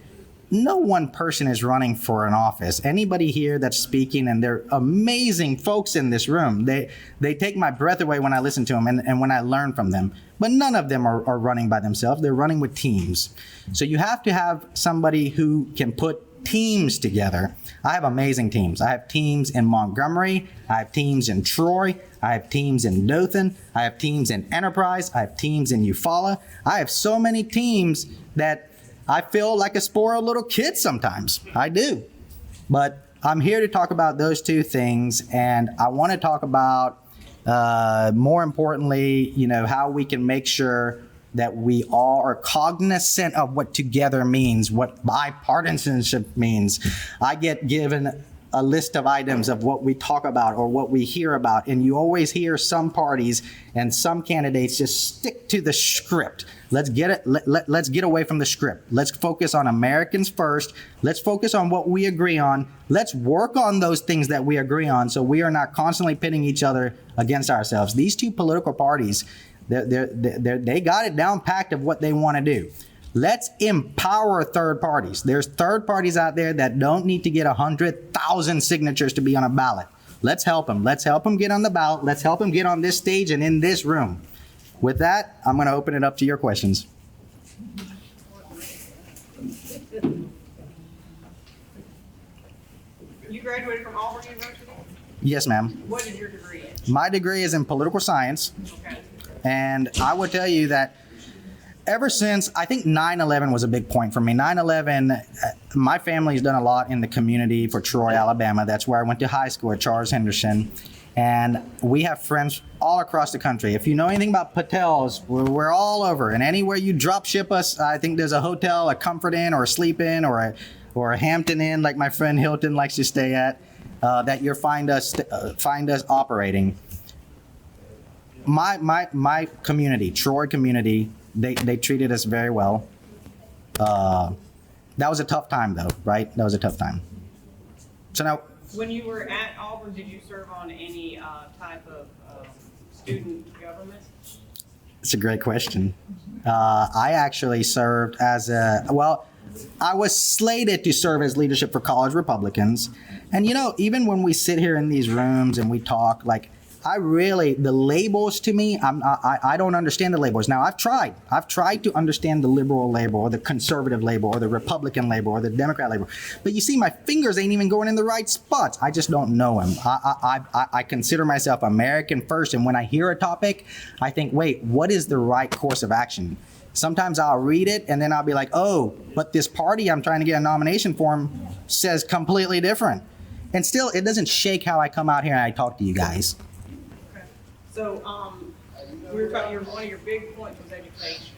No one person is running for an office. Anybody here that's speaking, and they're amazing folks in this room. They take my breath away when I listen to them and when I learn from them. But none of them are running by themselves. They're running with teams. So you have to have somebody who can put teams together. I have amazing teams. I have teams in Montgomery. I have teams in Troy. I have teams in Dothan. I have teams in Enterprise. I have teams in Eufaula. I have so many teams that I feel like a spoiled little kid sometimes. I do. But I'm here to talk about those two things, and I want to talk about, more importantly, you know, how we can make sure that we all are cognizant of what together means, what bipartisanship means. I get given a list of items of what we talk about or what we hear about, and you always hear some parties and some candidates just stick to the script. Let's get away from the script. Let's focus on Americans first. Let's focus on what we agree on. Let's work on those things that we agree on, so we are not constantly pitting each other against ourselves. These two political parties, they got it down packed of what they want to do. Let's empower third parties. There's third parties out there that don't need to get 100,000 signatures to be on a ballot. Let's help them. Let's help them get on the ballot. Let's help them get on this stage and in this room. With that, I'm going to open it up to your questions. You graduated from Auburn University? Yes, ma'am. What is your degree in? My degree is in political science. Okay. And I would tell you that ever since, I think 9/11 was a big point for me. 9/11, my family's done a lot in the community for Troy, Alabama. That's where I went to high school at Charles Henderson. And we have friends all across the country. If you know anything about Patels, we're all over. And anywhere you drop ship us, I think there's a hotel, a Comfort Inn, or a Sleep Inn, or a Hampton Inn, like my friend Hilton likes to stay at, that you'll find us operating. My community, Troy community, they treated us very well. That was a tough time, though, right? That was a tough time. So now, When you were at Auburn, did you serve on any type of student government? it's a great question. I actually served as I was slated to serve as leadership for college Republicans. And, you know, even when we sit here in these rooms and we talk, like, the labels to me, I don't understand the labels. Now, I've tried to understand the liberal label or the conservative label or the Republican label or the Democrat label. But you see, my fingers ain't even going in the right spots. I just don't know them. I consider myself American first. And when I hear a topic, I think, wait, what is the right course of action? Sometimes I'll read it and then I'll be like, oh, but this party I'm trying to get a nomination for says completely different. And still, it doesn't shake how I come out here and I talk to you guys. So we were talking, one of your big points was education.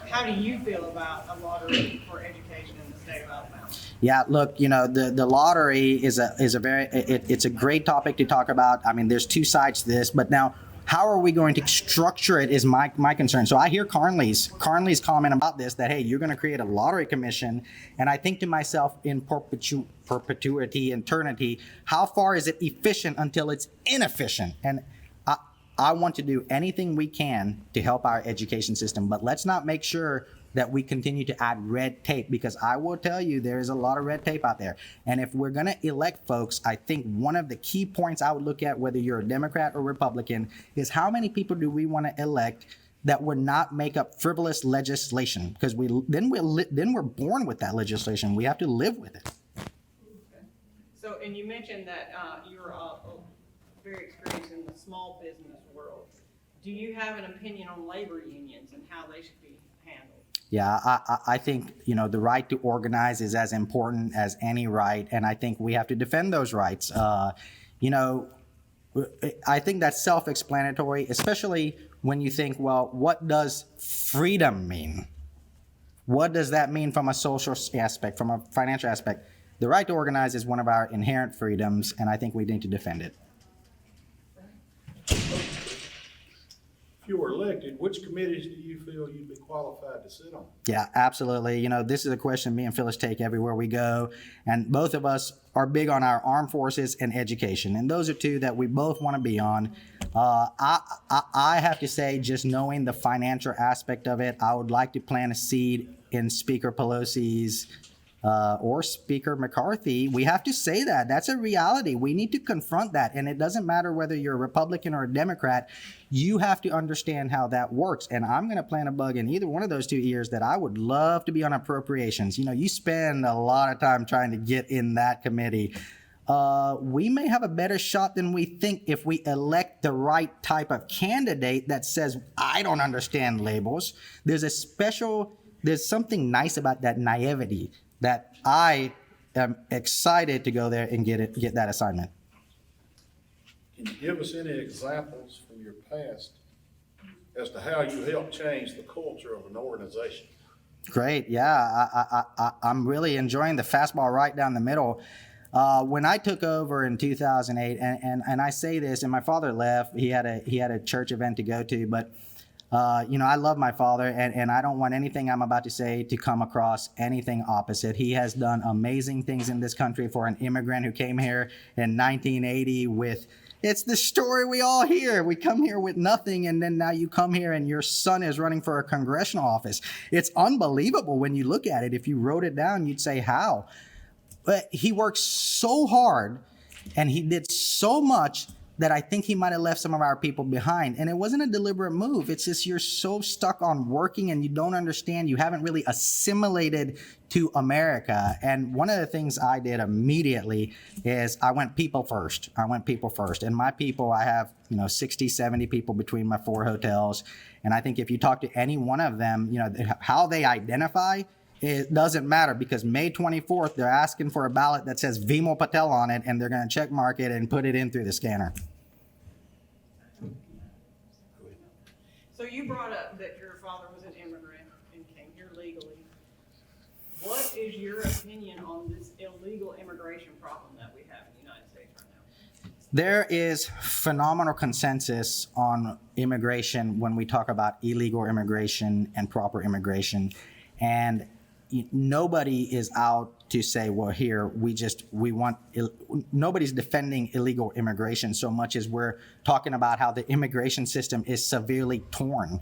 how do you feel about a lottery for education in the state of Alabama? Yeah, look, the lottery is a very it's a great topic to talk about. I mean, there's two sides to this, but now how are we going to structure it is my concern. So I hear Carnley's comment about this, that hey, you're going to create a lottery commission, and I think to myself, in perpetuity, eternity, how far is it efficient until it's inefficient? And I want to do anything we can to help our education system, but let's not make sure that we continue to add red tape, because I will tell you there is a lot of red tape out there. And if we're going to elect folks, I think one of the key points I would look at, whether you're a Democrat or Republican, is how many people do we want to elect that would not make up frivolous legislation? Because then we're born with that legislation. We have to live with it. So, and you mentioned that you're very experienced in the small business world. Do you have an opinion on labor unions and how they should be handled? Yeah, I think, the right to organize is as important as any right, and I think we have to defend those rights. I think that's self-explanatory, especially when you think, well, what does freedom mean? What does that mean from a social aspect, from a financial aspect? The right to organize is one of our inherent freedoms, and I think we need to defend it. If you were elected, which committees do you feel you'd be qualified to sit on? Yeah, absolutely. This is a question me and Phyllis take everywhere we go. And both of us are big on our armed forces and education. And those are two that we both want to be on. I have to say, just knowing the financial aspect of it, I would like to plant a seed in Speaker Pelosi's or Speaker McCarthy. We have to say that. That's a reality. We need to confront that. And it doesn't matter whether you're a Republican or a Democrat. You have to understand how that works. And I'm going to plant a bug in either one of those 2 ears that I would love to be on appropriations. You spend a lot of time trying to get in that committee. We may have a better shot than we think if we elect the right type of candidate that says, I don't understand labels. There's something nice about that naivety that I am excited to go there and get that assignment. Can you give us any examples from your past as to how you helped change the culture of an organization? Great, yeah. I'm really enjoying the fastball right down the middle. When I took over in 2008, and I say this, and my father left, he had a church event to go to, but I love my father, and I don't want anything I'm about to say to come across anything opposite. He has done amazing things in this country for an immigrant who came here in 1980 with, it's the story we all hear. We come here with nothing, and then now you come here and your son is running for a congressional office. It's unbelievable when you look at it. If you wrote it down, you'd say, how? But he worked so hard, and he did so much that I think he might have left some of our people behind. And it wasn't a deliberate move. It's just you're so stuck on working and you don't understand. You haven't really assimilated to America. And one of the things I did immediately is I went people first. And my people, I have 60, 70 people between my 4 hotels. And I think if you talk to any one of them, how they identify, it doesn't matter, because May 24th, they're asking for a ballot that says Vimal Patel on it, and they're going to check mark it and put it in through the scanner. So you brought up that your father was an immigrant and came here legally. What is your opinion on this illegal immigration problem that we have in the United States right now? There is phenomenal consensus on immigration when we talk about illegal immigration and proper immigration. And nobody is out to say, well, here, nobody's defending illegal immigration so much as we're talking about how the immigration system is severely torn.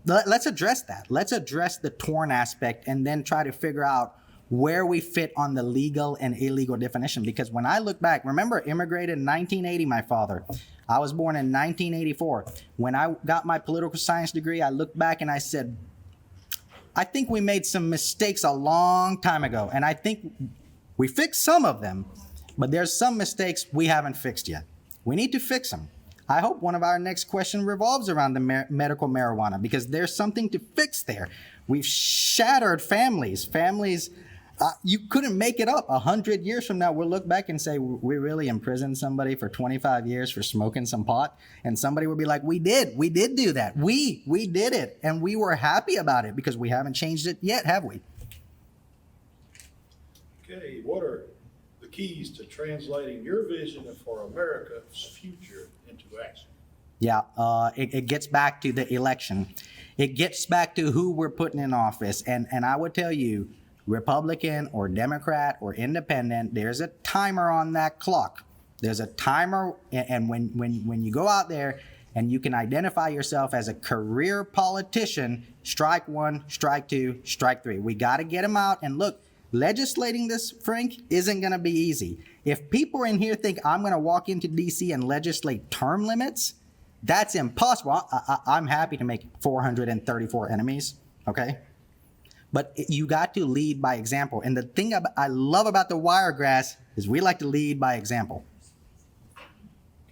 Let's address that. Let's address the torn aspect and then try to figure out where we fit on the legal and illegal definition. Because when I look back, remember, immigrated in 1980, my father. I was born in 1984. When I got my political science degree, I looked back and I said, I think we made some mistakes a long time ago, and I think we fixed some of them, but there's some mistakes we haven't fixed yet. We need to fix them. I hope one of our next questions revolves around the medical marijuana, because there's something to fix there. We've shattered families. You couldn't make it up. 100 years from now, we'll look back and say, we really imprisoned somebody for 25 years for smoking some pot. And somebody would be like, we did do that. We did it. And we were happy about it because we haven't changed it yet, have we? Okay, what are the keys to translating your vision for America's future into action? Yeah, it gets back to the election. It gets back to who we're putting in office. And I would tell you, Republican or Democrat or Independent, there's a timer on that clock. There's a timer, and when you go out there and you can identify yourself as a career politician, strike one, strike two, strike three. We got to get them out. And look, legislating this, Frank, isn't going to be easy. If people in here think I'm going to walk into D.C. and legislate term limits, that's impossible. I'm happy to make 434 enemies, okay? But you got to lead by example. And the thing I love about the Wiregrass is we like to lead by example.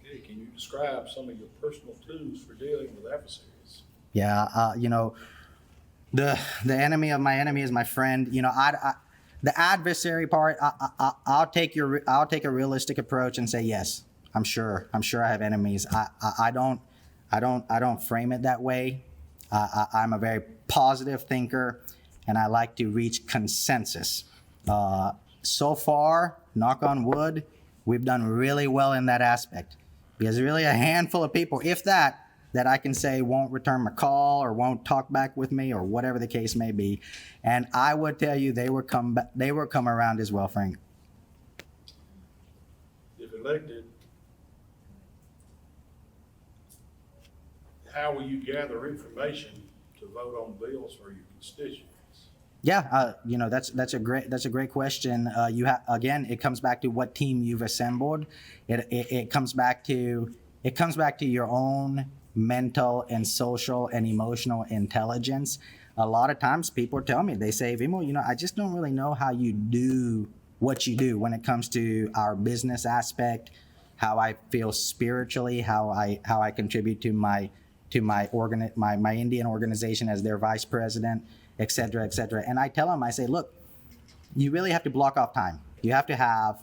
Okay, can you describe some of your personal tools for dealing with adversaries? Yeah, the enemy of my enemy is my friend. The adversary part, I'll take a realistic approach and say yes. I'm sure I have enemies. I don't frame it that way. I'm a very positive thinker, and I like to reach consensus. So far, knock on wood, we've done really well in that aspect. There's really a handful of people, if that I can say won't return my call or won't talk back with me or whatever the case may be. And I would tell you they will come around as well, Frank. If elected, how will you gather information to vote on bills for your constituents? Yeah, that's a great question. Again, it comes back to what team you've assembled. It comes back to your own mental and social and emotional intelligence. A lot of times people tell me, they say, Vimo, I just don't really know how you do what you do when it comes to our business aspect, how I feel spiritually, how I contribute to my Indian organization as their vice president, et cetera, et cetera. And I tell them, I say, look, you really have to block off time. You have to have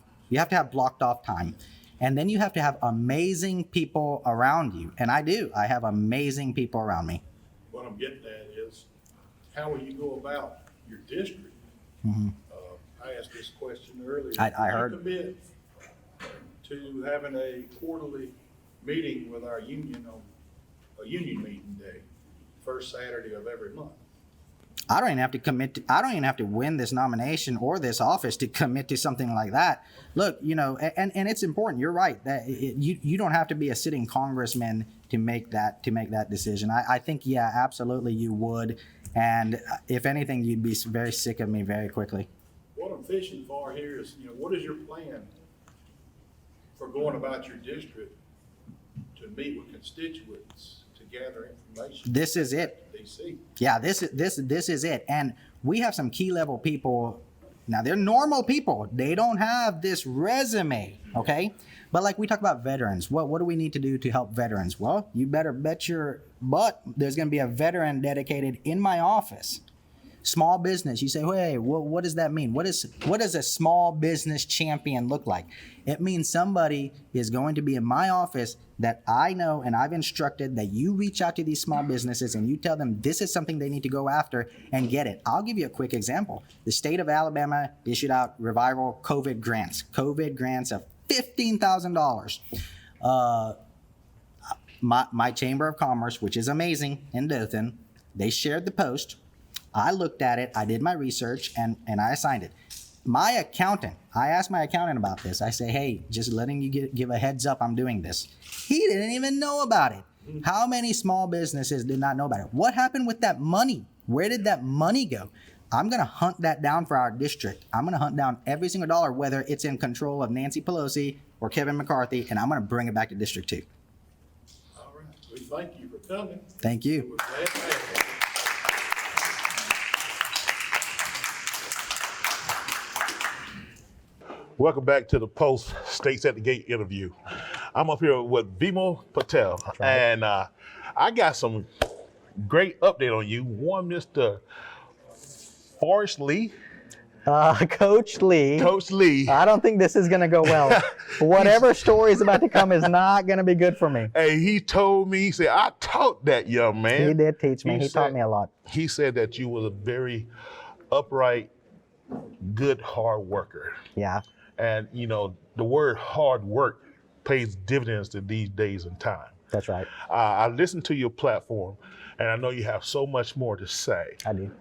blocked off time. And then you have to have amazing people around you. And I do. I have amazing people around me. What I'm getting at is, how will you go about your district? Mm-hmm. I asked this question earlier. I heard. I commit to having a quarterly meeting with our union on a union meeting day, first Saturday of every month. I don't even have to I don't even have to win this nomination or this office to commit to something like that. Look, and it's important. You're right that you don't have to be a sitting congressman to make that decision. I think, yeah, absolutely you would. And if anything, you'd be very sick of me very quickly. What I'm fishing for here is, what is your plan for going about your district to meet with constituents to gather information? This is it. DC. Yeah, this is it. And we have some key level people. Now, they're normal people. They don't have this resume, okay? But like we talk about veterans, what do we need to do to help veterans? Well, you better bet your butt there's going to be a veteran dedicated in my office. Small business, you say, hey, what does that mean? What does a small business champion look like? It means somebody is going to be in my office that I know and I've instructed that you reach out to these small businesses and you tell them this is something they need to go after and get it. I'll give you a quick example. The state of Alabama issued out Revival COVID grants of $15,000. My Chamber of Commerce, which is amazing in Dothan, they shared the post. I looked at it, I did my research, and I assigned it. My accountant, I asked my accountant about this. I say, hey, just letting you give a heads up, I'm doing this. He didn't even know about it. How many small businesses did not know about it? What happened with that money? Where did that money go? I'm going to hunt that down for our district. I'm going to hunt down every single dollar, whether it's in control of Nancy Pelosi or Kevin McCarthy, and I'm going to bring it back to District 2. All right. We thank you for coming. Thank you. We're glad to have you. Welcome back to the Post States at the Gate interview. I'm up here with Vimo Patel, and I got some great update on you. One, Mr. Forrest Lee Coach Lee. Coach Lee. I don't think this is going to go well. Whatever story is about to come is not going to be good for me. Hey, he told me, he said, I taught that young man. He did teach me. He taught me a lot. He said that you was a very upright, good, hard worker. Yeah. And, you know, the word hard work pays dividends in these days and time. That's right. I listened to your platform, and I know you have so much more to say. I do.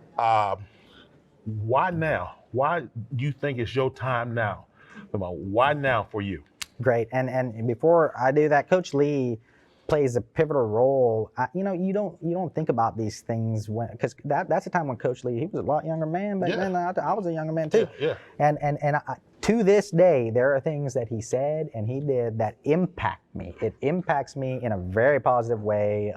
Why now? Why do you think it's your time now? Why now for you? Great. And before I do that, Coach Lee plays a pivotal role. You know, you don't think about these things because that's the time when Coach Lee, he was a lot younger man back then. I was a younger man too. Yeah. And to this day, there are things that he said and he did that impact me. It impacts me in a very positive way.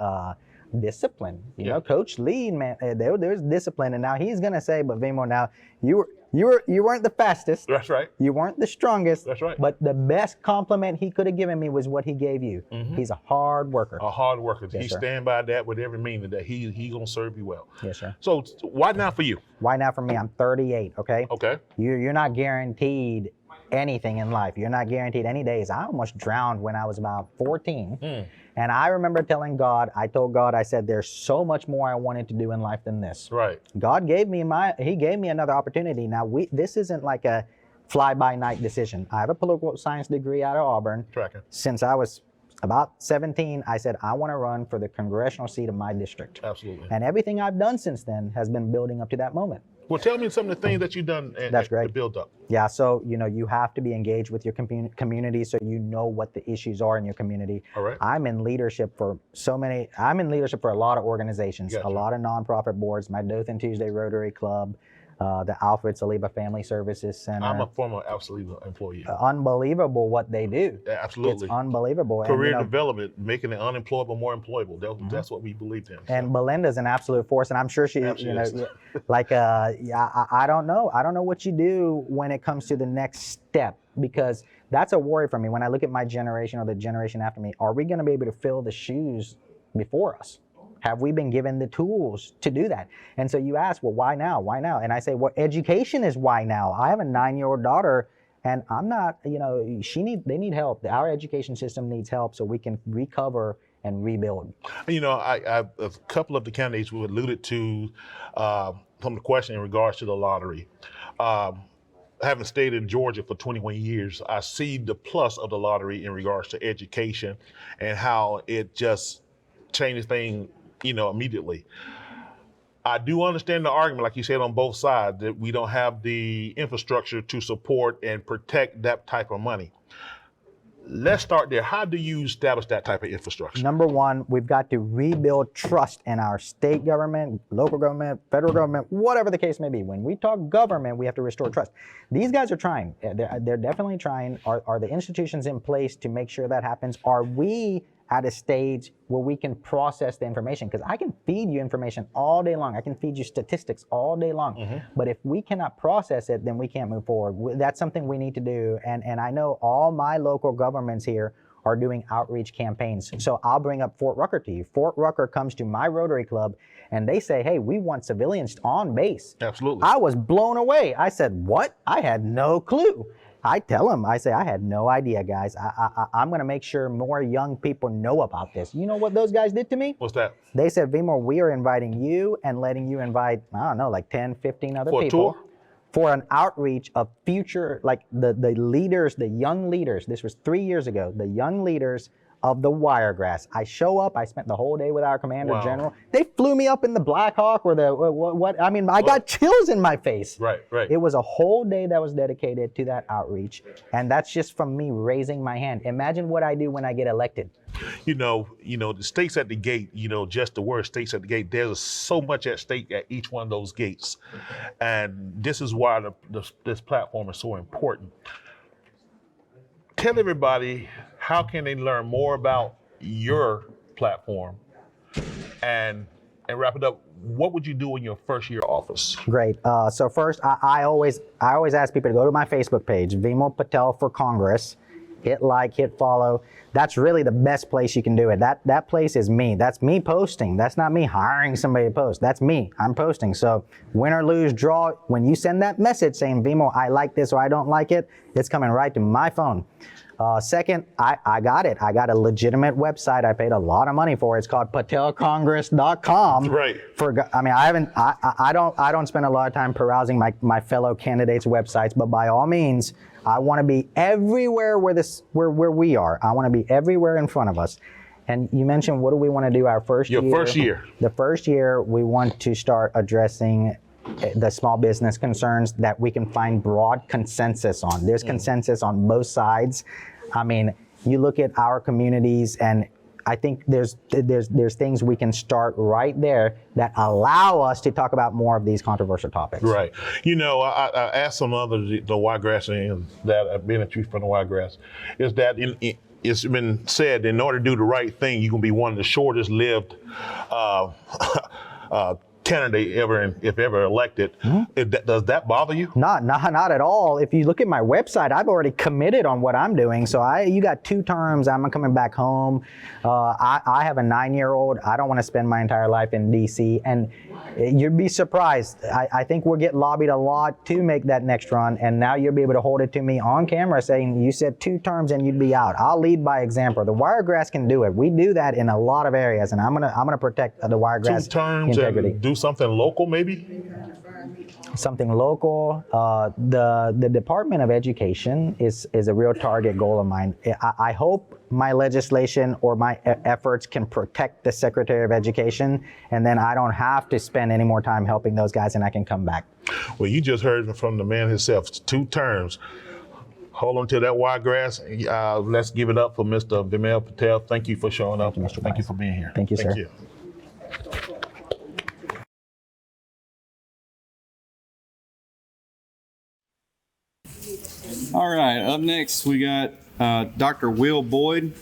Discipline. You know, Coach Lee, man, there's discipline, and now he's gonna say, but Vimo, now you weren't the fastest. That's right. You weren't the strongest. That's right. But the best compliment he could have given me was what he gave you. Mm-hmm. He's a hard worker. A hard worker. Yes, he sir. stand by that with every meaning that he gonna serve you well. Yes, sir. So why now for you? Why now for me? I'm 38. Okay. Okay. You're not guaranteed anything in life. You're not guaranteed any days. I almost drowned when I was about 14. And I remember telling God, I told God, I said, there's so much more I wanted to do in life than this. Right. God gave me he gave me another opportunity. Now this isn't like a fly-by-night decision. I have a political science degree out of Auburn. Tracking. Since I was about 17, I said, I want to run for the congressional seat of my district. Absolutely. And everything I've done since then has been building up to that moment. Well, tell me some of the things that you've done to build up. Yeah, so, you know, you have to be engaged with your community so you know what the issues are in your community. All right. I'm in leadership for a lot of organizations, Gotcha. a lot of nonprofit boards, my Dothan Tuesday Rotary Club, the Alfred Saliba Family Services Center. I'm a former Saliba employee. Unbelievable what they do. Yeah, absolutely. It's unbelievable. Career and, development, making the unemployable more employable. That's what we believed in. And Belinda's an absolute force, and I'm sure she, you know, like, I don't know. I don't know what you do when it comes to the next step, because that's a worry for me. When I look at my generation or the generation after me, are we going to be able to fill the shoes before us? Have we been given the tools to do that? And so you ask, well, why now? Why now? And I say, well, education is why now. I have a 9-year-old daughter, and I'm not, you know, they need help. Our education system needs help so we can recover and rebuild. You know, a couple of the candidates who alluded to some of the question in regards to the lottery. Having stayed in Georgia for 21 years, I see the plus of the lottery in regards to education and how it just changes things, you know, immediately. I do understand the argument, like you said, on both sides, that we don't have the infrastructure to support and protect that type of money. Let's start there. How do you establish that type of infrastructure? Number one, we've got to rebuild trust in our state government, local government, federal government, whatever the case may be. When we talk government, we have to restore trust. These guys are trying. They're definitely trying. Are the institutions in place to make sure that happens? Are we at a stage where we can process the information? Because I can feed you information all day long. I can feed you statistics all day long. Mm-hmm. But if we cannot process it, then we can't move forward. That's something we need to do. And I know all my local governments here are doing outreach campaigns. So I'll bring up Fort Rucker to you. Fort Rucker comes to my Rotary Club and they say, hey, we want civilians on base. Absolutely. I was blown away. I said, what? I had no clue. I tell them, I say, I had no idea, guys. I'm going to make sure more young people know about this. You know what those guys did to me? What's that? They said, Vimo, we are inviting you and letting you invite, I don't know, like 10, 15 other people. For a tour? For an outreach of future, like the leaders, the young leaders. This was 3 years ago. The young leaders of the Wiregrass. I show up. I spent the whole day with our commander general. They flew me up in the Black Hawk or the what? I mean, I got chills in my face. Right. It was a whole day that was dedicated to that outreach, and that's just from me raising my hand. Imagine what I do when I get elected. You know, the stakes at the gate. You know, just the word stakes at the gate. There's so much at stake at each one of those gates, and this is why this platform is so important. Tell everybody, how can they learn more about your platform? And wrap it up, what would you do in your first year of office? Great. So first, I always ask people to go to my Facebook page, Vimo Patel for Congress, hit like, hit follow. That's really the best place you can do it. That place is me. That's me posting. That's not me hiring somebody to post. That's me. I'm posting. So win or lose, draw, when you send that message saying, Vimo, I like this or I don't like it, it's coming right to my phone. Second, I got it. I got a legitimate website. I paid a lot of money for it. It's called patelcongress.com. Right. I don't spend a lot of time perusing my fellow candidates' websites, but by all means, I want to be everywhere where we are. I want to be everywhere in front of us. And you mentioned, what do we want to do our first year? Your first year. The first year, we want to start addressing the small business concerns that we can find broad consensus on. There's consensus on both sides. I mean, you look at our communities, and I think there's things we can start right there that allow us to talk about more of these controversial topics. Right. You know, I asked some others, the Wiregrass and that have been a chief from the Wiregrass, is that it's been said, in order to do the right thing, you're going to be one of the shortest lived candidate ever, if ever elected. Does that bother you? Not at all. If you look at my website, I've already committed on what I'm doing. So you got 2 terms. I'm coming back home. I have a 9-year-old. I don't want to spend my entire life in DC. And you'd be surprised. I think we'll get lobbied a lot to make that next run. And now you'll be able to hold it to me on camera saying, you said 2 terms and you'd be out. I'll lead by example. The Wiregrass can do it. We do that in a lot of areas. And I'm gonna protect the Wiregrass 2 terms integrity. and do something local, maybe? Something local. The Department of Education is a real target goal of mine. I hope my legislation or my efforts can protect the Secretary of Education, and then I don't have to spend any more time helping those guys, and I can come back. Well, you just heard from the man himself, 2 terms. Hold on to that Wiregrass. Let's give it up for Mr. Vimal Patel. Thank you for showing up. Thank you for being here. Thank you, sir. Thank you. All right, up next we got Dr. Will Boyd,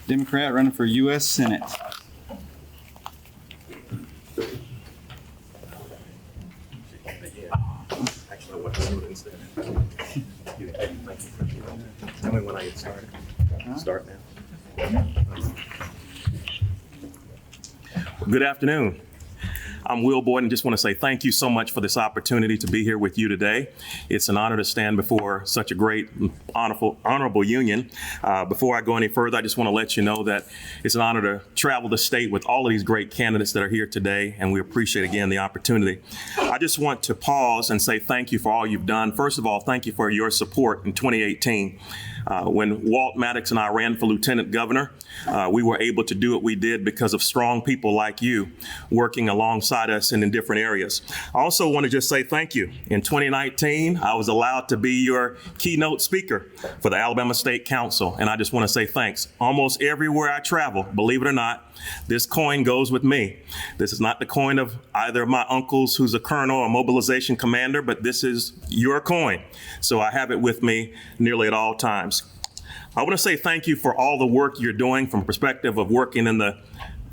Democrat running for U.S. Senate. Tell me when I get started. Start now. Good afternoon. I'm Will Boyd, and just want to say thank you so much for this opportunity to be here with you today. It's an honor to stand before such a great, honorable union. Before I go any further, I just want to let you know that it's an honor to travel the state with all of these great candidates that are here today, and we appreciate, again, the opportunity. I just want to pause and say thank you for all you've done. First of all, thank you for your support in 2018. When Walt Maddox and I ran for lieutenant governor, we were able to do what we did because of strong people like you working alongside us and in different areas. I also want to just say thank you. In 2019, I was allowed to be your keynote speaker for the Alabama State Council, and I just want to say thanks. Almost everywhere I travel, believe it or not, this coin goes with me. This is not the coin of either of my uncles who's a colonel or mobilization commander, but this is your coin. So I have it with me nearly at all times. I want to say thank you for all the work you're doing from a perspective of working in the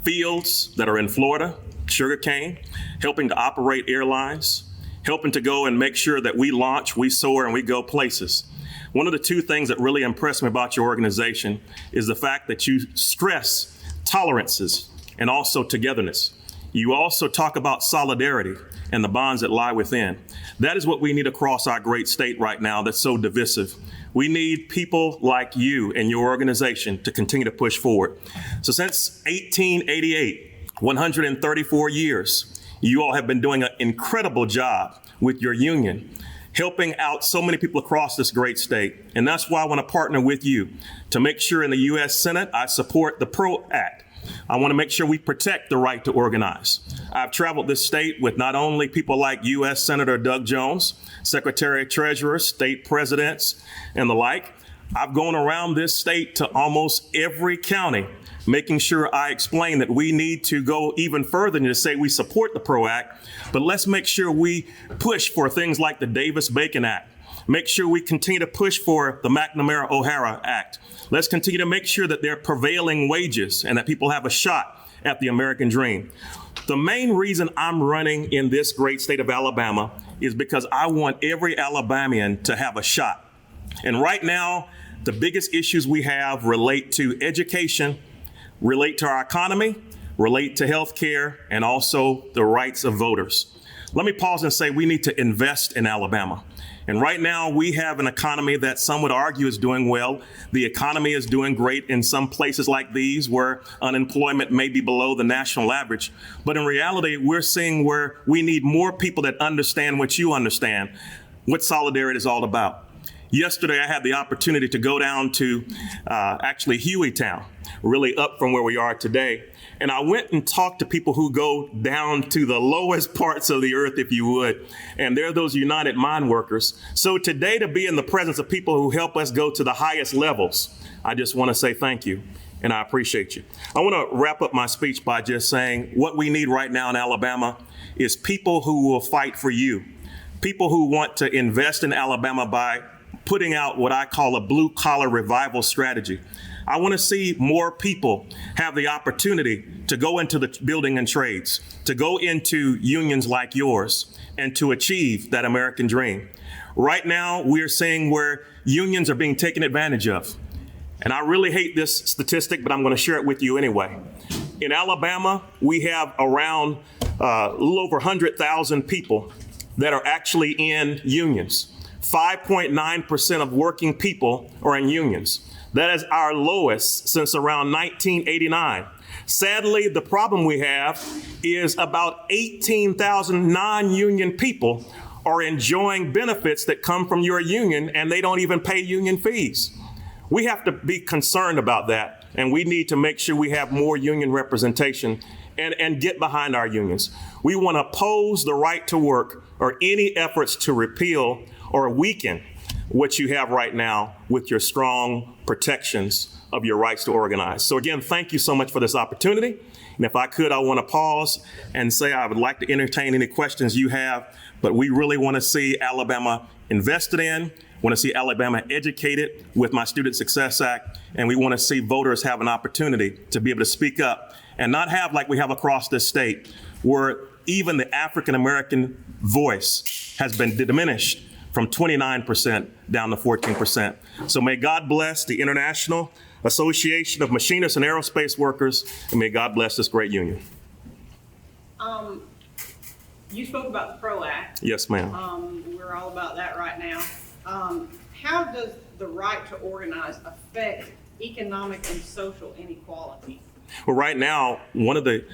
fields that are in Florida, sugarcane, helping to operate airlines, helping to go and make sure that we launch, we soar, and we go places. One of the 2 things that really impressed me about your organization is the fact that you stress tolerances and also togetherness. You also talk about solidarity and the bonds that lie within. That is what we need across our great state right now that's so divisive. We need people like you and your organization to continue to push forward. So since 1888, 134 years, you all have been doing an incredible job with your union, helping out so many people across this great state. And that's why I want to partner with you to make sure in the U.S. Senate, I support the PRO Act. I want to make sure we protect the right to organize. I've traveled this state with not only people like U.S. Senator Doug Jones, Secretary of Treasurer, state presidents, and the like. I've gone around this state to almost every county, making sure I explain that we need to go even further than to say we support the PRO Act, but let's make sure we push for things like the Davis-Bacon Act. Make sure we continue to push for the McNamara-O'Hara Act. Let's continue to make sure that there are prevailing wages and that people have a shot at the American dream. The main reason I'm running in this great state of Alabama is because I want every Alabamian to have a shot. And right now, The biggest issues we have relate to education, relate to our economy, relate to healthcare, and also the rights of voters. Let me pause and say we need to invest in Alabama. And right now we have an economy that some would argue is doing well. The economy is doing great in some places like these where unemployment may be below the national average. But in reality, we're seeing where we need more people that understand what you understand, what solidarity is all about. Yesterday, I had the opportunity to go down to actually Hueytown, really up from where we are today. And I went and talked to people who go down to the lowest parts of the earth, if you would. And they're those United Mine Workers. So today, to be in the presence of people who help us go to the highest levels, I just want to say thank you. And I appreciate you. I want to wrap up my speech by just saying what we need right now in Alabama is people who will fight for you. People who want to invest in Alabama by putting out what I call a blue collar revival strategy. I want to see more people have the opportunity to go into the building and trades, to go into unions like yours, and to achieve that American dream. Right now, we're seeing where unions are being taken advantage of. And I really hate this statistic, but I'm going to share it with you anyway. In Alabama, we have around a little over 100,000 people that are actually in unions. 5.9% of working people are in unions. That is our lowest since around 1989. Sadly, the problem we have is about 18,000 non-union people are enjoying benefits that come from your union, and they don't even pay union fees. We have to be concerned about that, and we need to make sure we have more union representation and get behind our unions. We want to oppose the right to work or any efforts to repeal or weaken what you have right now with your strong protections of your rights to organize. So again, thank you so much for this opportunity. And if I could, I want to pause and say I would like to entertain any questions you have, but we really want to see Alabama invested in, want to see Alabama educated with my Student Success Act, and we want to see voters have an opportunity to be able to speak up and not have like we have across this state, where even the African American voice has been diminished from 29% down to 14%. So may God bless the International Association of Machinists and Aerospace Workers, and may God bless this great union. You spoke about the PRO Act. Yes, ma'am. We're all about that right now. How does the right to organize affect economic and social inequality? Well, right now, one of the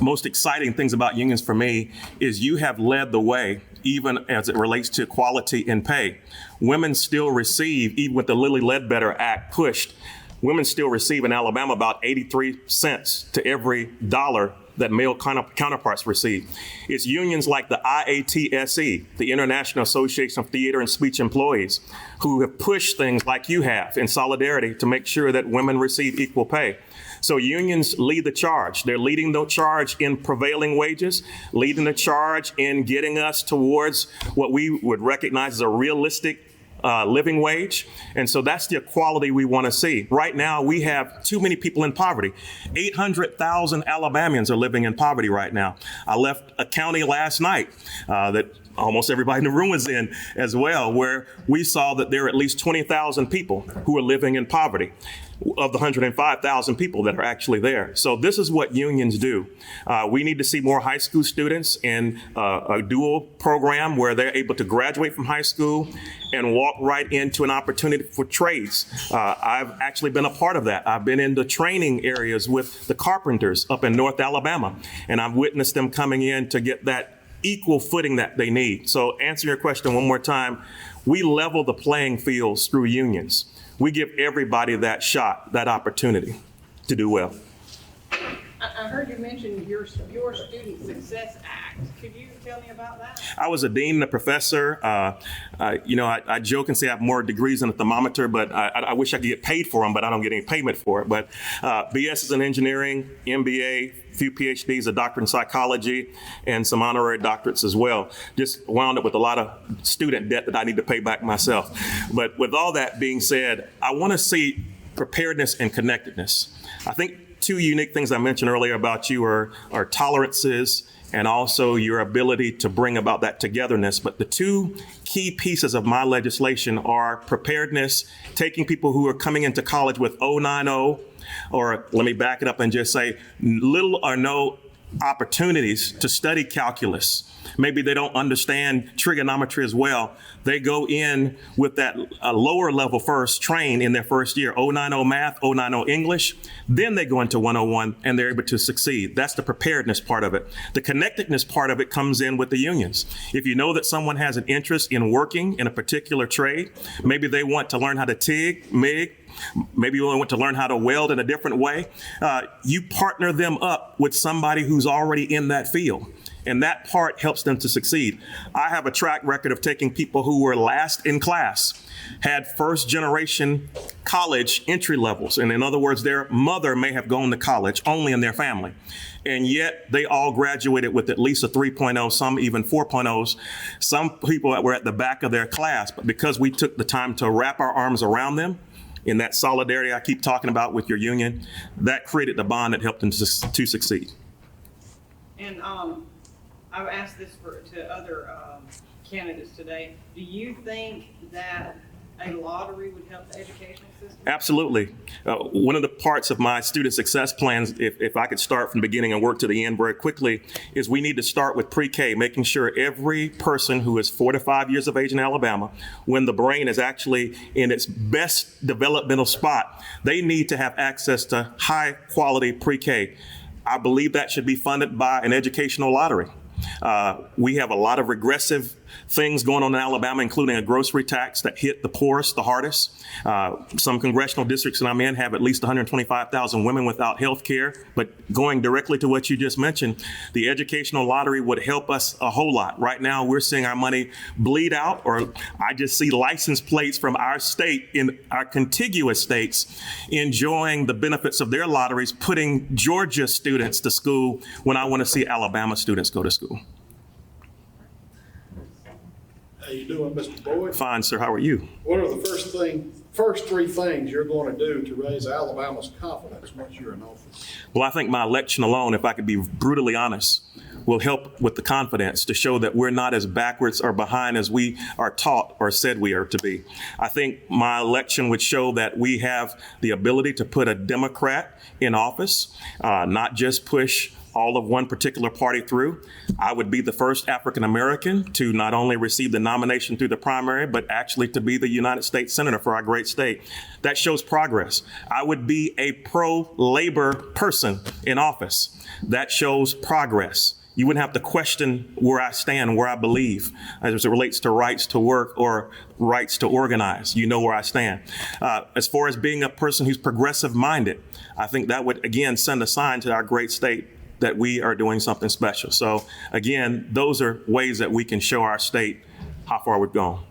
most exciting things about unions for me is you have led the way, even as it relates to equality in pay. Women still receive, even with the Lilly Ledbetter Act pushed, women still receive in Alabama about 83 cents to every dollar that male counterparts receive. It's unions like the IATSE, the International Association of Theater and Speech Employees, who have pushed things like you have in solidarity to make sure that women receive equal pay. So unions lead the charge. They're leading the charge in prevailing wages, leading the charge in getting us towards what we would recognize as a realistic living wage. And so that's the equality we want to see. Right now, we have too many people in poverty. 800,000 Alabamians are living in poverty right now. I left a county last night that almost everybody in the room was in as well, where we saw that there are at least 20,000 people who are living in poverty of the 105,000 people that are actually there. So this is what unions do. We need to see more high school students in a dual program where they're able to graduate from high school and walk right into an opportunity for trades. I've actually been a part of that. I've been in the training areas with the carpenters up in North Alabama, and I've witnessed them coming in to get that equal footing that they need. So answer your question one more time. We level the playing fields through unions. We give everybody that shot, that opportunity to do well. I heard you mention your Student Success Act. Could you tell me about that? I was a dean and a professor. I joke and say I have more degrees than a thermometer, but I wish I could get paid for them, but I don't get any payment for it. But BS is in engineering, MBA, a few PhDs, a doctorate in psychology, and some honorary doctorates as well. Just wound up with a lot of student debt that I need to pay back myself. But with all that being said, I want to see preparedness and connectedness. I think two unique things I mentioned earlier about you are tolerances and also your ability to bring about that togetherness. But the two key pieces of my legislation are preparedness, taking people who are coming into college with 090, or let me back it up and just say little or no opportunities to study calculus. Maybe they don't understand trigonometry as well. They go in with that lower level first, train in their first year, 090 math, 090 English. Then they go into 101 and they're able to succeed. That's the preparedness part of it. The connectedness part of it comes in with the unions. If you know that someone has an interest in working in a particular trade, maybe they want to learn how to TIG, MIG, maybe you want to learn how to weld in a different way, you partner them up with somebody who's already in that field. And that part helps them to succeed. I have a track record of taking people who were last in class, had first generation college entry levels. And in other words, their mother may have gone to college only in their family. And yet they all graduated with at least a 3.0, some even 4.0s. Some people that were at the back of their class, but because we took the time to wrap our arms around them, in that solidarity I keep talking about with your union, that created the bond that helped them to succeed. And I've asked this to other candidates today. Do you think that a lottery would help the educational system? Absolutely. One of the parts of my student success plans, if I could start from the beginning and work to the end very quickly, is we need to start with pre-K, making sure every person who is 4 to 5 years of age in Alabama, when the brain is actually in its best developmental spot, they need to have access to high quality pre-K. I believe that should be funded by an educational lottery. We have a lot of regressive things going on in Alabama, including a grocery tax that hit the poorest the hardest. Some congressional districts that I'm in have at least 125,000 women without health care. But going directly to what you just mentioned, the educational lottery would help us a whole lot. Right now, we're seeing our money bleed out, or I just see license plates from our state in our contiguous states enjoying the benefits of their lotteries, putting Georgia students to school when I want to see Alabama students go to school. How you doing, Mr. Boyd? Fine, sir. How are you? What are the first three things you're going to do to raise Alabama's confidence once you're in office? Well, I think my election alone, if I could be brutally honest, will help with the confidence to show that we're not as backwards or behind as we are taught or said we are to be. I think my election would show that we have the ability to put a Democrat in office, not just push all of one particular party through. I would be the first African American to not only receive the nomination through the primary, but actually to be the United States Senator for our great state. That shows progress. I would be a pro-labor person in office. That shows progress. You wouldn't have to question where I stand, where I believe, as it relates to rights to work or rights to organize. You know where I stand. As far as being a person who's progressive minded, I think that would, again, send a sign to our great state that we are doing something special. So again, those are ways that we can show our state how far we've gone.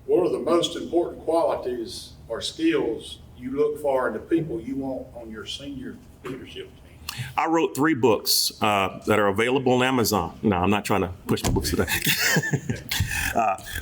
What are the most important qualities or skills you look for in the people you want on your senior leadership team? I wrote 3 books that are available on Amazon. No, I'm not trying to push the books today.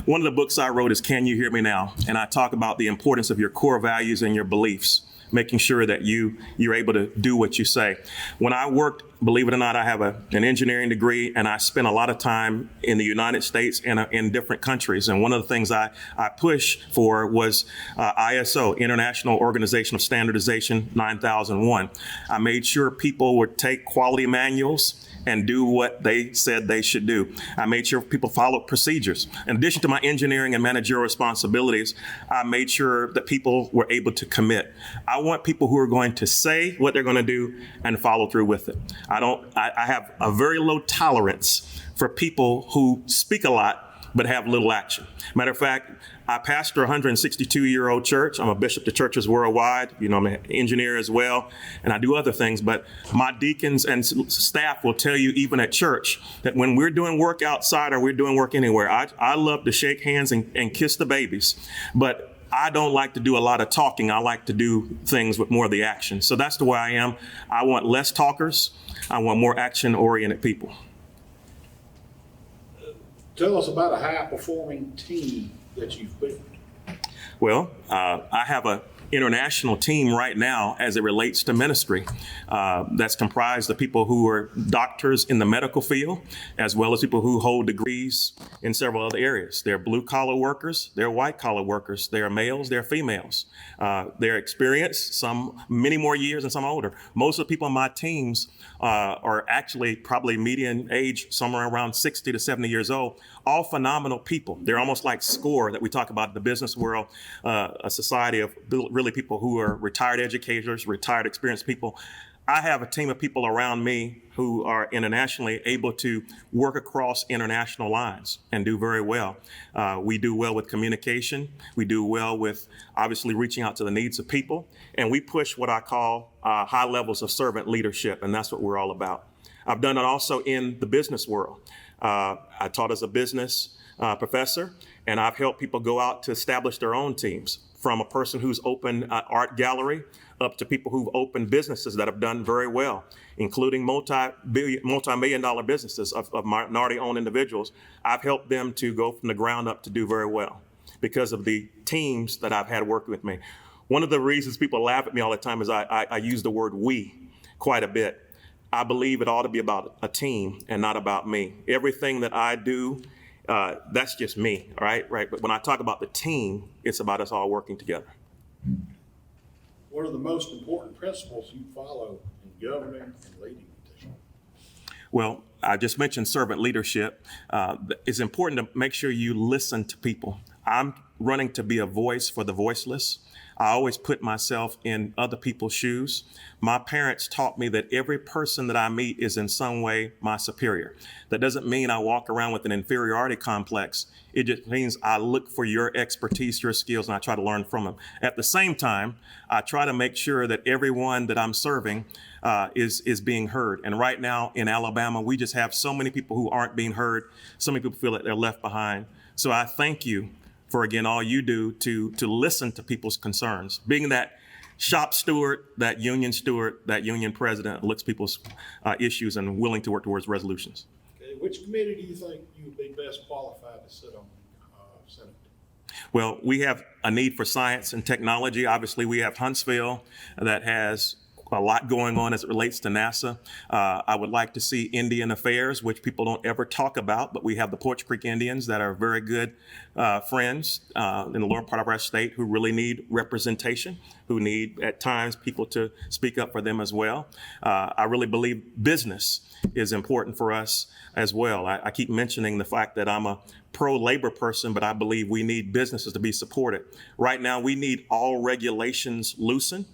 One of the books I wrote is Can You Hear Me Now? And I talk about the importance of your core values and your beliefs, making sure that you're able to do what you say. When I worked, believe it or not, I have an engineering degree, and I spent a lot of time in the United States and in different countries. And one of the things I pushed for was ISO, International Organization of Standardization 9001. I made sure people would take quality manuals and do what they said they should do. I made sure people followed procedures. In addition to my engineering and managerial responsibilities, I made sure that people were able to commit. I want people who are going to say what they're going to do and follow through with it. I have a very low tolerance for people who speak a lot but have little action. Matter of fact, I pastor a 162-year-old church. I'm a bishop to churches worldwide. You know, I'm an engineer as well, and I do other things. But my deacons and staff will tell you, even at church, that when we're doing work outside or we're doing work anywhere, I love to shake hands and kiss the babies. But I don't like to do a lot of talking. I like to do things with more of the action. So that's the way I am. I want less talkers. I want more action-oriented people. Tell us about a high-performing team that you've built. Well, I have a international team right now as it relates to ministry. That's comprised of people who are doctors in the medical field, as well as people who hold degrees in several other areas. They're blue collar workers, they're white collar workers, they're males, they're females. They're experienced, some many more years and some older. Most of the people on my teams are actually probably median age somewhere around 60 to 70 years old, all phenomenal people. They're almost like SCORE that we talk about in the business world, a society of really people who are retired educators, retired experienced people. I have a team of people around me who are internationally able to work across international lines and do very well. We do well with communication. We do well with obviously reaching out to the needs of people. And we push what I call high levels of servant leadership. And that's what we're all about. I've done it also in the business world. I taught as a business professor, and I've helped people go out to establish their own teams, from a person who's opened an art gallery up to people who've opened businesses that have done very well, including multi-million dollar businesses of minority-owned individuals. I've helped them to go from the ground up to do very well because of the teams that I've had working with me. One of the reasons people laugh at me all the time is I use the word we quite a bit. I believe it ought to be about a team and not about me. Everything that I do, that's just me, all right? But when I talk about the team, it's about us all working together. What are the most important principles you follow in governing and leading the team? Well, I just mentioned servant leadership. It's important to make sure you listen to people. I'm running to be a voice for the voiceless. I always put myself in other people's shoes. My parents taught me that every person that I meet is in some way my superior. That doesn't mean I walk around with an inferiority complex. It just means I look for your expertise, your skills, and I try to learn from them. At the same time, I try to make sure that everyone that I'm serving is being heard. And right now in Alabama, we just have so many people who aren't being heard. So many people feel that they're left behind. So I thank you for, again, all you do to listen to people's concerns. Being that shop steward, that union president, looks people's issues and willing to work towards resolutions. Okay, which committee do you think you would be best qualified to sit on Senate? Well, we have a need for science and technology. Obviously, we have Huntsville that has a lot going on as it relates to NASA. I would like to see Indian affairs, which people don't ever talk about, but we have the Poarch Creek Indians that are very good friends in the lower part of our state who really need representation, who need at times people to speak up for them as well. I really believe business is important for us as well. I keep mentioning the fact that I'm a pro-labor person, but I believe we need businesses to be supported. Right now, we need all regulations loosened.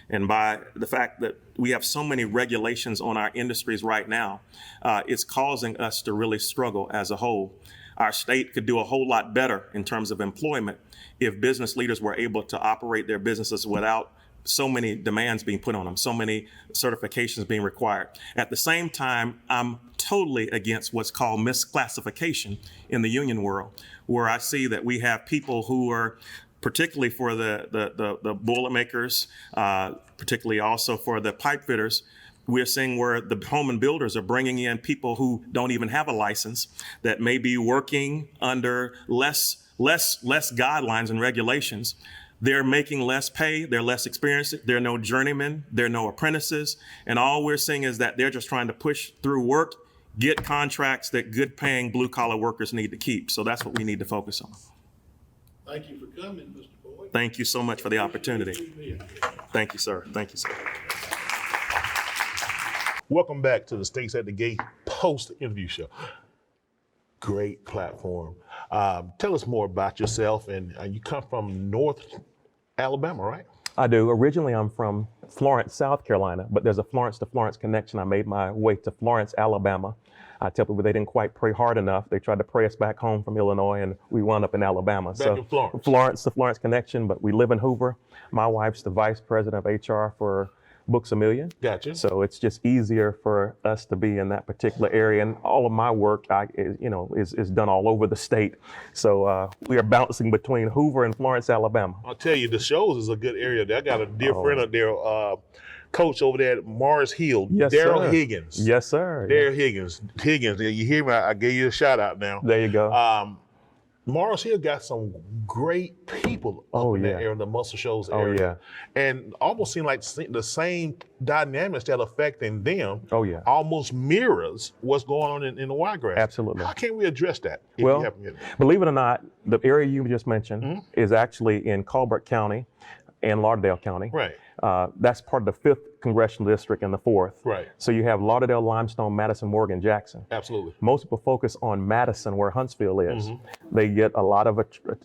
And by the fact that we have so many regulations on our industries right now, it's causing us to really struggle as a whole. Our state could do a whole lot better in terms of employment if business leaders were able to operate their businesses without so many demands being put on them, so many certifications being required. At the same time, I'm totally against what's called misclassification in the union world, where I see that we have people who are, particularly for the boiler makers, particularly also for the pipe fitters, we're seeing where the home and builders are bringing in people who don't even have a license, that may be working under less guidelines and regulations. They're making less pay, they're less experienced, they're no journeymen, they're no apprentices, and all we're seeing is that they're just trying to push through work, get contracts that good paying blue collar workers need to keep. So that's what we need to focus on. Thank you for coming, Mr. Boyd. Thank you so much for the opportunity. Thank you, sir. Thank you, sir. Welcome back to the Stakes at the Gate post-interview show. Great platform. Tell us more about yourself, and you come from North Alabama, right? I do. Originally, I'm from Florence, South Carolina, but there's a Florence to Florence connection. I made my way to Florence, Alabama. I tell people they didn't quite pray hard enough. They tried to pray us back home from Illinois, and we wound up in Alabama. Back in Florence. Florence to Florence connection, but we live in Hoover. My wife's the vice president of HR for Books A Million. Gotcha. So it's just easier for us to be in that particular area, and all of my work, is done all over the state. So we are bouncing between Hoover and Florence, Alabama. I'll tell you, the shows is a good area. I got a dear friend up there, coach over there at Mars Hill, Yes, Daryl sir. Higgins. Yes, sir. Daryl Higgins. You hear me? I gave you a shout out now. There you go. Morris Hill got some great people up in that area, the Muscle Shoals area. And almost seem like the same dynamics that affecting them almost mirrors what's going on in the Wiregrass. Absolutely. How can we address that? Well, believe it or not, the area you just mentioned is actually in Colbert County and Lauderdale County. Right. That's part of the 5th Congressional District and the 4th. Right. So you have Lauderdale, Limestone, Madison, Morgan, Jackson. Absolutely. Most people focus on Madison, where Huntsville is. They get a lot of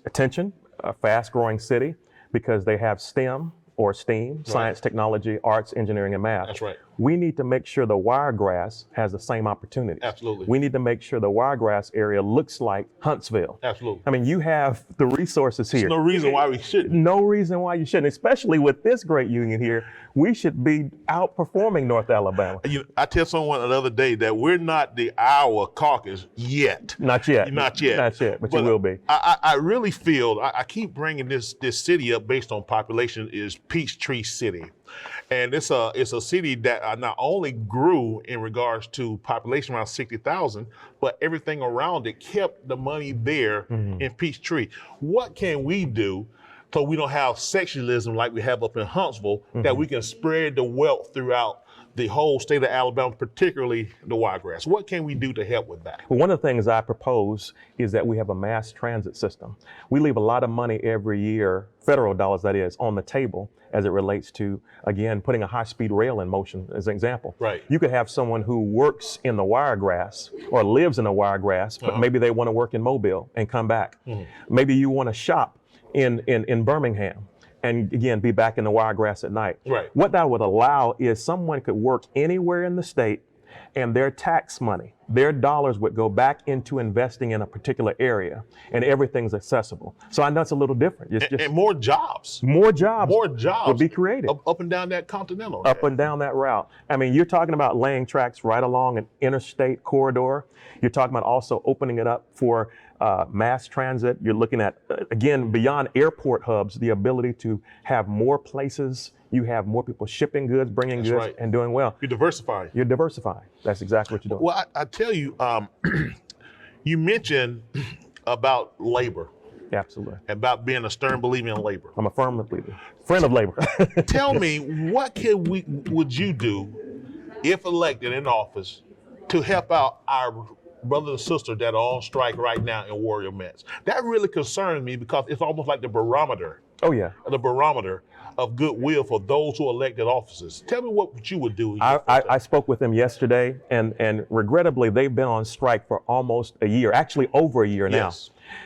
attention, a fast-growing city, because they have STEM or STEAM, science, technology, arts, engineering, and math. That's right. We need to make sure the Wiregrass has the same opportunities. Absolutely. We need to make sure the Wiregrass area looks like Huntsville. Absolutely. I mean, you have the resources here. There's no reason why we shouldn't. No reason why you shouldn't, especially with this great union here. We should be outperforming North Alabama. I tell someone the other day that we're not the Iowa caucus yet. Not yet. Not yet. Not yet, but you will be. I really feel, I keep bringing this city up based on population, is Peachtree City. And it's a city that not only grew in regards to population around 60,000, but everything around it kept the money there in Peachtree. What can we do so we don't have sectionalism like we have up in Huntsville, that we can spread the wealth throughout the whole state of Alabama, particularly the Wiregrass? What can we do to help with that? Well, one of the things I propose is that we have a mass transit system. We leave a lot of money every year, federal dollars that is, on the table as it relates to, again, putting a high-speed rail in motion as an example. Right. You could have someone who works in the Wiregrass or lives in the Wiregrass, but maybe they want to work in Mobile and come back. Maybe you want to shop in Birmingham and again, be back in the Wiregrass at night. Right. What that would allow is someone could work anywhere in the state, and their tax money, their dollars would go back into investing in a particular area, and everything's accessible. So I know it's a little different. It's just and more jobs. More jobs. More jobs would be created. Up and down that Continental. Up and down that route. I mean, you're talking about laying tracks right along an interstate corridor. You're talking about also opening it up for mass transit. You're looking at, again, beyond airport hubs, the ability to have more places. You have more people shipping goods, bringing goods, and doing well. You're diversifying. You're diversifying. That's exactly what you're doing. Well, I tell you, you mentioned about labor. Absolutely. About being a stern believer in labor. I'm a firm believer. Friend of labor. Tell me, what would you do if elected in office to help out our brothers and sisters that are on strike right now in Warrior Mets? That really concerns me because it's almost like the barometer. Oh, yeah. The barometer of goodwill for those who are elected officers. Tell me what you would do. I spoke with them yesterday, and regrettably, they've been on strike for almost a year, actually over a year now.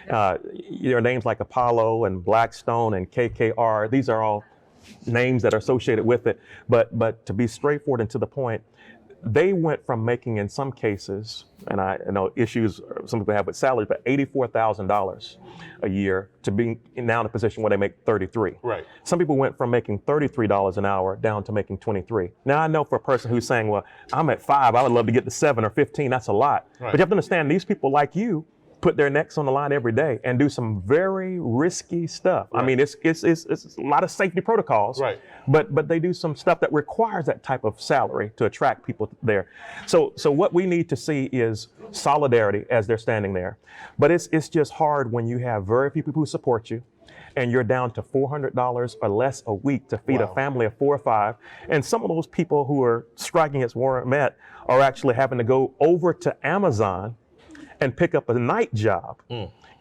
There are names like Apollo and Blackstone and KKR. These are all names that are associated with it. But to be straightforward and to the point, they went from making, in some cases, and I know issues some people have with salaries, but $84,000 a year to being now in a position where they make $33. Right. Some people went from making $33 an hour down to making $23. Now I know for a person who's saying, well, I'm at 5, I would love to get to 7 or 15, that's a lot. Right. But you have to understand, these people like you put their necks on the line every day and do some very risky stuff. Right. I mean, it's a lot of safety protocols, right? But they do some stuff that requires that type of salary to attract people there. So what we need to see is solidarity as they're standing there. But it's just hard when you have very few people who support you, and you're down to $400 or less a week to feed a family of 4 or 5. And some of those people who are striking at Warren Met are actually having to go over to Amazon and pick up a night job,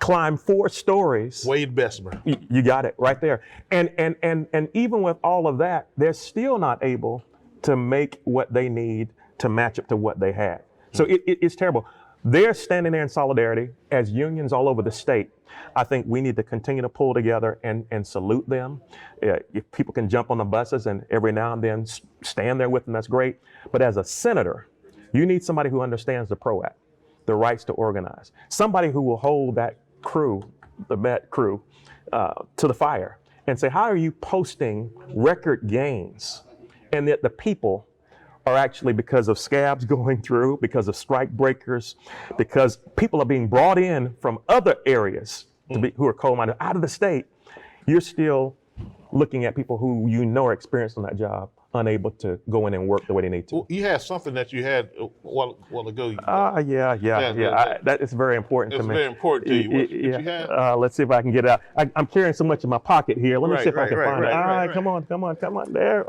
climb 4 stories. Wade Bessemer. You got it right there. And even with all of that, they're still not able to make what they need to match up to what they had. So it's terrible. They're standing there in solidarity as unions all over the state. I think we need to continue to pull together and salute them. If people can jump on the buses and every now and then stand there with them, that's great. But as a senator, you need somebody who understands the PRO Act, the rights to organize. Somebody who will hold that crew, the Met crew, to the fire and say, how are you posting record gains? And that the people are actually, because of scabs going through, because of strike breakers, because people are being brought in from other areas who are coal-minded out of the state, you're still looking at people who you know are experienced on that job unable to go in and work the way they need to. Well, you had something that you had a while ago. Yeah. That is very important to me. It's very important to you. What you had? Let's see if I can get it out. I'm carrying so much in my pocket here. Let me see if I can Right, find it. All right, right. come on. There.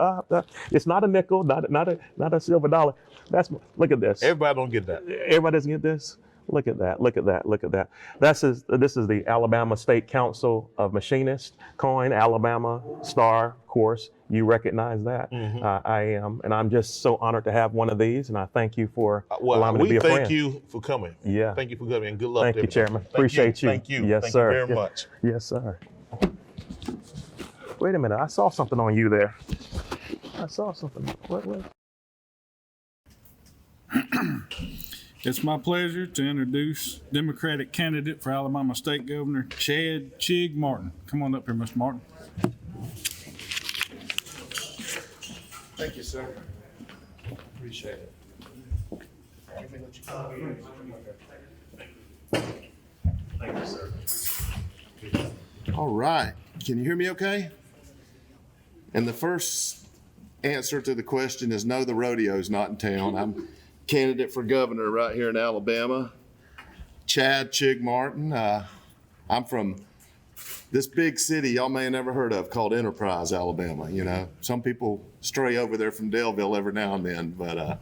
It's not a nickel, not a silver dollar. Look at this. Everybody don't get that. Everybody doesn't get this. Look at that. This is the Alabama State Council of Machinists coin, Alabama Star, of course. You recognize that. I am, and I'm just so honored to have one of these, and I thank you for allowing me to be a friend. We thank you for coming. Yeah. Thank you for coming, and good luck. Thank to you, everybody. Chairman. Appreciate you. Thank you. Yes, thank sir. you very much. Yes, sir. Wait a minute. I saw something on you there. I saw something. What? It's my pleasure to introduce Democratic candidate for Alabama State Governor, Chad Chig Martin. Come on up here, Mr. Martin. Thank you, sir. Appreciate it. Thank you, sir. All right. Can you hear me okay? And the first answer to the question is no, the rodeo's not in town. I'm candidate for governor right here in Alabama. Chad Chig Martin. I'm from this big city y'all may have never heard of called Enterprise, Alabama. You know, some people stray over there from Daleville every now and then. But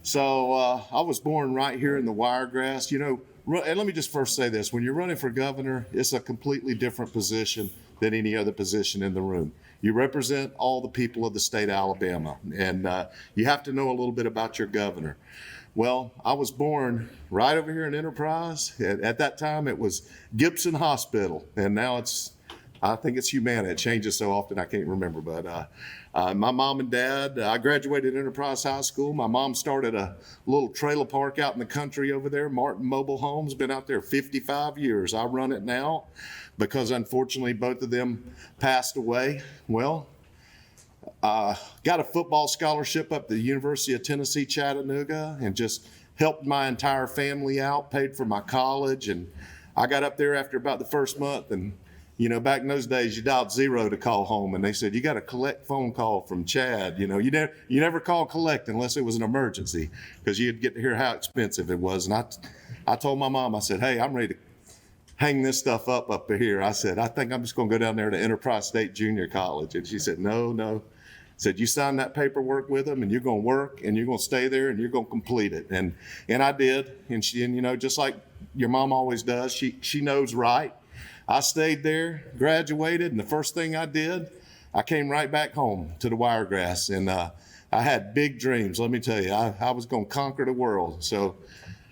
so I was born right here in the Wiregrass. You know, and let me just first say this. When you're running for governor, it's a completely different position than any other position in the room. You represent all the people of the state of Alabama, and you have to know a little bit about your governor. Well, I was born right over here in Enterprise. At that time, it was Gibson Hospital, and now I think it's Humana. It changes so often I can't remember. But my mom and dad, I graduated Enterprise High School. My mom started a little trailer park out in the country over there, Martin Mobile Homes. Been out there 55 years. I run it now because unfortunately both of them passed away. Well, got a football scholarship up to the University of Tennessee, Chattanooga, and just helped my entire family out, paid for my college. And I got up there after about the first month, and you know, back in those days, you dialed 0 to call home, and they said, you got a collect phone call from Chad. You know, you never call collect unless it was an emergency, because you'd get to hear how expensive it was. And I told my mom, I said, hey, I'm ready to hang this stuff up here. I said, I think I'm just going to go down there to Enterprise State Junior College. And she said, no. Said, you sign that paperwork with them, and you're going to work, and you're going to stay there, and you're going to complete it. And I did. And you know, just like your mom always does, she knows right. I stayed there, graduated, and the first thing I did, I came right back home to the Wiregrass, and I had big dreams. Let me tell you, I was going to conquer the world. So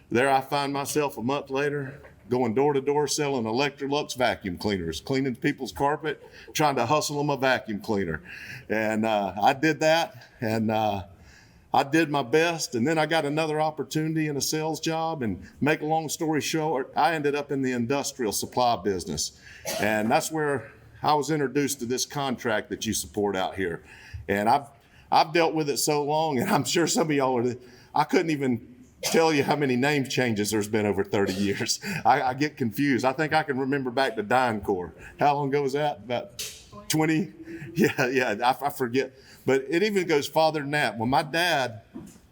there I find myself a month later, going door to door selling Electrolux vacuum cleaners, cleaning people's carpet, trying to hustle them a vacuum cleaner. And I did that, and I did my best, and then I got another opportunity in a sales job, and make a long story short, I ended up in the industrial supply business. And that's where I was introduced to this contract that you support out here. And I've dealt with it so long, and I'm sure some of y'all I couldn't even tell you how many name changes there's been over 30 years. I get confused. I think I can remember back to DynCorp. How long ago was that? About 20? Yeah, I forget. But it even goes farther than that. Well, my dad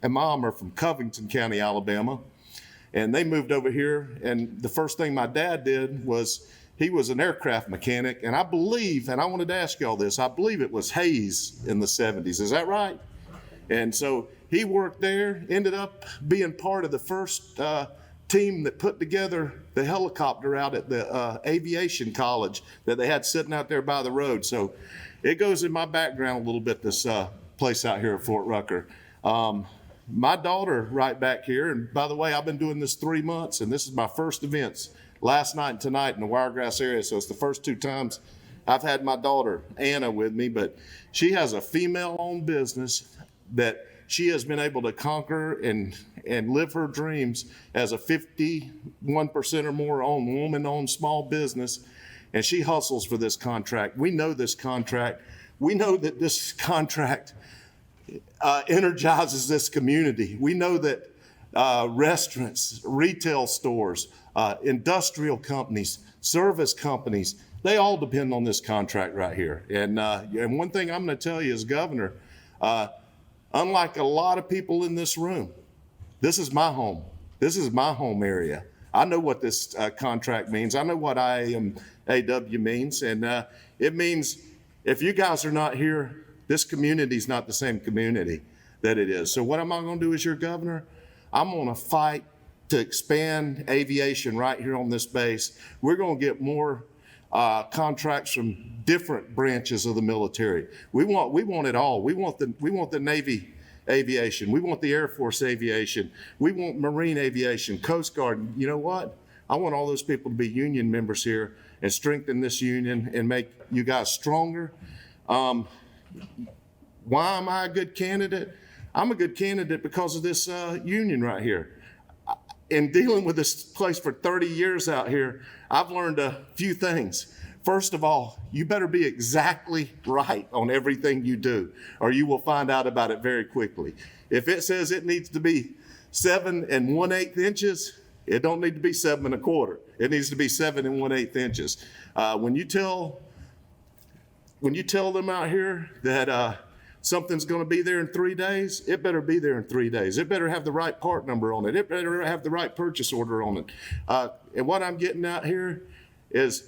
and mom are from Covington County, Alabama, and they moved over here. And the first thing my dad did was he was an aircraft mechanic. And I believe, and I wanted to ask y'all this, I believe it was Hayes in the 70s. Is that right? And so he worked there, ended up being part of the first team that put together the helicopter out at the aviation college that they had sitting out there by the road. So it goes in my background a little bit, this place out here at Fort Rucker. My daughter right back here, and by the way, I've been doing this 3 months, and this is my first events last night and tonight in the Wiregrass area. So it's the first 2 times I've had my daughter, Anna, with me, but she has a female-owned business that she has been able to conquer and live her dreams as a 51% or more owned woman-owned small business. And she hustles for this contract. We know this contract. We know that this contract energizes this community. We know that restaurants, retail stores, industrial companies, service companies, they all depend on this contract right here. And one thing I'm going to tell you as governor, Unlike a lot of people in this room, this is my home. This is my home area. I know what this contract means. I know what IAMAW means. And it means if you guys are not here, this community is not the same community that it is. So what am I going to do as your governor? I'm going to fight to expand aviation right here on this base. We're going to get more contracts from different branches of the military. We want it all. We want the Navy aviation. We want the Air Force aviation. We want Marine aviation, Coast Guard. You know what? I want all those people to be union members here and strengthen this union and make you guys stronger. Why am I a good candidate? I'm a good candidate because of this union right here. In dealing with this place for 30 years out here, I've learned a few things. First of all, you better be exactly right on everything you do, or you will find out about it very quickly. If it says it needs to be 7 1/8 inches, it don't need to be 7 1/4. It needs to be 7 1/8 inches. When you tell them out here that something's going to be there in 3 days, it better be there in 3 days. It better have the right part number on it. It better have the right purchase order on it. And what I'm getting out here is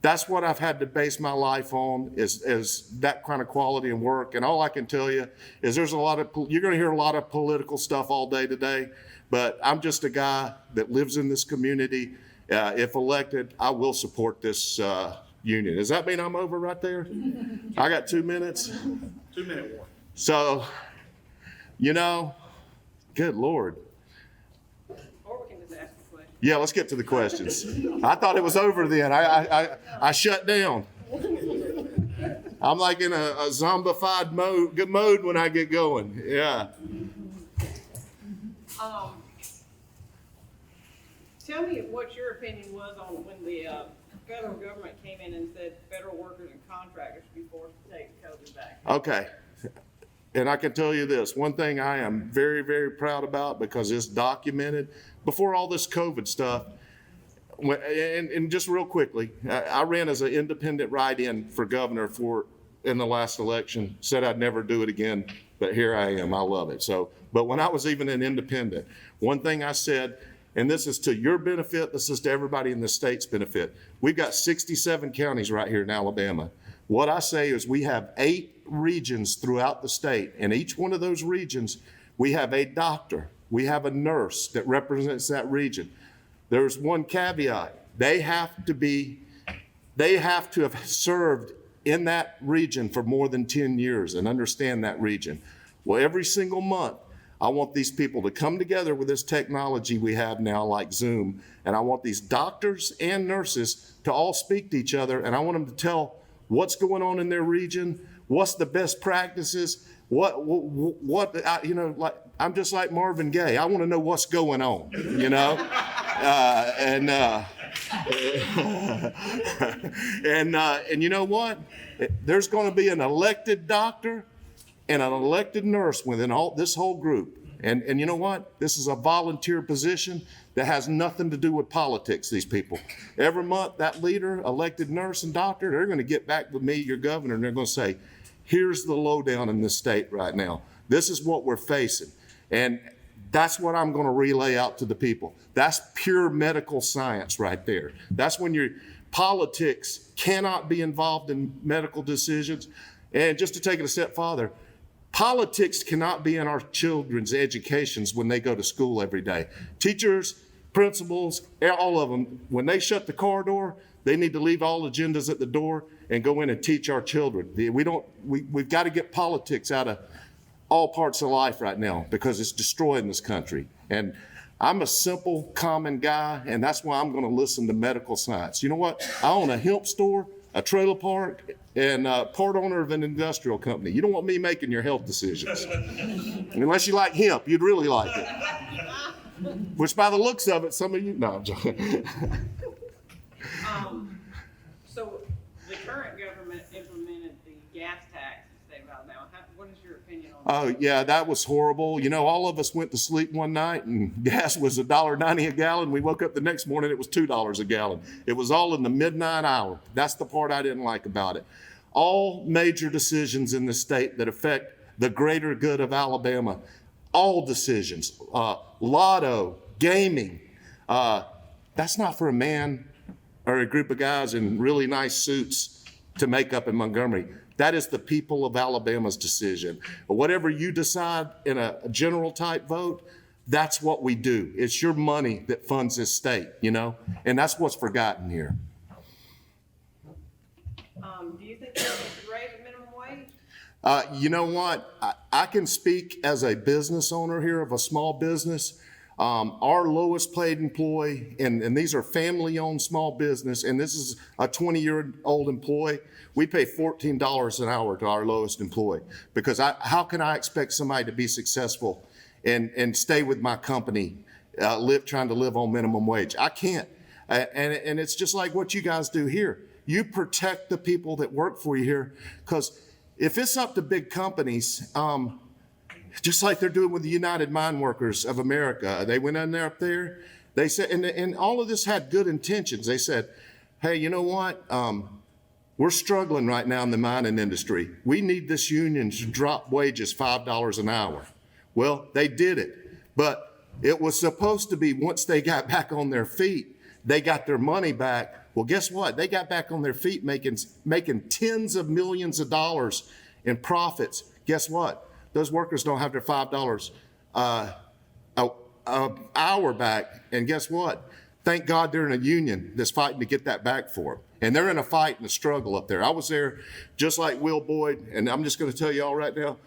that's what I've had to base my life on is that kind of quality and work. And all I can tell you is you're going to hear a lot of political stuff all day today, but I'm just a guy that lives in this community. If elected, I will support this union. Does that mean I'm over right there? I got 2 minutes. 2-minute warning. So, good Lord. Or we can just ask a question. Yeah, let's get to the questions. I thought it was over then. I shut down. I'm like in a zombified mode when I get going. Yeah. Tell me what your opinion was on when the federal government came in and said federal workers and contractors should be forced to take COVID back. Okay. And I can tell you this, one thing I am very, very proud about because it's documented before all this COVID stuff. And just real quickly, I ran as an independent write-in for governor in the last election, said I'd never do it again, but here I am. I love it. But when I was even an independent, one thing I said, and this is to your benefit, this is to everybody in the state's benefit. We've got 67 counties right here in Alabama. What I say is we have 8 regions throughout the state. In each one of those regions, we have a doctor, we have a nurse that represents that region. There's one caveat. They have to have served in that region for more than 10 years and understand that region. Well, every single month, I want these people to come together with this technology we have now like Zoom, and I want these doctors and nurses to all speak to each other, and I want them to tell what's going on in their region, what's the best practices, I'm just like Marvin Gaye. I want to know what's going on, and you know what? There's going to be an elected doctor and an elected nurse within this whole group. And you know what? This is a volunteer position that has nothing to do with politics, these people. Every month, that leader, elected nurse and doctor, they're going to get back with me, your governor, and they're going to say, here's the lowdown in this state right now. This is what we're facing. And that's what I'm going to relay out to the people. That's pure medical science right there. That's when your politics cannot be involved in medical decisions. And just to take it a step farther, politics cannot be in our children's educations when they go to school every day. Teachers, principals, all of them, when they shut the car door, they need to leave all agendas at the door and go in and teach our children. We've got to get politics out of all parts of life right now because it's destroying this country. And I'm a simple, common guy, and that's why I'm going to listen to medical science. You know what? I own a hemp store, a trailer park, and part owner of an industrial company. You don't want me making your health decisions. Unless you like hemp, you'd really like it. Which by the looks of it, some of you, no, I'm joking. So the current government implemented the gas tax in the state of Alabama. What is your opinion on that? Oh, yeah, that was horrible. All of us went to sleep one night and gas was $1.90 a gallon. We woke up the next morning, it was $2 a gallon. It was all in the midnight hour. That's the part I didn't like about it. All major decisions in the state that affect the greater good of Alabama. All decisions, lotto, gaming, that's not for a man or a group of guys in really nice suits to make up in Montgomery. That is the people of Alabama's decision. Whatever you decide in a general type vote, that's what we do. It's your money that funds this state, you know? And that's what's forgotten here. Do you think we should raise the minimum wage? You know what? I can speak as a business owner here of a small business. Our lowest paid employee, and these are family-owned small business, and this is a 20-year-old employee, we pay $14 an hour to our lowest employee. Because how can I expect somebody to be successful and stay with my company, trying to live on minimum wage? I can't. And it's just like what you guys do here. You protect the people that work for you here, because if it's up to big companies, just like they're doing with the United Mine Workers of America, they went in there up there, they said, and all of this had good intentions. They said, hey, you know what? We're struggling right now in the mining industry. We need this union to drop wages $5 an hour. Well, they did it, but it was supposed to be once they got back on their feet, they got their money back. Well, guess what? They got back on their feet making tens of millions of dollars in profits. Guess what? Those workers don't have their $5 an hour back. And guess what? Thank God they're in a union that's fighting to get that back for them. And they're in a fight and a struggle up there. I was there just like Will Boyd, and I'm just going to tell you all right now,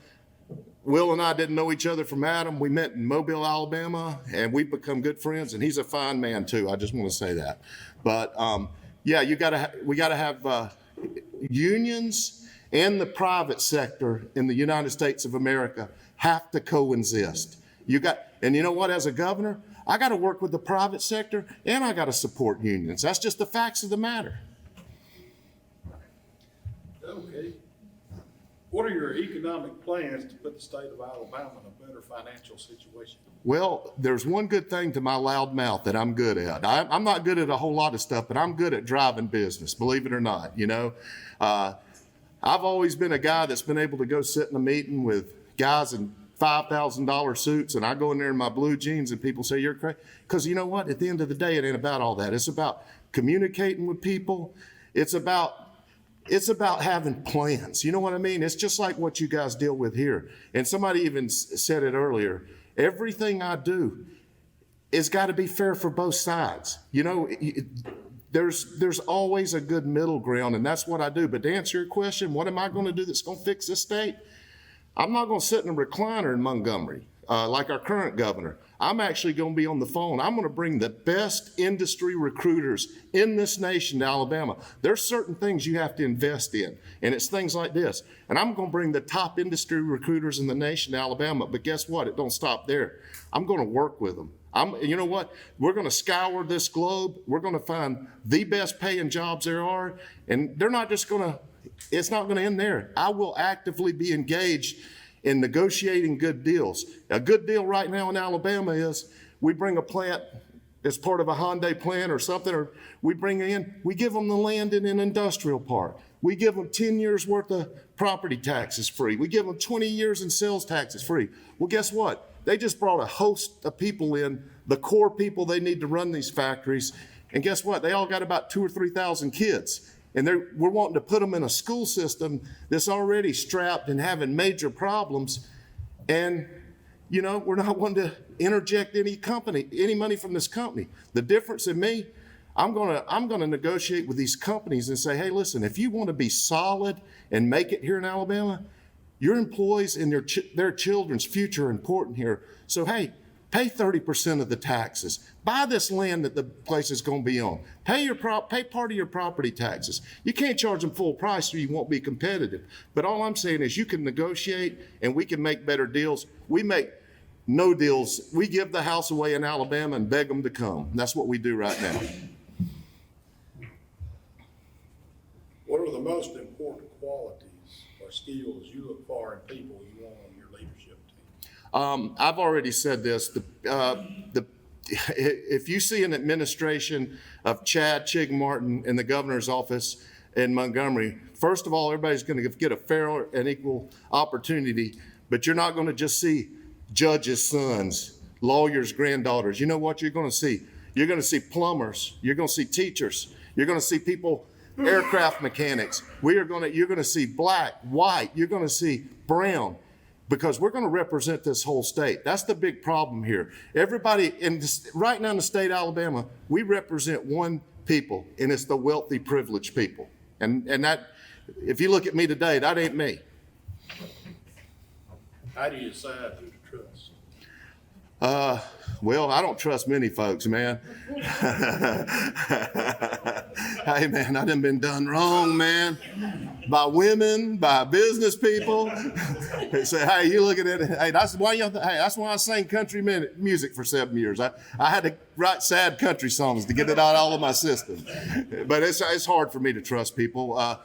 Will and I didn't know each other from Adam. We met in Mobile, Alabama, and we've become good friends. And he's a fine man too. I just want to say that. But yeah, we got to have unions and the private sector in the United States of America have to coexist. And you know what? As a governor, I got to work with the private sector and I got to support unions. That's just the facts of the matter. Okay. What are your economic plans to put the state of Alabama in a better financial situation? Well, there's one good thing to my loud mouth that I'm good at. I'm not good at a whole lot of stuff, but I'm good at driving business, believe it or not. You know, I've always been a guy that's been able to go sit in a meeting with guys in $5,000 suits, and I go in there in my blue jeans and people say, you're crazy. Because you know what? At the end of the day, it ain't about all that. It's about communicating with people. It's about having plans. You know what I mean? It's just like what you guys deal with here. And somebody even said it earlier. Everything I do is got to be fair for both sides. You know, there's always a good middle ground, and that's what I do. But to answer your question, what am I going to do that's going to fix this state? I'm not going to sit in a recliner in Montgomery like our current governor. I'm actually going to be on the phone. I'm going to bring the best industry recruiters in this nation to Alabama. There's certain things you have to invest in, and it's things like this. And I'm going to bring the top industry recruiters in the nation to Alabama, but guess what? It don't stop there. I'm going to work with them. You know what? We're going to scour this globe. We're going to find the best paying jobs there are, and they're not just going to, it's not going to end there. I will actively be engaged in negotiating good deals. A good deal right now in Alabama is we bring a plant as part of a Hyundai plant or something, or we bring in, we give them the land in an industrial park. We give them 10 years worth of property taxes free. We give them 20 years in sales taxes free. Well, guess what? They just brought a host of people in, the core people they need to run these factories. And guess what? They all got about 2,000 or 3,000 kids. And we're wanting to put them in a school system that's already strapped and having major problems. And, you know, we're not wanting to interject any money from this company. The difference in me, I'm gonna negotiate with these companies and say, hey, listen, if you want to be solid and make it here in Alabama, your employees and their children's future are important here. So, hey, pay 30% of the taxes. Buy this land that the place is going to be on. Pay part of your property taxes. You can't charge them full price or you won't be competitive. But all I'm saying is you can negotiate and we can make better deals. We make no deals. We give the house away in Alabama and beg them to come. That's what we do right now. What are the most important qualities or skills you look for in people you want on your leadership team? I've already said this. If you see an administration of Chad Chig-Martin in the governor's office in Montgomery, first of all, everybody's going to get a fair and equal opportunity. but you're not going to just see judges' sons, lawyers' granddaughters. You know what you're going to see? You're going to see plumbers. You're going to see teachers. You're going to see people, aircraft mechanics. You're going to see black, white. You're going to see brown, because we're going to represent this whole state. That's the big problem here. Everybody, right now in the state of Alabama, we represent one people, and it's the wealthy, privileged people. And that, if you look at me today, that ain't me. How do you decide who to trust? Well, I don't trust many folks, man. Hey, man, I done been done wrong, man. By women, by business people. They say, hey, you looking at it? Hey, that's why I sang country music for 7 years. I had to write sad country songs to get it out all of my system. But it's hard for me to trust people.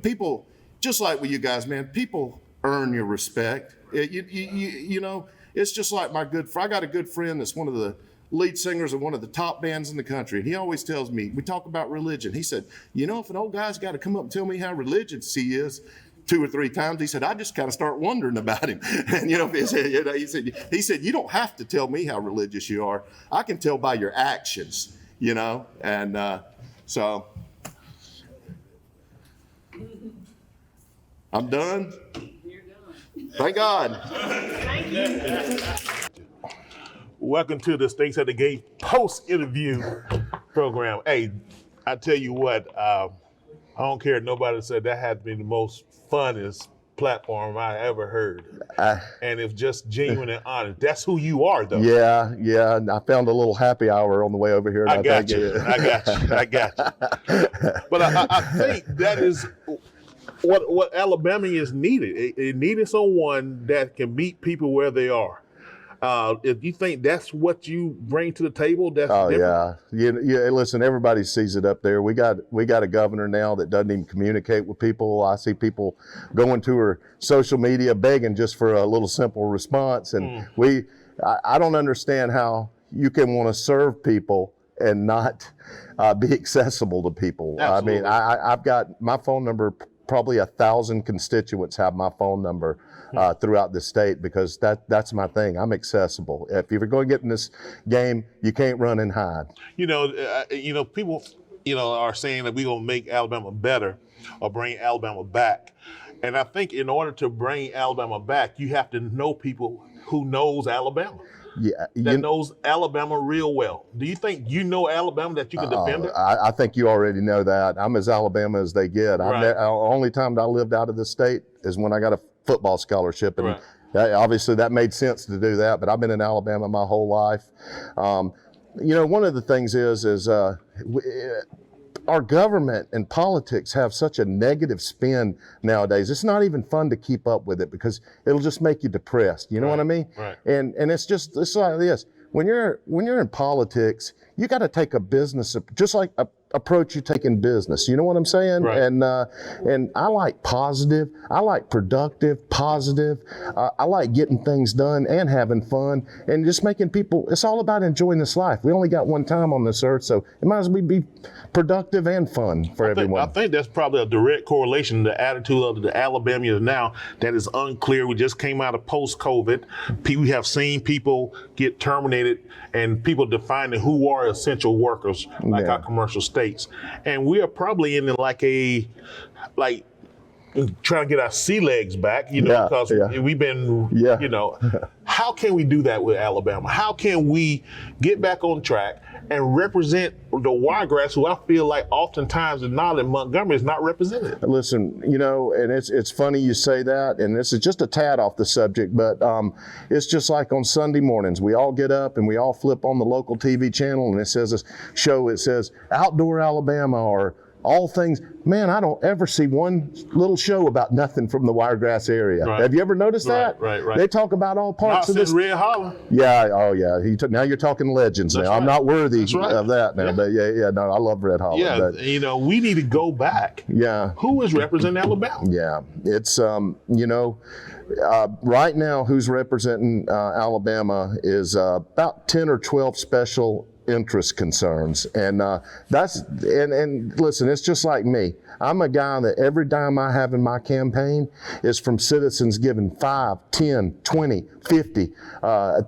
People, just like with you guys, man, people earn your respect. You know, it's just like I got a good friend that's one of the lead singers of one of the top bands in the country. And he always tells me, we talk about religion. He said, if an old guy's got to come up and tell me how religious he is 2 or 3 times, he said, I just kind of start wondering about him. And he said, you don't have to tell me how religious you are. I can tell by your actions, and so I'm done. Thank God. Thank you. Welcome to the Stakes at the Gate post-interview program. Hey, I tell you what, I don't care if nobody said that had been the most funnest platform I ever heard. And it's just genuine and honest. That's who you are, though. Yeah. I found a little happy hour on the way over here. I got you. But I think that is what Alabama is needed. It needed someone that can meet people where they are. If you think that's what you bring to the table, that's different. Yeah. Listen, everybody sees it up there. We got a governor now that doesn't even communicate with people. I see people going to her social media begging just for a little simple response. And I don't understand how you can want to serve people and not be accessible to people. Absolutely. I mean, I've got my phone number. Probably 1,000 constituents have my phone number throughout the state, because that's my thing. I'm accessible. If you're going to get in this game, you can't run and hide. People, are saying that we're going to make Alabama better or bring Alabama back. And I think in order to bring Alabama back, you have to know people who knows Alabama. Yeah, that knows Alabama real well. Do you think you know Alabama that you can defend it? I think you already know that. I'm as Alabama as they get. Right. Only time that I lived out of the state is when I got a football scholarship, and obviously that made sense to do that. But I've been in Alabama my whole life. One of the things is our government and politics have such a negative spin nowadays. It's not even fun to keep up with it, because it'll just make you depressed. You know what I mean? Right. And it's like this. When you're in politics, you got to take a business, just like approach you take in business. You know what I'm saying? Right. And I like positive. I like productive, positive. I like getting things done and having fun and just making people. It's all about enjoying this life. We only got one time on this earth, so it might as well be productive and fun for everyone. I think that's probably a direct correlation. The attitude of the Alabamians now that is unclear. We just came out of post-COVID. We have seen people get terminated and people defining who are essential workers, like our commercial states. And we are probably in trying to get our sea legs back, because we've been, how can we do that with Alabama? How can we get back on track and represent the Wiregrass, who I feel like oftentimes is not in Montgomery, is not represented? Listen, and it's funny you say that, and this is just a tad off the subject, but it's just like on Sunday mornings, we all get up and we all flip on the local TV channel, and it says Outdoor Alabama or all things. Man, I don't ever see one little show about nothing from the Wiregrass area. Right. Have you ever noticed that? Right. They talk about all parts of this. Red Holler. Yeah. Oh, yeah. Now you're talking legends. That's now right. I'm not worthy of that now, Yeah. but no, I love Red Holler. Yeah, But, we need to go back. Yeah. Who is representing Alabama? Yeah, it's right now who's representing Alabama is about 10 or 12 special interest concerns. And and listen, it's just like me. I'm a guy that every dime I have in my campaign is from citizens giving 5, 10, 20, 50.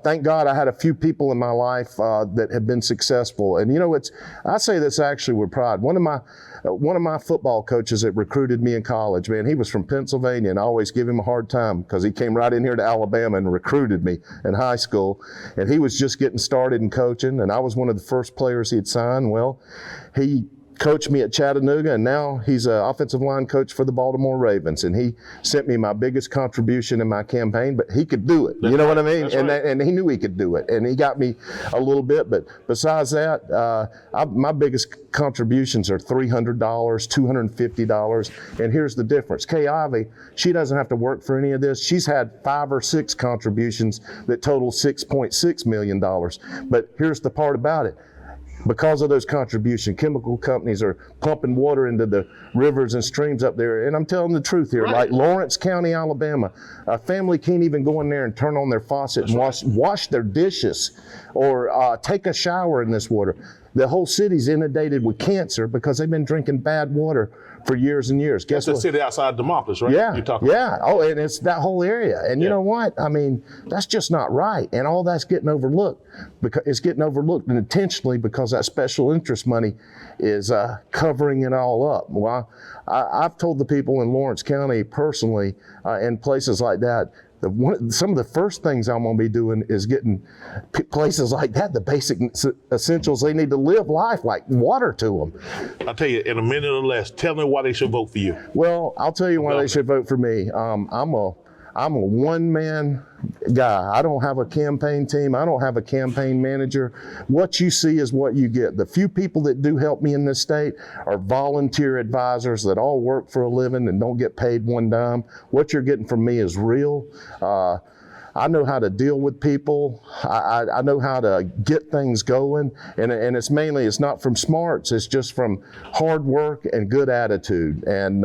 Thank God I had a few people in my life that have been successful. And you know, I say this actually with pride. One of my football coaches that recruited me in college, man, he was from Pennsylvania, and I always give him a hard time because he came right in here to Alabama and recruited me in high school. And he was just getting started in coaching, and I was one of the first players he'd signed. Well, he coached me at Chattanooga, and now he's an offensive line coach for the Baltimore Ravens. And he sent me my biggest contribution in my campaign, but he could do it. You know what I mean? And he knew he could do it, and he got me a little bit. But besides that, my biggest contributions are $300, $250. And here's the difference. Kay Ivey, she doesn't have to work for any of this. She's had 5 or 6 contributions that total $6.6 million. But here's the part about it. Because of those contributions, chemical companies are pumping water into the rivers and streams up there. And I'm telling the truth here, like Lawrence County, Alabama, a family can't even go in there and turn on their faucet and wash their dishes or take a shower in this water. The whole city's inundated with cancer because they've been drinking bad water for years and years. Guess That's what? the city outside Demopolis, right? Yeah, You're talking yeah. Oh, and it's that whole area. And you know what? I mean, that's just not right. And all that's getting overlooked. Because it's getting overlooked and intentionally because that special interest money is covering it all up. Well, I've told the people in Lawrence County personally, in places like that, some of the first things I'm going to be doing is getting places like that the basic essentials they need to live life, like water to them. I'll tell you, in a minute or less, tell me why they should vote for you. Well, I'll tell you why they should vote for me. I'm a one-man guy. I don't have a campaign team. I don't have a campaign manager. What you see is what you get. The few people that do help me in this state are volunteer advisors that all work for a living and don't get paid one dime. What you're getting from me is real. I know how to deal with people. I know how to get things going. And it's not from smarts. It's just from hard work and good attitude. And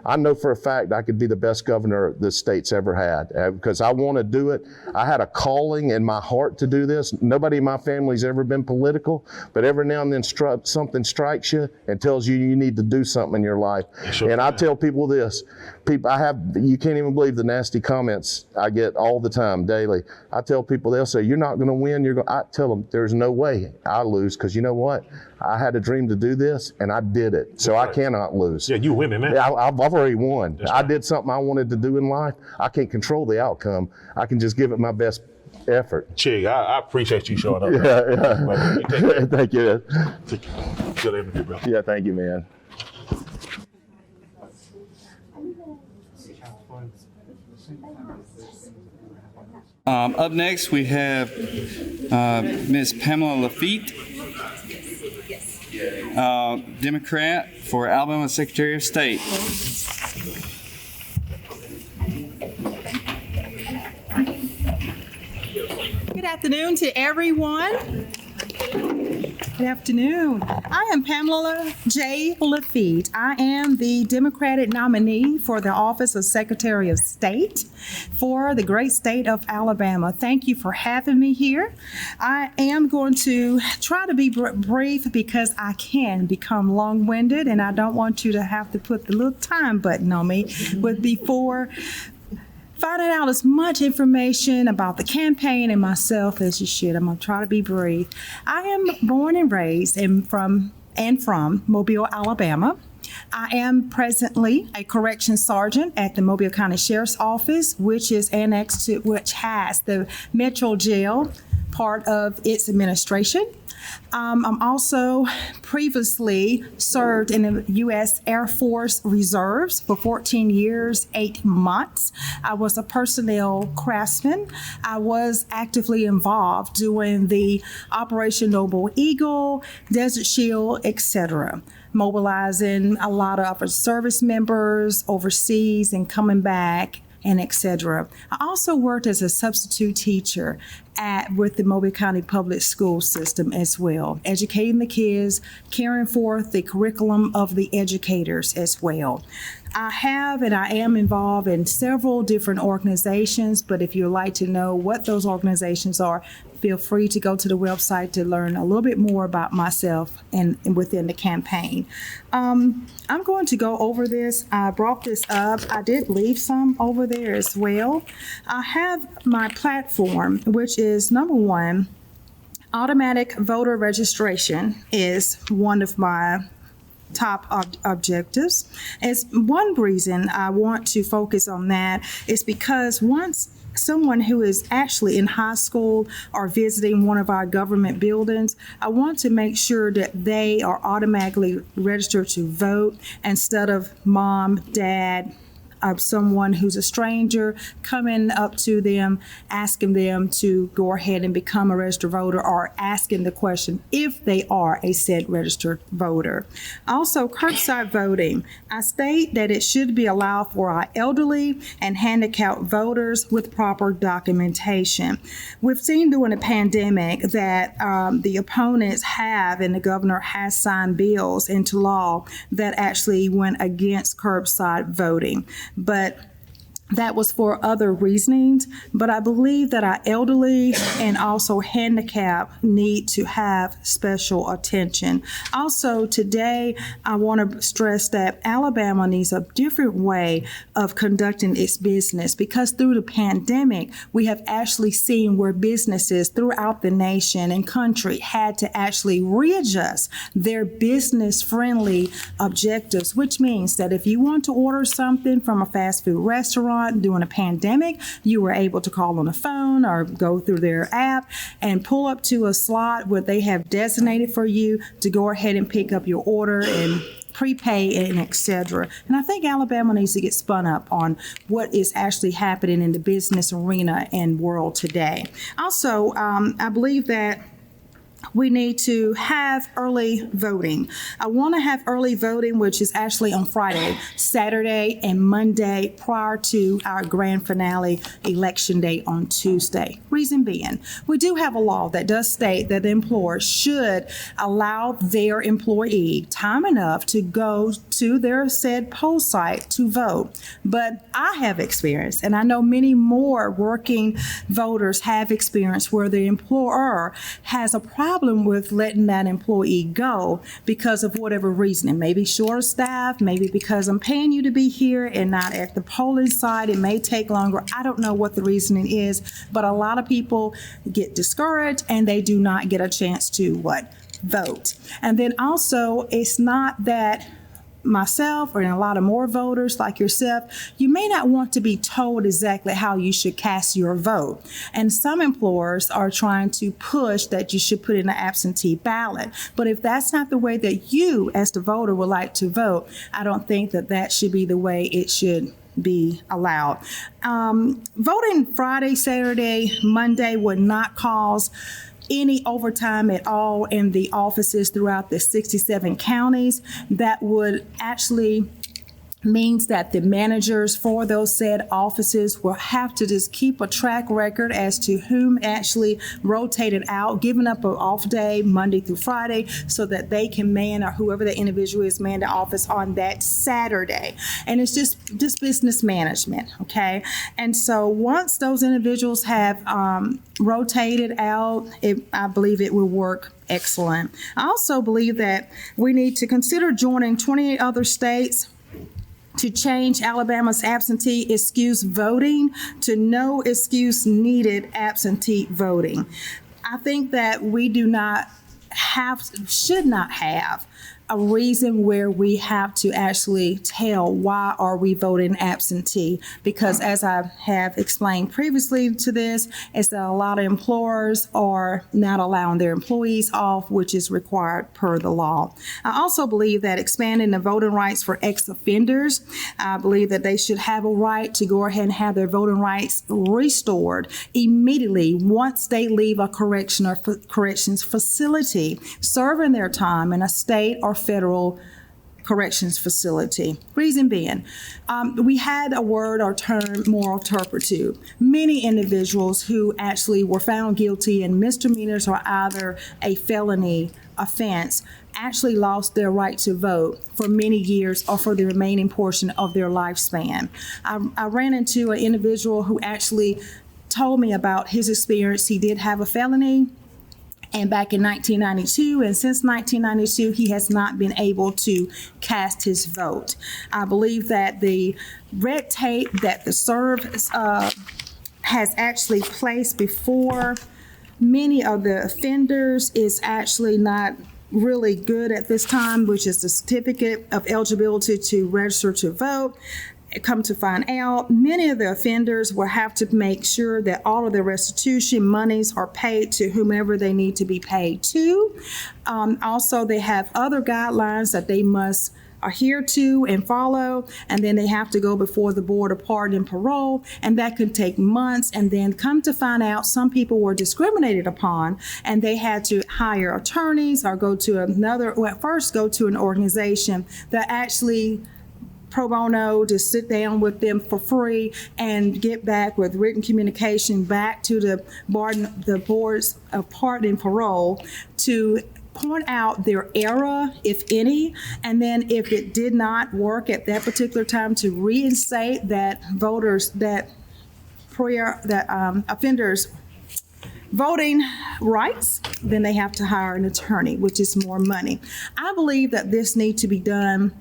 I know for a fact I could be the best governor this state's ever had because I want to do it. I had a calling in my heart to do this. Nobody in my family's ever been political, but every now and then something strikes you and tells you you need to do something in your life. And I tell people this, you can't even believe the nasty comments I get all the time, daily. I tell people, they'll say, you're not going to win. I tell them, there's no way I lose because you know what? I had a dream to do this and I did it. So I cannot lose. Yeah, you winning that. I've already won. I did something I wanted to do in life. I can't control the outcome. I can just give it my best effort. Chig, I appreciate you showing up. Yeah. Thank you. Good interview, bro. Yeah, thank you, man. Up next, we have Ms. Pamela Lafitte, Democrat for Alabama Secretary of State. Good afternoon to everyone. Good afternoon. I am Pamela J. Lafitte. I am the Democratic nominee for the office of Secretary of State for the great state of Alabama. Thank you for having me here. I am going to try to be brief because I can become long-winded and I don't want you to have to put the little time button on me. But before finding out as much information about the campaign and myself as you should, I'm going to try to be brief. I am born and raised from Mobile, Alabama. I am presently a corrections sergeant at the Mobile County Sheriff's Office, which has the Metro Jail part of its administration. I'm also previously served in the U.S. Air Force Reserves for 14 years, 8 months. I was a personnel craftsman. I was actively involved doing the Operation Noble Eagle, Desert Shield, etc., mobilizing a lot of our service members overseas and coming back, and etc. I also worked as a substitute teacher with the Mobile County Public School System as well, educating the kids, carrying forth the curriculum of the educators as well. I have and I am involved in several different organizations, but if you'd like to know what those organizations are, feel free to go to the website to learn a little bit more about myself and within the campaign. I'm going to go over this. I brought this up. I did leave some over there as well. I have my platform, which is number one, automatic voter registration is one of my top objectives. As one reason I want to focus on that is because once someone who is actually in high school or visiting one of our government buildings, I want to make sure that they are automatically registered to vote instead of mom, dad, of someone who's a stranger coming up to them, asking them to go ahead and become a registered voter, or asking the question if they are a said registered voter. Also, curbside voting. I state that it should be allowed for our elderly and handicapped voters with proper documentation. We've seen during the pandemic that the opponents have, and the governor has signed bills into law that actually went against curbside voting. But that was for other reasonings, but I believe that our elderly and also handicapped need to have special attention. Also, today, I want to stress that Alabama needs a different way of conducting its business, because through the pandemic, we have actually seen where businesses throughout the nation and country had to actually readjust their business-friendly objectives, which means that if you want to order something from a fast food restaurant during a pandemic, you were able to call on the phone or go through their app and pull up to a slot where they have designated for you to go ahead and pick up your order and prepay and etc. And I think Alabama needs to get spun up on what is actually happening in the business arena and world today. Also, I believe that we need to have early voting. I want to have early voting, which is actually on Friday, Saturday, and Monday prior to our grand finale election day on Tuesday. Reason being, we do have a law that does state that the employer should allow their employee time enough to go to their said poll site to vote. But I have experience, and I know many more working voters have experience where the employer has a problem with letting that employee go because of whatever reason. It may be short staff, maybe because I'm paying you to be here and not at the polling site. It may take longer. I don't know what the reasoning is, but a lot of people get discouraged and they do not get a chance to vote. And then also, it's not that myself or a lot of more voters like yourself, you may not want to be told exactly how you should cast your vote. And some employers are trying to push that you should put in an absentee ballot. But if that's not the way that you as the voter would like to vote, I don't think that that should be the way it should be allowed. Voting Friday, Saturday, Monday would not cause any overtime at all in the offices throughout the 67 counties. That would actually means that the managers for those said offices will have to just keep a track record as to whom actually rotated out, giving up an off day Monday through Friday so that they can man, or whoever the individual is, man the office on that Saturday. And it's just business management, okay? And so once those individuals have rotated out, I believe it will work excellent. I also believe that we need to consider joining 28 other states to change Alabama's absentee excuse voting to no excuse needed absentee voting. I think that we should not have a reason where we have to actually tell why are we voting absentee, because as I have explained previously to this, is that a lot of employers are not allowing their employees off, which is required per the law. I also believe that expanding the voting rights for ex-offenders, I believe that they should have a right to go ahead and have their voting rights restored immediately once they leave a correction or corrections facility, serving their time in a state or federal corrections facility. Reason being, we had a word or term moral turpitude. Many individuals who actually were found guilty in misdemeanors or either a felony offense actually lost their right to vote for many years or for the remaining portion of their lifespan. I ran into an individual who actually told me about his experience. He did have a felony, and back in 1992, and since 1992, he has not been able to cast his vote. I believe that the red tape that the service has actually placed before many of the offenders is actually not really good at this time, which is the certificate of eligibility to register to vote. Come to find out, many of the offenders will have to make sure that all of their restitution monies are paid to whomever they need to be paid to. Also, they have other guidelines that they must adhere to and follow, and then they have to go before the Board of Pardon and Parole, and that could take months. And then come to find out, some people were discriminated upon, and they had to hire attorneys or go to first go to an organization that actually pro bono to sit down with them for free and get back with written communication back to the boards of pardon and parole to point out their error, if any, and then if it did not work at that particular time, to reinstate that offenders' voting rights, then they have to hire an attorney, which is more money. I believe that this needs to be done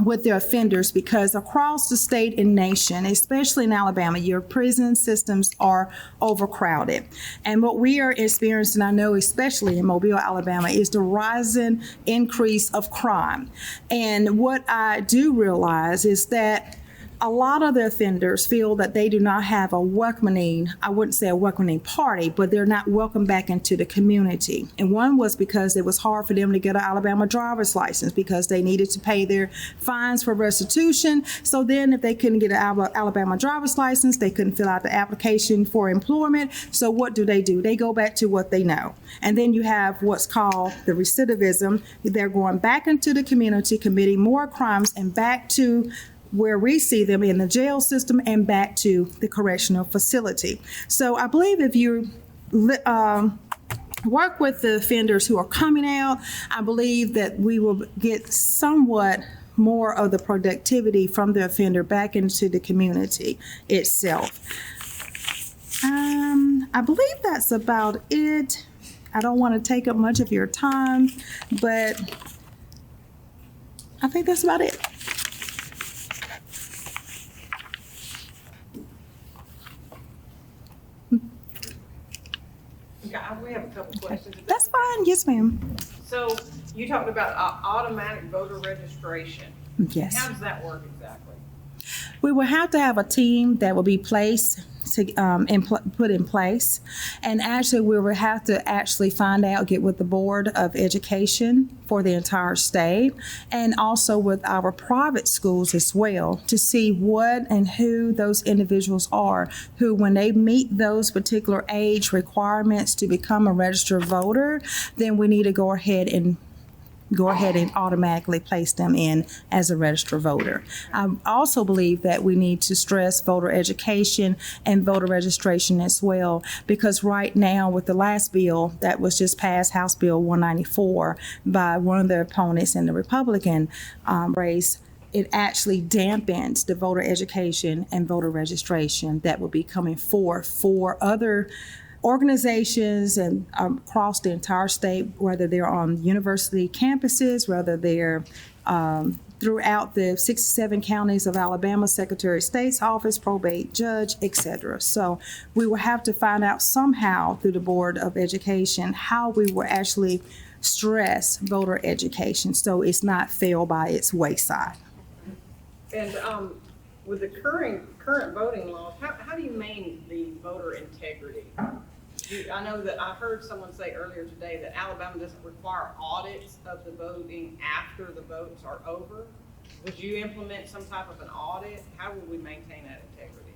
with their offenders, because across the state and nation, especially in Alabama, your prison systems are overcrowded. And what we are experiencing, I know especially in Mobile, Alabama, is the rising increase of crime. And what I do realize is that a lot of the offenders feel that they do not have a welcoming, I wouldn't say a welcoming party, but they're not welcomed back into the community. And one was because it was hard for them to get an Alabama driver's license because they needed to pay their fines for restitution. So then if they couldn't get an Alabama driver's license, they couldn't fill out the application for employment. So what do? They go back to what they know. And then you have what's called the recidivism. They're going back into the community, committing more crimes, and back to where we see them in the jail system and back to the correctional facility. So I believe if you work with the offenders who are coming out, I believe that we will get somewhat more of the productivity from the offender back into the community itself. I believe that's about it. I don't want to take up much of your time, but I think that's about it. We have a couple questions. That's fine. Yes, ma'am. So you talked about automatic voter registration. Yes. How does that work exactly? We will have to have a team that will be placed put in place, and actually we will have to get with the Board of Education for the entire state, and also with our private schools as well, to see what and who those individuals are who, when they meet those particular age requirements to become a registered voter, then we need to go ahead and automatically place them in as a registered voter. I also believe that we need to stress voter education and voter registration as well, because right now with the last bill that was just passed, House Bill 194, by one of the opponents in the Republican race, it actually dampens the voter education and voter registration that will be coming forth for other organizations and across the entire state, whether they're on university campuses, whether they're throughout the 67 counties of Alabama, Secretary of State's office, probate judge, etc. So we will have to find out somehow through the Board of Education how we will actually stress voter education so it's not fail by its wayside. And with the current voting laws, how do you maintain the voter integrity? I know that I heard someone say earlier today that Alabama doesn't require audits of the voting after the votes are over. Would you implement some type of an audit? How would we maintain that integrity?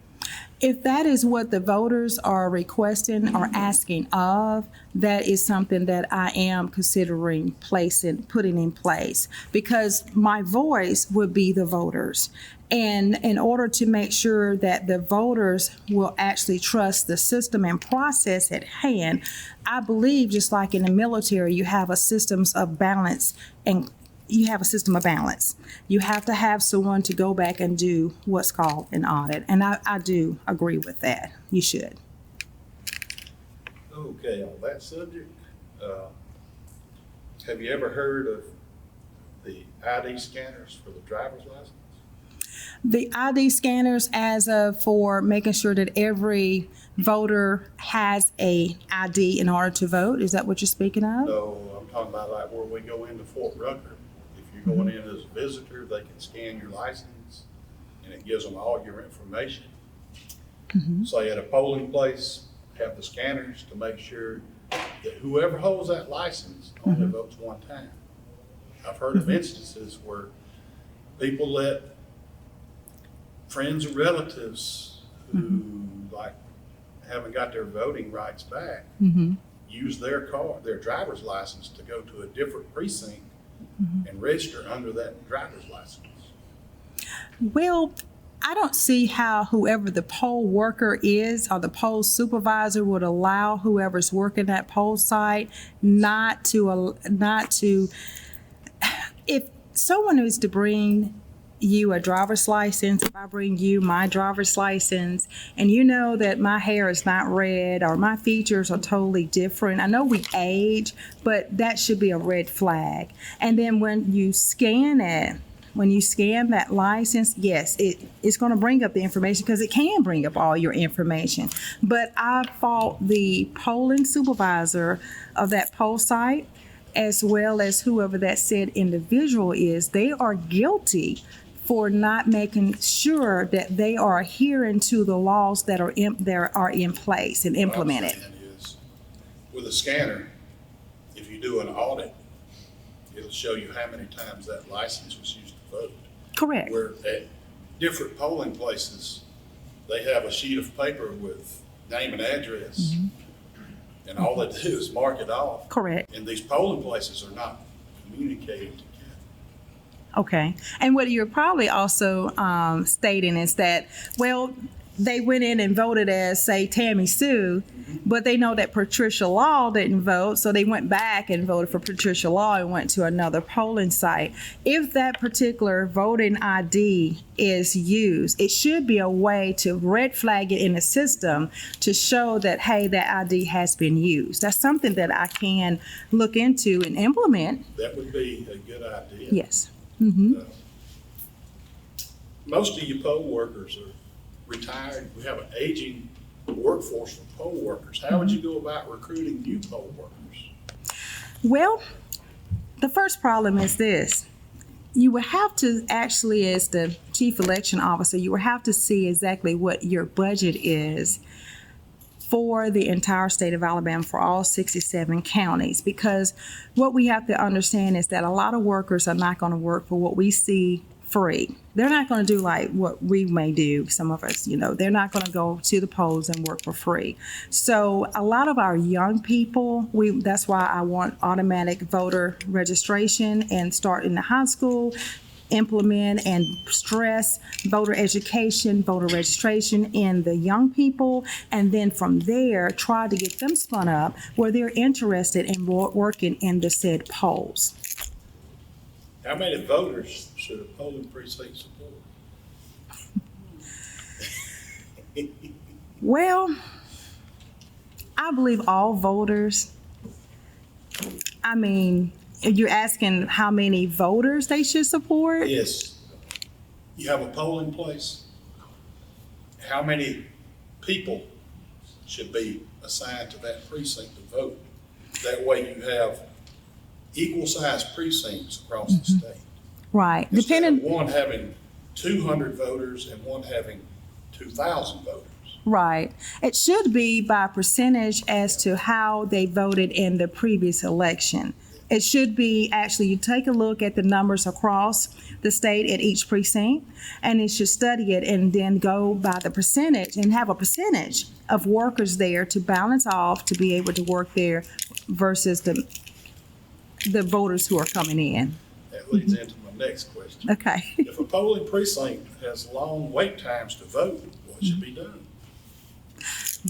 If that is what the voters are requesting or asking of, that is something that I am considering putting in place, because my voice would be the voters. And in order to make sure that the voters will actually trust the system and process at hand, I believe, just like in the military, you have a system of balance and you have a system of balance. You have to have someone to go back and do what's called an audit. And I do agree with that. You should. Okay, on that subject, have you ever heard of the ID scanners for the driver's license? The ID scanners for making sure that every voter has a ID in order to vote. Is that what you're speaking of? No, I'm talking about like where we go into Fort Rucker. If you're going in as a visitor, they can scan your license and it gives them all your information. Say at a polling place, have the scanners to make sure that whoever holds that license only votes one time. I've heard of instances where people let friends or relatives who like haven't got their voting rights back use their driver's license to go to a different precinct and register under that driver's license. Well, I don't see how whoever the poll worker is or the poll supervisor would allow whoever's working that poll site not to, if someone is to bring you a driver's license, if I bring you my driver's license and you know that my hair is not red or my features are totally different, I know we age, but that should be a red flag. And then when you scan it, when you scan that license, yes, it's going to bring up the information because it can bring up all your information. But I fault the polling supervisor of that poll site as well as whoever that said individual is. They are guilty for not making sure that they are adhering to the laws that are in place and implemented. What I'm saying is, with a scanner, if you do an audit, it'll show you how many times that license was used to vote. Correct. Where at different polling places, they have a sheet of paper with name and address, and all they do is mark it off. Correct. And these polling places are not communicating together. Okay. And what you're probably also stating is that, well, they went in and voted as, say, Tammy Sue, but they know that Patricia Law didn't vote, so they went back and voted for Patricia Law and went to another polling site. If that particular voting ID is used, it should be a way to red flag it in the system to show that, hey, that ID has been used. That's something that I can look into and implement. That would be a good idea. Yes. Most of you poll workers are retired. We have an aging workforce for poll workers. How would you go about recruiting new poll workers? Well, the first problem is this. You would have to actually, as the chief election officer, you would have to see exactly what your budget is for the entire state of Alabama, for all 67 counties, because what we have to understand is that a lot of workers are not going to work for what we see free. They're not going to do like what we may do, some of us, they're not going to go to the polls and work for free. So a lot of our young people, that's why I want automatic voter registration and start in the high school, implement and stress voter education, voter registration in the young people, and then from there try to get them spun up where they're interested in working in the said polls. How many voters should a polling precinct support? Well, I believe all voters. I mean, you're asking how many voters they should support? Yes. You have a polling place. How many people should be assigned to that precinct to vote? That way you have equal sized precincts across the state. Right. Instead of one having 200 voters and one having 2,000 voters. Right. It should be by percentage as to how they voted in the previous election. it should be actually, you take a look at the numbers across the state at each precinct, and it should study it and then go by the percentage and have a percentage of workers there to balance off to be able to work there versus the voters who are coming in. That leads into my next question. Okay. If a polling precinct has long wait times to vote, what should be done?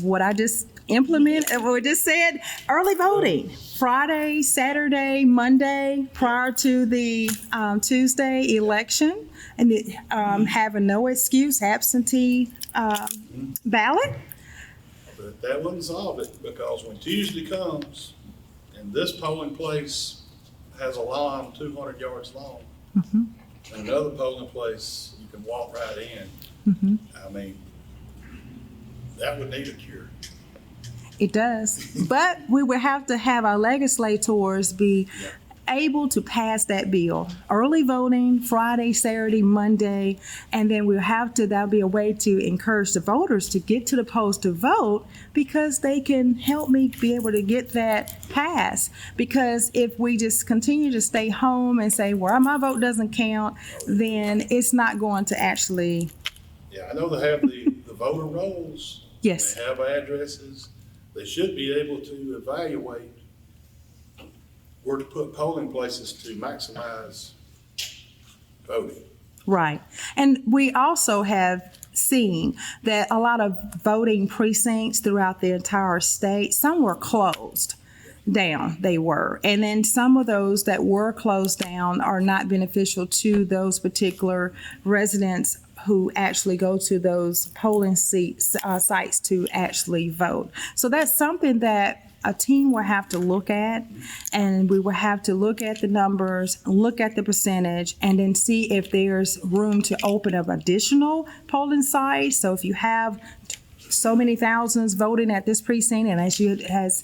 What I just implemented, what I just said, early voting, Friday, Saturday, Monday, prior to the Tuesday election, and have a no excuse absentee ballot. But that wouldn't solve it, because when Tuesday comes and this polling place has a line 200 yards long, and another polling place you can walk right in, I mean, that would need a cure. It does. But we would have to have our legislators be able to pass that bill. Early voting, Friday, Saturday, Monday, and then that'll be a way to encourage the voters to get to the polls to vote, because they can help me be able to get that passed. Because if we just continue to stay home and say, well, my vote doesn't count, then it's not going to actually. Yeah, I know they have the voter rolls. Yes. They have addresses. They should be able to evaluate where to put polling places to maximize voting. Right. And we also have seen that a lot of voting precincts throughout the entire state, some were closed down, they were. And then some of those that were closed down are not beneficial to those particular residents who actually go to those polling sites to actually vote. So that's something that a team will have to look at, and we will have to look at the numbers, look at the percentage, and then see if there's room to open up additional polling sites. So if you have so many thousands voting at this precinct, and as you has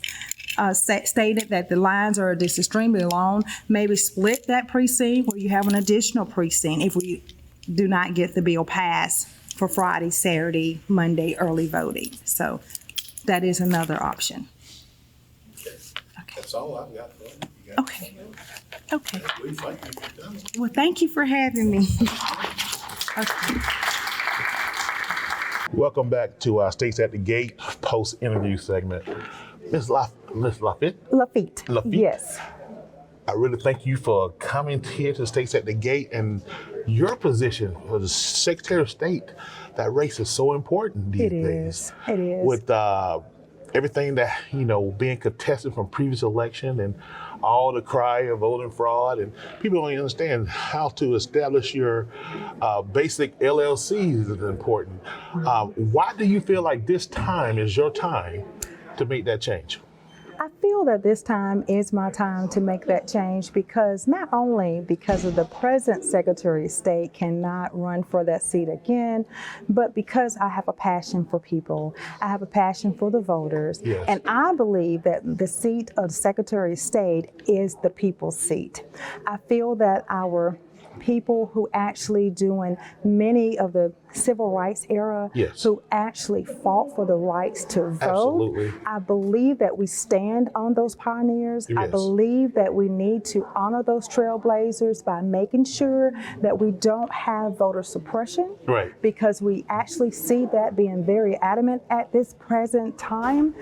stated that the lines are just extremely long, maybe split that precinct where you have an additional precinct if we do not get the bill passed for Friday, Saturday, Monday early voting. So that is another option. That's all I've got for you. Okay. Okay. We thank you for coming. Well, thank you for having me. Okay. Welcome back to our States at the Gate post-interview segment. Ms. Lafitte? Lafitte. Lafitte. Yes. I really thank you for coming here to States at the Gate, and your position as Secretary of State. That race is so important these days. It is. With everything that, being contested from previous election and all the cry of voting fraud, and people don't understand how to establish your basic LLCs is important. Why do you feel like this time is your time to make that change? I feel that this time is my time to make that change, because not only because of the present Secretary of State cannot run for that seat again, but because I have a passion for people. I have a passion for the voters. Yes. And I believe that the seat of Secretary of State is the people's seat. I feel that our people who actually doing many of the civil rights era, yes, who actually fought for the rights to vote. Absolutely. I believe that we stand on those pioneers. Yes. I believe that we need to honor those trailblazers by making sure that we don't have voter suppression. Right. Because we actually see that being very adamant at this present time,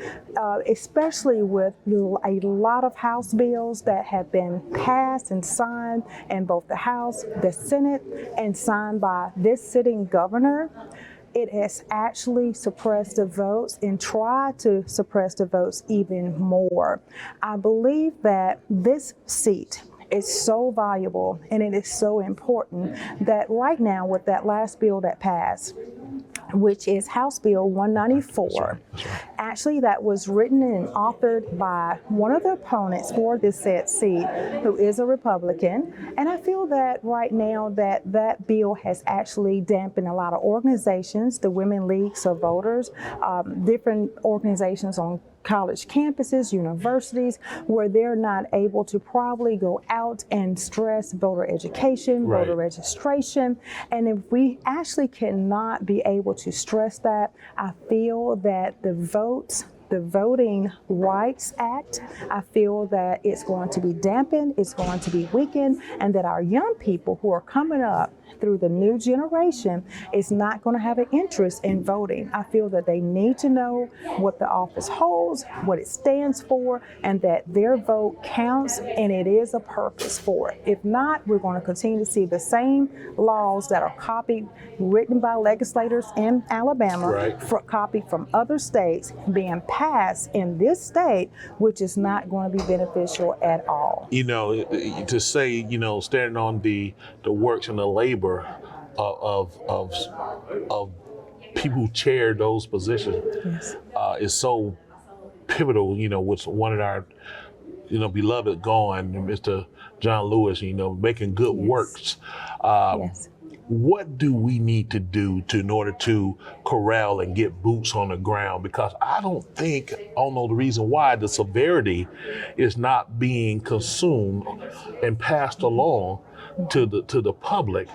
especially with a lot of House bills that have been passed and signed in both the House, the Senate, and signed by this sitting governor. It has actually suppressed the votes and tried to suppress the votes even more. I believe that this seat is so valuable and it is so important that right now, with that last bill that passed, which is House Bill 194. Actually, that was written and authored by one of the opponents for this said seat, who is a Republican. And I feel that right now that bill has actually dampened a lot of organizations, the Women Leagues of Voters, different organizations on college campuses, universities, where they're not able to probably go out and stress voter education, Right. voter registration. And if we actually cannot be able to stress that, I feel that the votes the Voting Rights Act, I feel that it's going to be dampened, it's going to be weakened, and that our young people who are coming up through the new generation is not going to have an interest in voting. I feel that they need to know what the office holds, what it stands for, and that their vote counts and it is a purpose for it. If not, we're going to continue to see the same laws that are copied, written by legislators in Alabama, copied from other states, being passed in this state, which is not going to be beneficial at all. You know, to say, you know, standing on the works and the labor of people who chair those positions is so pivotal, you know, with one of our, you know, beloved gone, Mr. John Lewis, you know, making good works. What do we need to do in order to corral and get boots on the ground? Because I don't know the reason why the severity is not being consumed and passed along to the public.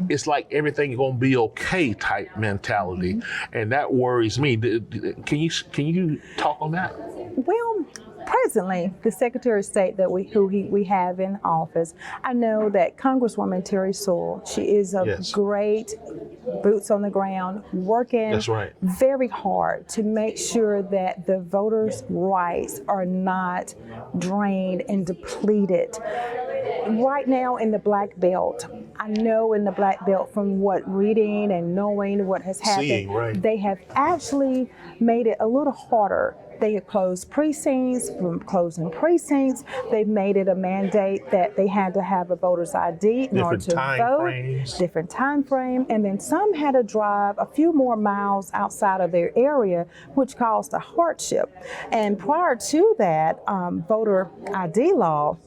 It's like everything's gonna be okay type mentality, and that worries me. Can you talk on that? Well, presently, the Secretary of State that we have in office, I know that Congresswoman Terry Sewell, she is a great boots on the ground, working very hard to make sure that the voters' rights are not drained and depleted. Right now in the Black Belt, I know in the Black Belt from what reading and knowing what has happened, they have actually made it a little harder. They have closed precincts, from closing precincts. They've made it a mandate that they had to have a voter's ID in order to vote. Different time frame. And then some had to drive a few more miles outside of their area, which caused a hardship. And prior to that, voter ID law,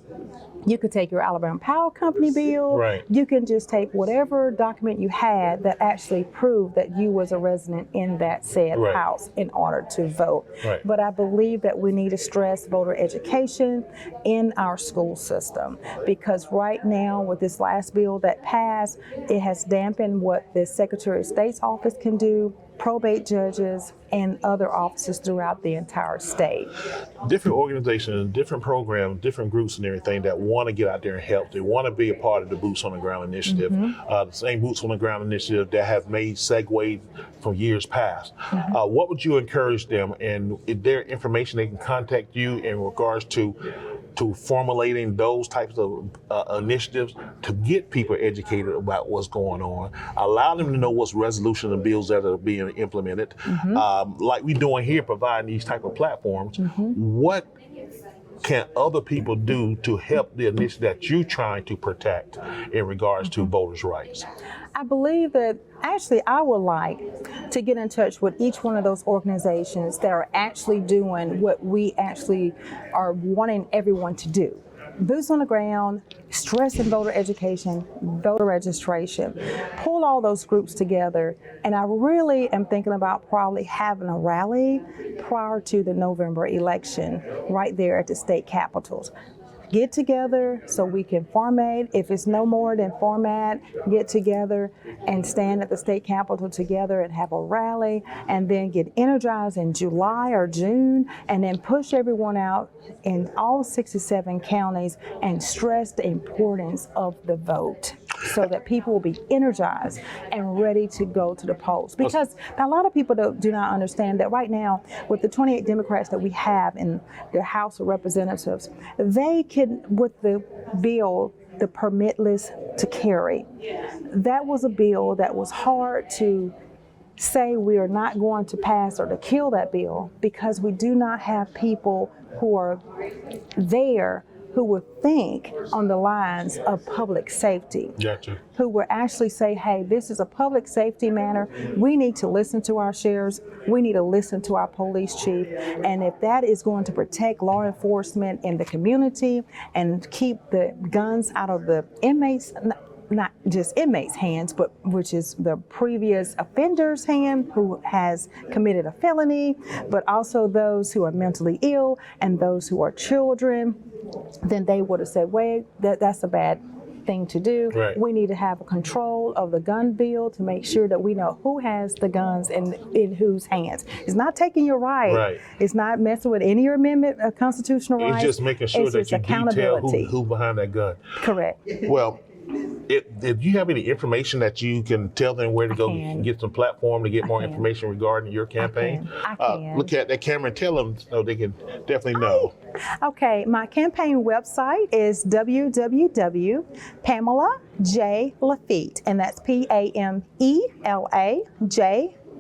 you could take your Alabama Power Company bill. You can just take whatever document you had that actually proved that you was a resident in that said house in order to vote. But I believe that we need to stress voter education in our school system, because right now with this last bill that passed, it has dampened what the Secretary of State's office can do, probate judges, and other offices throughout the entire state. Different organizations, different programs, different groups and everything that want to get out there and help. They want to be a part of the Boots on the Ground initiative. The same Boots on the Ground initiative that has made segue from years past. What would you encourage them, and is there information they can contact you in regards to formulating those types of initiatives to get people educated about what's going on, allow them to know what's resolution and bills that are being implemented, like we're doing here, providing these type of platforms. What can other people do to help the initiative that you're trying to protect in regards to voters' rights? I believe that actually I would like to get in touch with each one of those organizations that are actually doing what we actually are wanting everyone to do. Boots on the ground, stress in voter education, voter registration. Pull all those groups together, and I really am thinking about probably having a rally prior to the November election right there at the state capitals. Get together so we can format. If it's no more than format, get together and stand at the state capitol together and have a rally, and then get energized in July or June, and then push everyone out in all 67 counties and stress the importance of the vote, so that people will be energized and ready to go to the polls. Because a lot of people do not understand that right now, with the 28 Democrats that we have in the House of Representatives, they can, with the bill, the permitless to carry, that was a bill that was hard to say we are not going to pass or to kill that bill, because we do not have people who are there who would think on the lines of public safety, who would actually say, hey, this is a public safety matter. We need to listen to our sheriffs. We need to listen to our police chief. And if that is going to protect law enforcement in the community and keep the guns out of the inmates, not just inmates' hands, but which is the previous offender's hand who has committed a felony, but also those who are mentally ill and those who are children, then they would have said, wait, that's a bad thing to do. Right. We need to have a control of the gun bill to make sure that we know who has the guns and in whose hands. It's not taking your right. Right. It's not messing with any amendment of constitutional rights. It's just making sure It's that just you detail accountability. who behind that gun. Correct. Well, if you have any information that you can tell them where to go get some platform to get more information regarding your campaign, I can. look at that camera and tell them so they can definitely know. Okay, my campaign website is www.PamelaJLafitte, and that's PAMELA.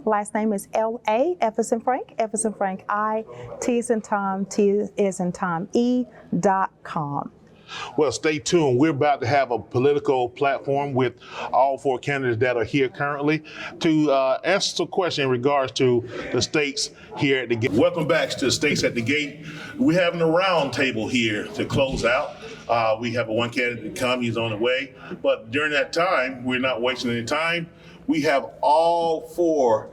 Last name is L-A, F as in Frank, F as in Frank, I, T as in Tom, T as in Tom, E.com. Well, stay tuned. We're about to have a political platform with all 4 candidates that are here currently to answer some questions in regards to the stakes here at the gate. Welcome back to the Stakes at the Gate. We're having a round table here to close out. We have one candidate to come. He's on the way. But during that time, we're not wasting any time. We have all 4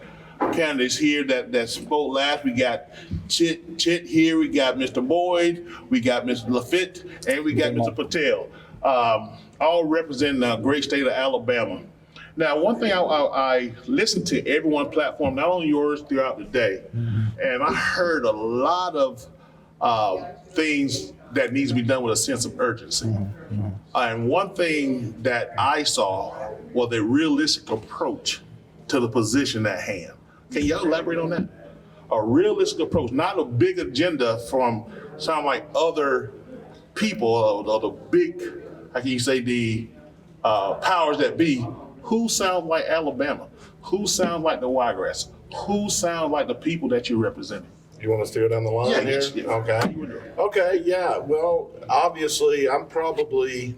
candidates here that spoke last. We got Chit here, we got Mr. Boyd, we got Mr. Lafitte, and we got Mr. Patel, all representing the great state of Alabama. Now, one thing I listened to everyone's platform, not only yours, throughout the day, and I heard a lot of things that needs to be done with a sense of urgency. And one thing that I saw was a realistic approach to the position at hand. Can y'all elaborate on that? A realistic approach, not a big agenda from sound like other people or the big, how can you say, the powers that be. Who sound like Alabama? Who sound like the Wiregrass? Who sound like the people that you're representing? You want us to go down the line here? Yeah. Okay. Okay, yeah. Well, obviously, I'm probably,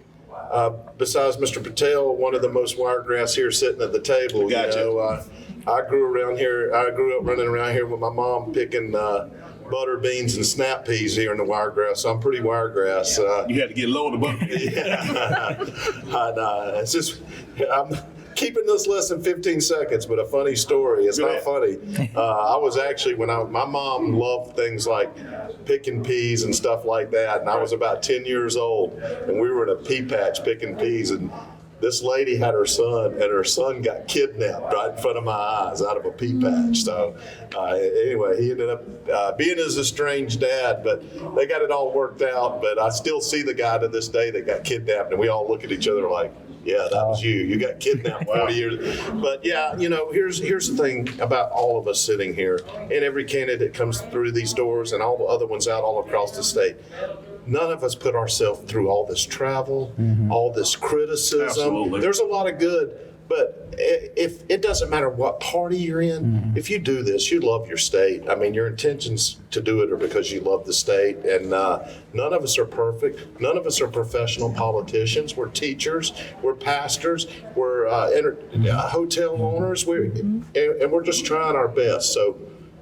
besides Mr. Patel, one of the most Wiregrass here sitting at the table. Gotcha. You know, I grew up running around here with my mom picking butter beans and snap peas here in the Wiregrass. So I'm pretty Wiregrass. You had to get low on the butter. Yeah. It's just, I'm keeping this less than 15 seconds, but a funny story. It's not funny. I was actually, my mom loved things like picking peas and stuff like that. And I was about 10 years old, and we were in a pea patch picking peas, and this lady had her son, and her son got kidnapped right in front of my eyes out of a pea patch. So anyway, he ended up being his estranged dad, but they got it all worked out. But I still see the guy to this day that got kidnapped, and we all look at each other like, yeah, that was you. You got kidnapped 40 years. But yeah, you know, here's the thing about all of us sitting here, and every candidate comes through these doors, and all the other ones out all across the state. None of us put ourselves through all this travel, all this criticism. Absolutely. There's a lot of good, but if it doesn't matter what party you're in, if you do this, you love your state. I mean, your intentions to do it are because you love the state, and none of us are perfect. None of us are professional politicians. We're teachers, we're pastors, we're hotel owners, and we're just trying our best. So,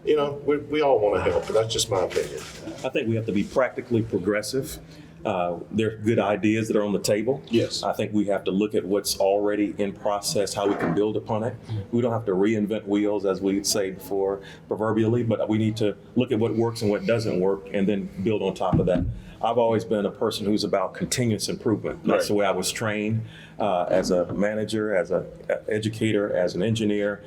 you know, we all want to help, but that's just my opinion. I think we have to be practically progressive. There are good ideas that are on the table. Yes. I think we have to look at what's already in process, how we can build upon it. We don't have to reinvent wheels, as we'd say before, proverbially, but we need to look at what works and what doesn't work and then build on top of that. I've always been a person who's about continuous improvement. That's the way I was trained as a manager, as an educator, as an engineer.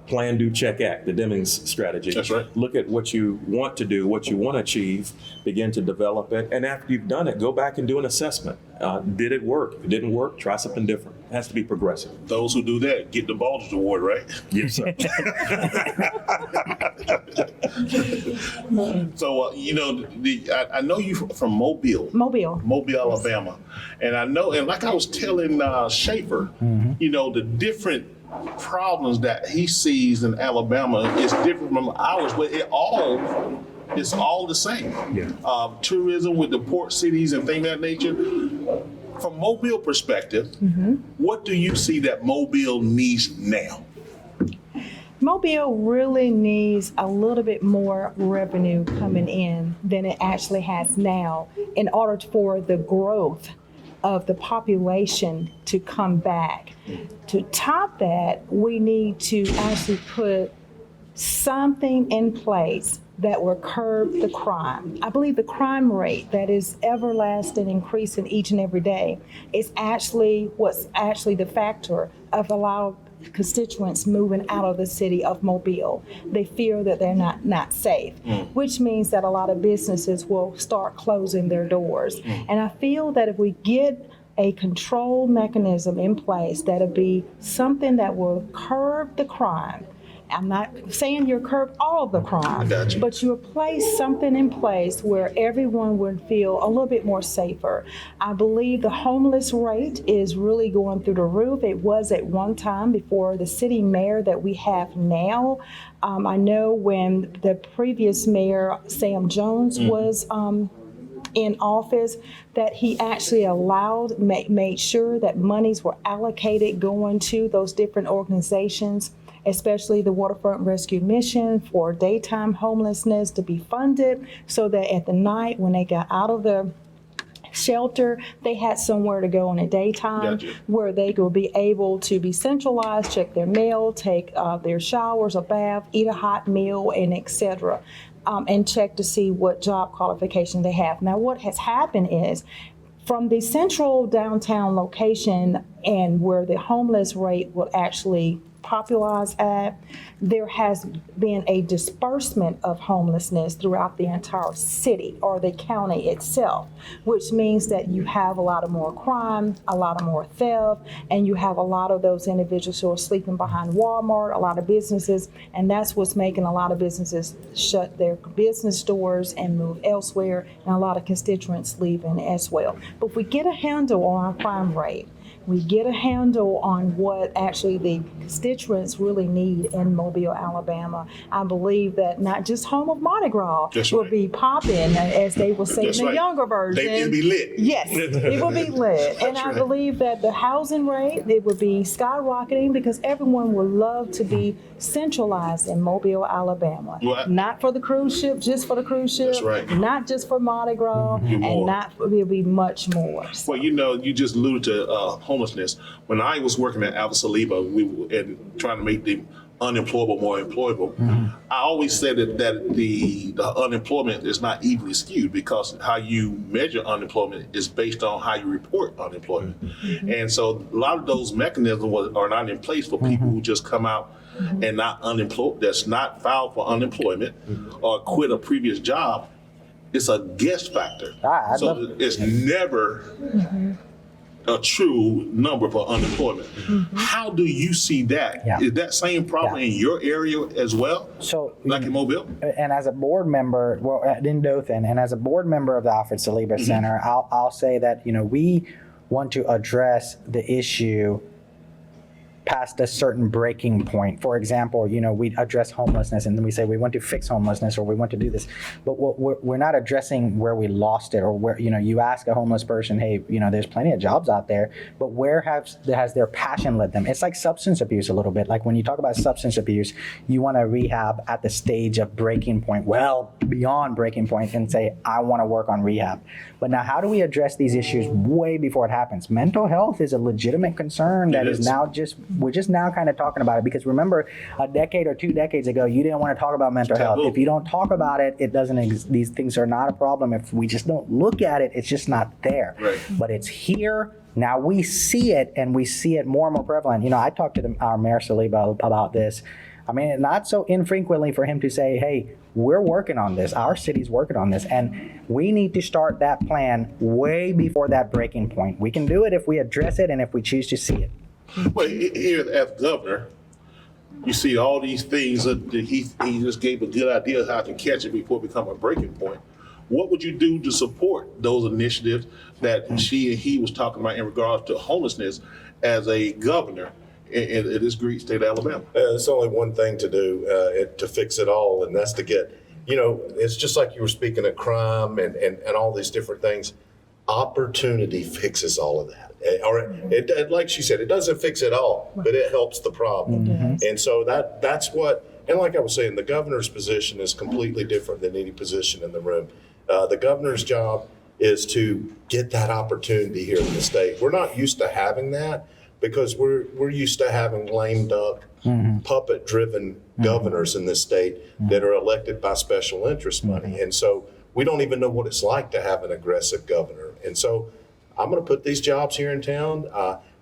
Plan, do, check, act, the Deming's strategy. That's right. Look at what you want to do, what you want to achieve, begin to develop it, and after you've done it, go back and do an assessment. Did it work? If it didn't work, try something different. It has to be progressive. Those who do that get the Baldrige Award, right? Yes, sir. So, you know, I know you from Mobile, Alabama. And I know, and like I was telling Schaefer, you know, the different problems that he sees in Alabama is different from ours, but it's all the same. Yeah. Tourism with the port cities and things of that nature. From Mobile perspective, what do you see that Mobile needs now? Mobile really needs a little bit more revenue coming in than it actually has now in order for the growth of the population to come back. To top that, we need to actually put something in place that will curb the crime. I believe the crime rate that is everlasting, increasing each and every day is actually what's actually the factor of a lot of constituents moving out of the city of Mobile. They fear that they're not safe, which means that a lot of businesses will start closing their doors. And I feel that if we get a control mechanism in place, that'll be something that will curb the crime. I'm not saying you curb all of the crime, but you place something in place where everyone would feel a little bit more safer. I believe the homeless rate is really going through the roof. It was at one time before the city mayor that we have now. I know when the previous mayor, Sam Jones, was in office, that he actually made sure that monies were allocated going to those different organizations, especially the Waterfront Rescue Mission, for daytime homelessness to be funded, so that at the night when they got out of the shelter, they had somewhere to go in the daytime where they could be able to be centralized, check their mail, take their showers, a bath, eat a hot meal, and etc. And check to see what job qualification they have. Now, what has happened is, from the central downtown location and where the homeless rate will actually popularize at, there has been a disbursement of homelessness throughout the entire city or the county itself, which means that you have a lot of more crime, a lot of more theft, and you have a lot of those individuals who are sleeping behind Walmart, a lot of businesses, and that's what's making a lot of businesses shut their business doors and move elsewhere, and a lot of constituents leaving as well. But if we get a handle on our crime rate, we get a handle on what actually the constituents really need in Mobile, Alabama, I believe that not just home of Mardi Gras will be popping, as they will say in the younger version. It'll be lit. Yes, it will be lit. And I believe that the housing rate, it would be skyrocketing because everyone would love to be centralized in Mobile, Alabama. Not for the cruise ship, just for the cruise ship. That's right. Not just for Mardi Gras, and it'll be much more. Well, you just alluded to homelessness. When I was working at Adversaries, we were trying to make the unemployable more employable. I always said that the unemployment is not evenly skewed because how you measure unemployment is based on how you report unemployment. And so a lot of those mechanisms are not in place for people who just come out and not unemployed, that's not filed for unemployment or quit a previous job. It's a guess factor. So it's never a true number for unemployment. How do you see that? Is that same problem in your area as well? So, like in Mobile? And as a board member, in Dothan, and as a board member of the Alfred Saliba Center, I'll say that, we want to address the issue past a certain breaking point. For example, we address homelessness and then we say we want to fix homelessness or we want to do this, but we're not addressing where we lost it or where, you ask a homeless person, hey, there's plenty of jobs out there, but where has their passion led them? It's like substance abuse a little bit. Like when you talk about substance abuse, you want to rehab at the stage of breaking point, well beyond breaking point, and say, I want to work on rehab. But now how do we address these issues way before it happens? Mental health is a legitimate concern that is now we're just now kind of talking about it, because remember, a decade or 2 decades ago, you didn't want to talk about mental health. If you don't talk about it, it doesn't. These things are not a problem. If we just don't look at it, it's just not there. But it's here. Now we see it, and we see it more and more prevalent. I talked to our Mayor Saliba about this. I mean, not so infrequently for him to say, hey, we're working on this. Our city's working on this. And we need to start that plan way before that breaking point. We can do it if we address it and if we choose to see it. Well, here as governor, you see all these things that he just gave a good idea of how to catch it before it become a breaking point. What would you do to support those initiatives that she and he was talking about in regards to homelessness as a governor in this great state of Alabama? There's only one thing to do to fix it all, and that's to get, it's just like you were speaking of crime and all these different things. Opportunity fixes all of that. Like she said, it doesn't fix it all, but it helps the problem. And so that's what, and like I was saying, the governor's position is completely different than any position in the room. The governor's job is to get that opportunity here in the state. We're not used to having that, because we're used to having lame duck, puppet-driven governors in this state that are elected by special interest money. And so we don't even know what it's like to have an aggressive governor. And so I'm going to put these jobs here in town.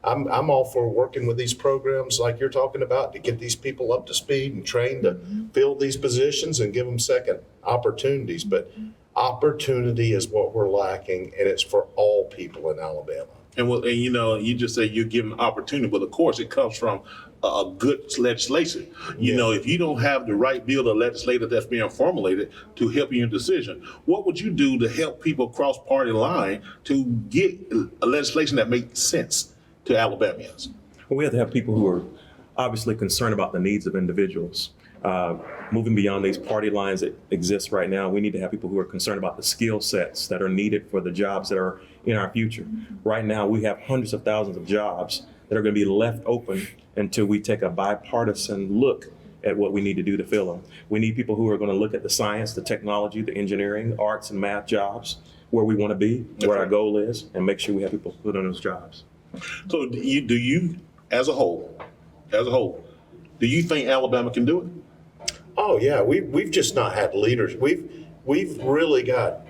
I'm all for working with these programs like you're talking about to get these people up to speed and trained to fill these positions and give them second opportunities. But opportunity is what we're lacking, and it's for all people in Alabama. And you know, you just say you're given opportunity, but of course it comes from a good legislation. You know, if you don't have the right bill or legislative that's being formulated to help you in decision, what would you do to help people cross party line to get a legislation that makes sense to Alabamians? Well, we have to have people who are obviously concerned about the needs of individuals. Moving beyond these party lines that exist right now, we need to have people who are concerned about the skill sets that are needed for the jobs that are in our future. Right now, we have hundreds of thousands of jobs that are going to be left open until we take a bipartisan look at what we need to do to fill them. We need people who are going to look at the science, the technology, the engineering, arts and math jobs, where we want to be, where our goal is, and make sure we have people put on those jobs. So do you, as a whole, do you think Alabama can do it? Oh yeah, we've just not had leaders. We've really got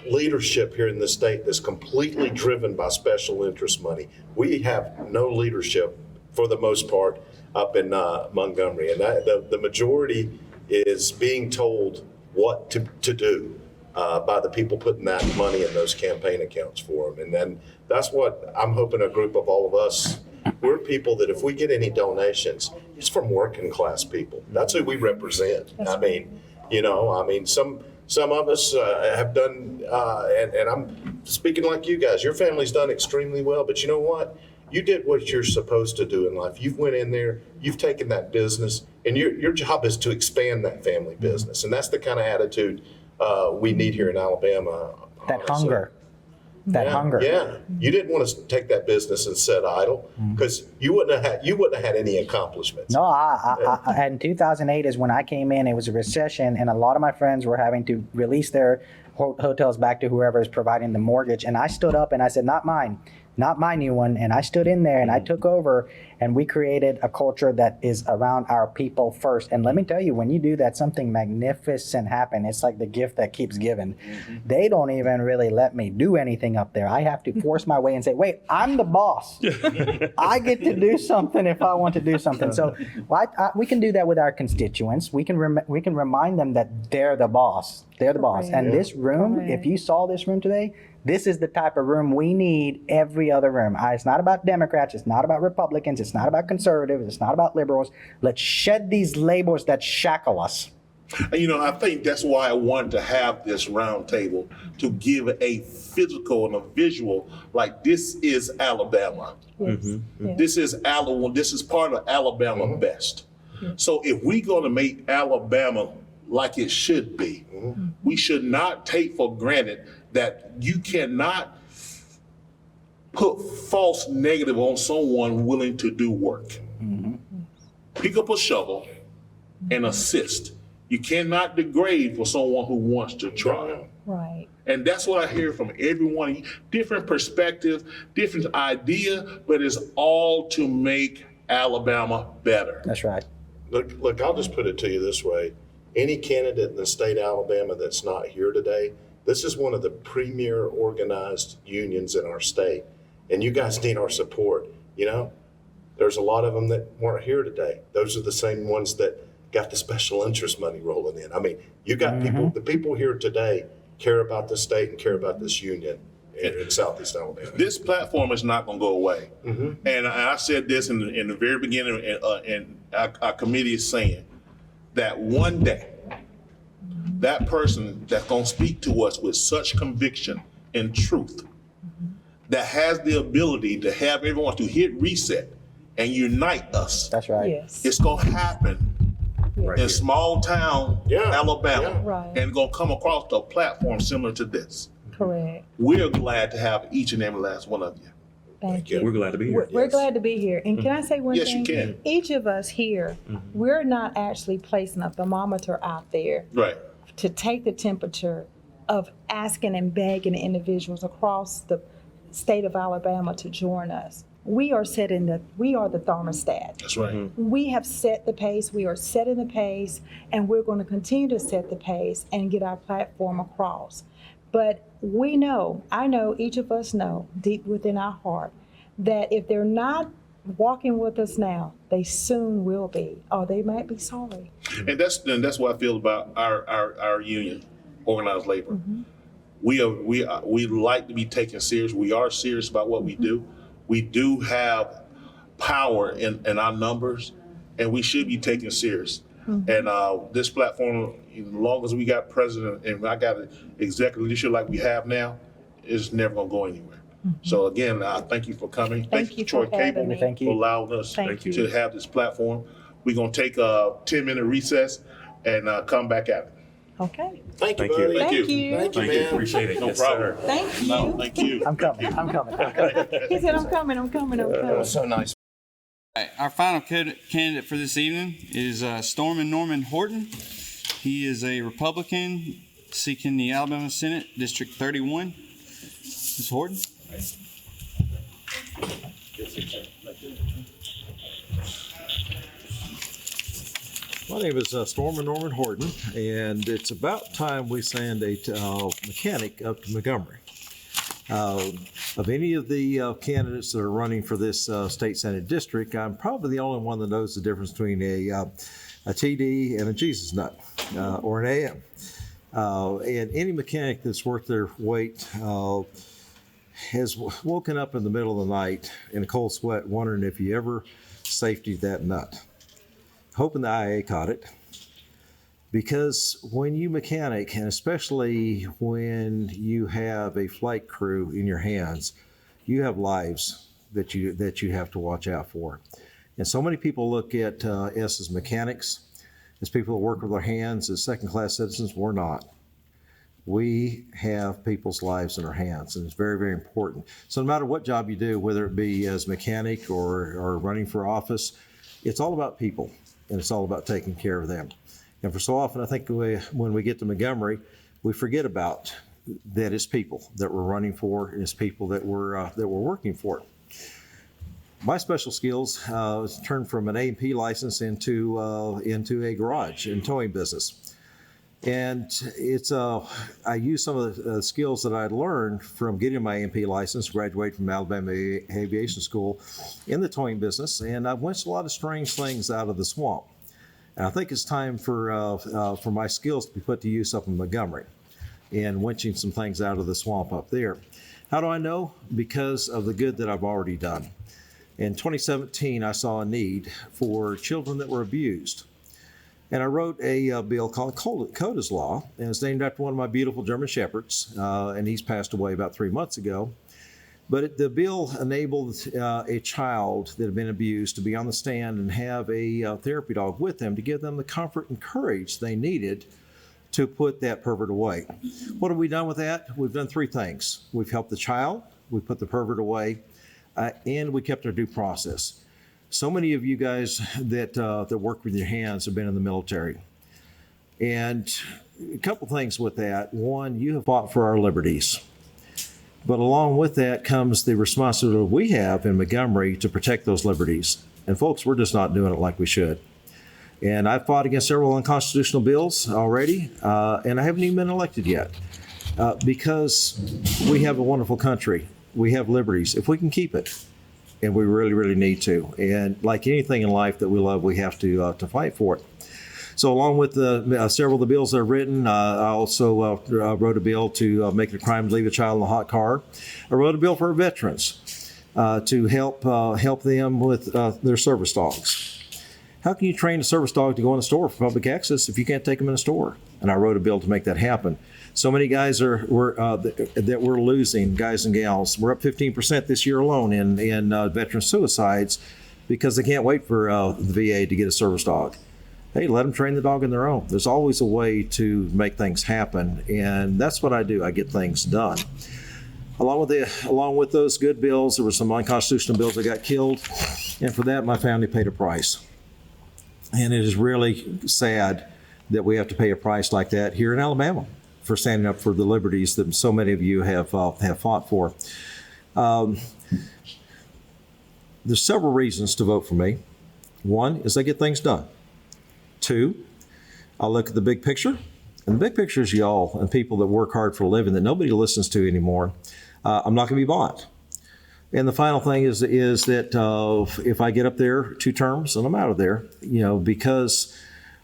leadership here in the state that's completely driven by special interest money. We have no leadership for the most part up in Montgomery, and the majority is being told what to do by the people putting that money in those campaign accounts for them. And then that's what I'm hoping a group of all of us, we're people that if we get any donations, it's from working class people. That's who we represent. I mean, some of us have done, and I'm speaking like you guys, your family's done extremely well, but you know what? You did what you're supposed to do in life. You've went in there, you've taken that business, and your job is to expand that family business. And that's the kind of attitude we need here in Alabama. That hunger. Hunger. Yeah, you didn't want to take that business and sit idle because you wouldn't have had any accomplishments. No, I in 2008 is when I came in. It was a recession, and a lot of my friends were having to release their hotels back to whoever is providing the mortgage. And I stood up and I said, "Not mine, not my new one." And I stood in there and I took over, and we created a culture that is around our people first. And let me tell you, when you do that, something magnificent happens. It's like the gift that keeps giving. They don't even really let me do anything up there. I have to force my way and say, "Wait, I'm the boss. I get to do something if I want to do something." So we can do that with our constituents. We can remind them that they're the boss. They're the boss. And this room, if you saw this room today, this is the type of room we need every other room. It's not about Democrats. It's not about Republicans. It's not about conservatives. It's not about liberals. Let's shed these labels that shackle us. And, I think that's why I wanted to have this round table, to give a physical and a visual, like this is Alabama. Yes. This is Alabama. This is part of Alabama best. So if we're going to make Alabama like it should be, we should not take for granted that you cannot put false negative on someone willing to do work. Pick up a shovel and assist. You cannot degrade for someone who wants to try. Right. And that's what I hear from everyone. Different perspective, different idea, but it's all to make Alabama better. That's right. Look, I'll just put it to you this way. Any candidate in the state of Alabama that's not here today, this is one of the premier organized unions in our state, and you guys need our support. There's a lot of them that weren't here today. Those are the same ones that got the special interest money rolling in. I mean, you got people, the people here today care about the state and care about this union in Southeast Alabama. This platform is not going to go away. And I said this in the very beginning, and our committee is saying that one day, that person that's going to speak to us with such conviction and truth, that has the ability to have everyone to hit reset and unite us. That's right. Yes. It's going to happen in small town Alabama, and going to come across a platform similar to this. Correct. We're glad to have each and every last one of you. Thank you. We're glad to be here. We're glad to be here. And can I say one Yes, thing? you can. Each of us here, we're not actually placing a thermometer out there Right. to take the temperature of asking and begging individuals across the state of Alabama to join us. We are the thermostat. That's right. We have set the pace, we are setting the pace, and we're going to continue to set the pace and get our platform across. But I know, each of us know deep within our heart that if they're not walking with us now, they soon will be, or they might be sorry. And that's what I feel about our union, organized labor. We like to be taken serious. We are serious about what we do. We do have power in our numbers, and we should be taken serious. And this platform, as long as we got president and I got executive leadership like we have now, is never going to go anywhere. So again, thank you for coming. Thank you, Troy Cable, for allowing us to have this platform. We're going to take a 10-minute recess and come back at it. Okay. Thank you, buddy. Thank you. Thank you, man. Appreciate it. No problem. Thank you. No, thank you. I'm coming. He said, I'm coming. So nice. All right, our final candidate for this evening is Stormin Norman Horton. He is a Republican seeking the Alabama Senate, District 31. Ms. Horton? My name is Stormin Norman Horton, and it's about time we send a mechanic up to Montgomery. Of any of the candidates that are running for this state senate district, I'm probably the only one that knows the difference between a TD and a Jesus nut, or an AM. And any mechanic that's worth their weight has woken up in the middle of the night in a cold sweat wondering if you ever safetied that nut. Hoping the IA caught it. Because when you mechanic, and especially when you have a flight crew in your hands, you have lives that you have to watch out for. And so many people look at us as mechanics, as people that work with their hands, as second-class citizens. We're not. We have people's lives in our hands, and it's very, very important. So no matter what job you do, whether it be as mechanic or running for office, it's all about people, and it's all about taking care of them. And for so often, I think when we get to Montgomery, we forget about that it's people that we're running for, and it's people that we're working for. My special skills turned from an A&P license into a garage and towing business. And I use some of the skills that I learned from getting my A&P license, graduated from Alabama Aviation School in the towing business, and I've winched a lot of strange things out of the swamp. And I think it's time for my skills to be put to use up in Montgomery and winching some things out of the swamp up there. How do I know? Because of the good that I've already done. In 2017, I saw a need for children that were abused. And I wrote a bill called Coda's Law, and it's named after one of my beautiful German Shepherds, and he's passed away about 3 months ago. But the bill enabled a child that had been abused to be on the stand and have a therapy dog with them to give them the comfort and courage they needed to put that pervert away. What have we done with that? We've done three things. We've helped the child, we put the pervert away, and we kept our due process. So many of you guys that work with your hands have been in the military. And a couple things with that. One, you have fought for our liberties. But along with that comes the responsibility we have in Montgomery to protect those liberties. And folks, we're just not doing it like we should. And I've fought against several unconstitutional bills already, and I haven't even been elected yet. Because we have a wonderful country. We have liberties, if we can keep it. And we really, really need to. And like anything in life that we love, we have to fight for it. So along with several of the bills that are written, I also wrote a bill to make it a crime to leave a child in the hot car. I wrote a bill for veterans to help them with their service dogs. How can you train a service dog to go in a store for public access if you can't take them in a store? And I wrote a bill to make that happen. So many guys that we're losing, guys and gals. We're up 15% this year alone in veteran suicides because they can't wait for the VA to get a service dog. Hey, let them train the dog on their own. There's always a way to make things happen, and that's what I do. I get things done. Along with those good bills, there were some unconstitutional bills that got killed, and for that, my family paid a price. And it is really sad that we have to pay a price like that here in Alabama for standing up for the liberties that so many of you have fought for. There's several reasons to vote for me. One is I get things done. Two, I look at the big picture, and the big picture is y'all and people that work hard for a living that nobody listens to anymore. I'm not going to be bought. And the final thing is that if I get up there 2 terms and I'm out of there, because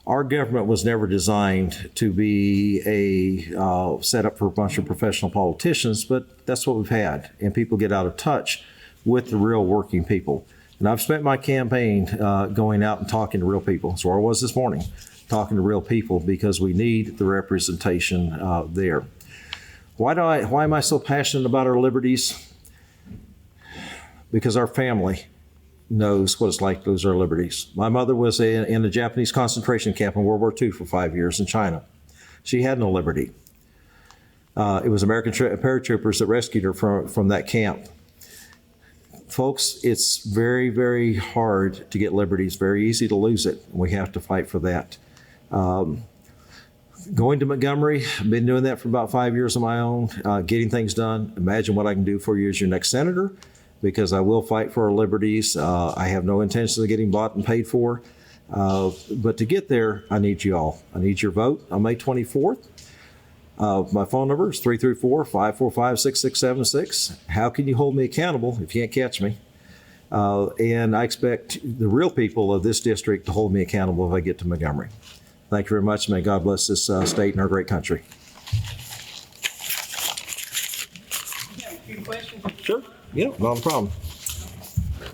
our government was never designed to be a setup for a bunch of professional politicians, but that's what we've had, and people get out of touch with the real working people. And I've spent my campaign going out and talking to real people. That's where I was this morning, talking to real people, because we need the representation there. Why am I so passionate about our liberties? Because our family knows what it's like to lose our liberties. My mother was in a Japanese concentration camp in World War II for 5 years in China. She had no liberty. It was American paratroopers that rescued her from that camp. Folks, it's very, very hard to get liberty. It's very easy to lose it. We have to fight for that. Going to Montgomery, I've been doing that for about 5 years on my own, getting things done. Imagine what I can do for you as your next senator, because I will fight for our liberties. I have no intention of getting bought and paid for. But to get there, I need you all. I need your vote on May 24th. My phone number is 334-545-6676. How can you hold me accountable if you can't catch me? And I expect the real people of this district to hold me accountable if I get to Montgomery. Thank you very much. May God bless this state and our great country. Sure. Yeah, not a problem.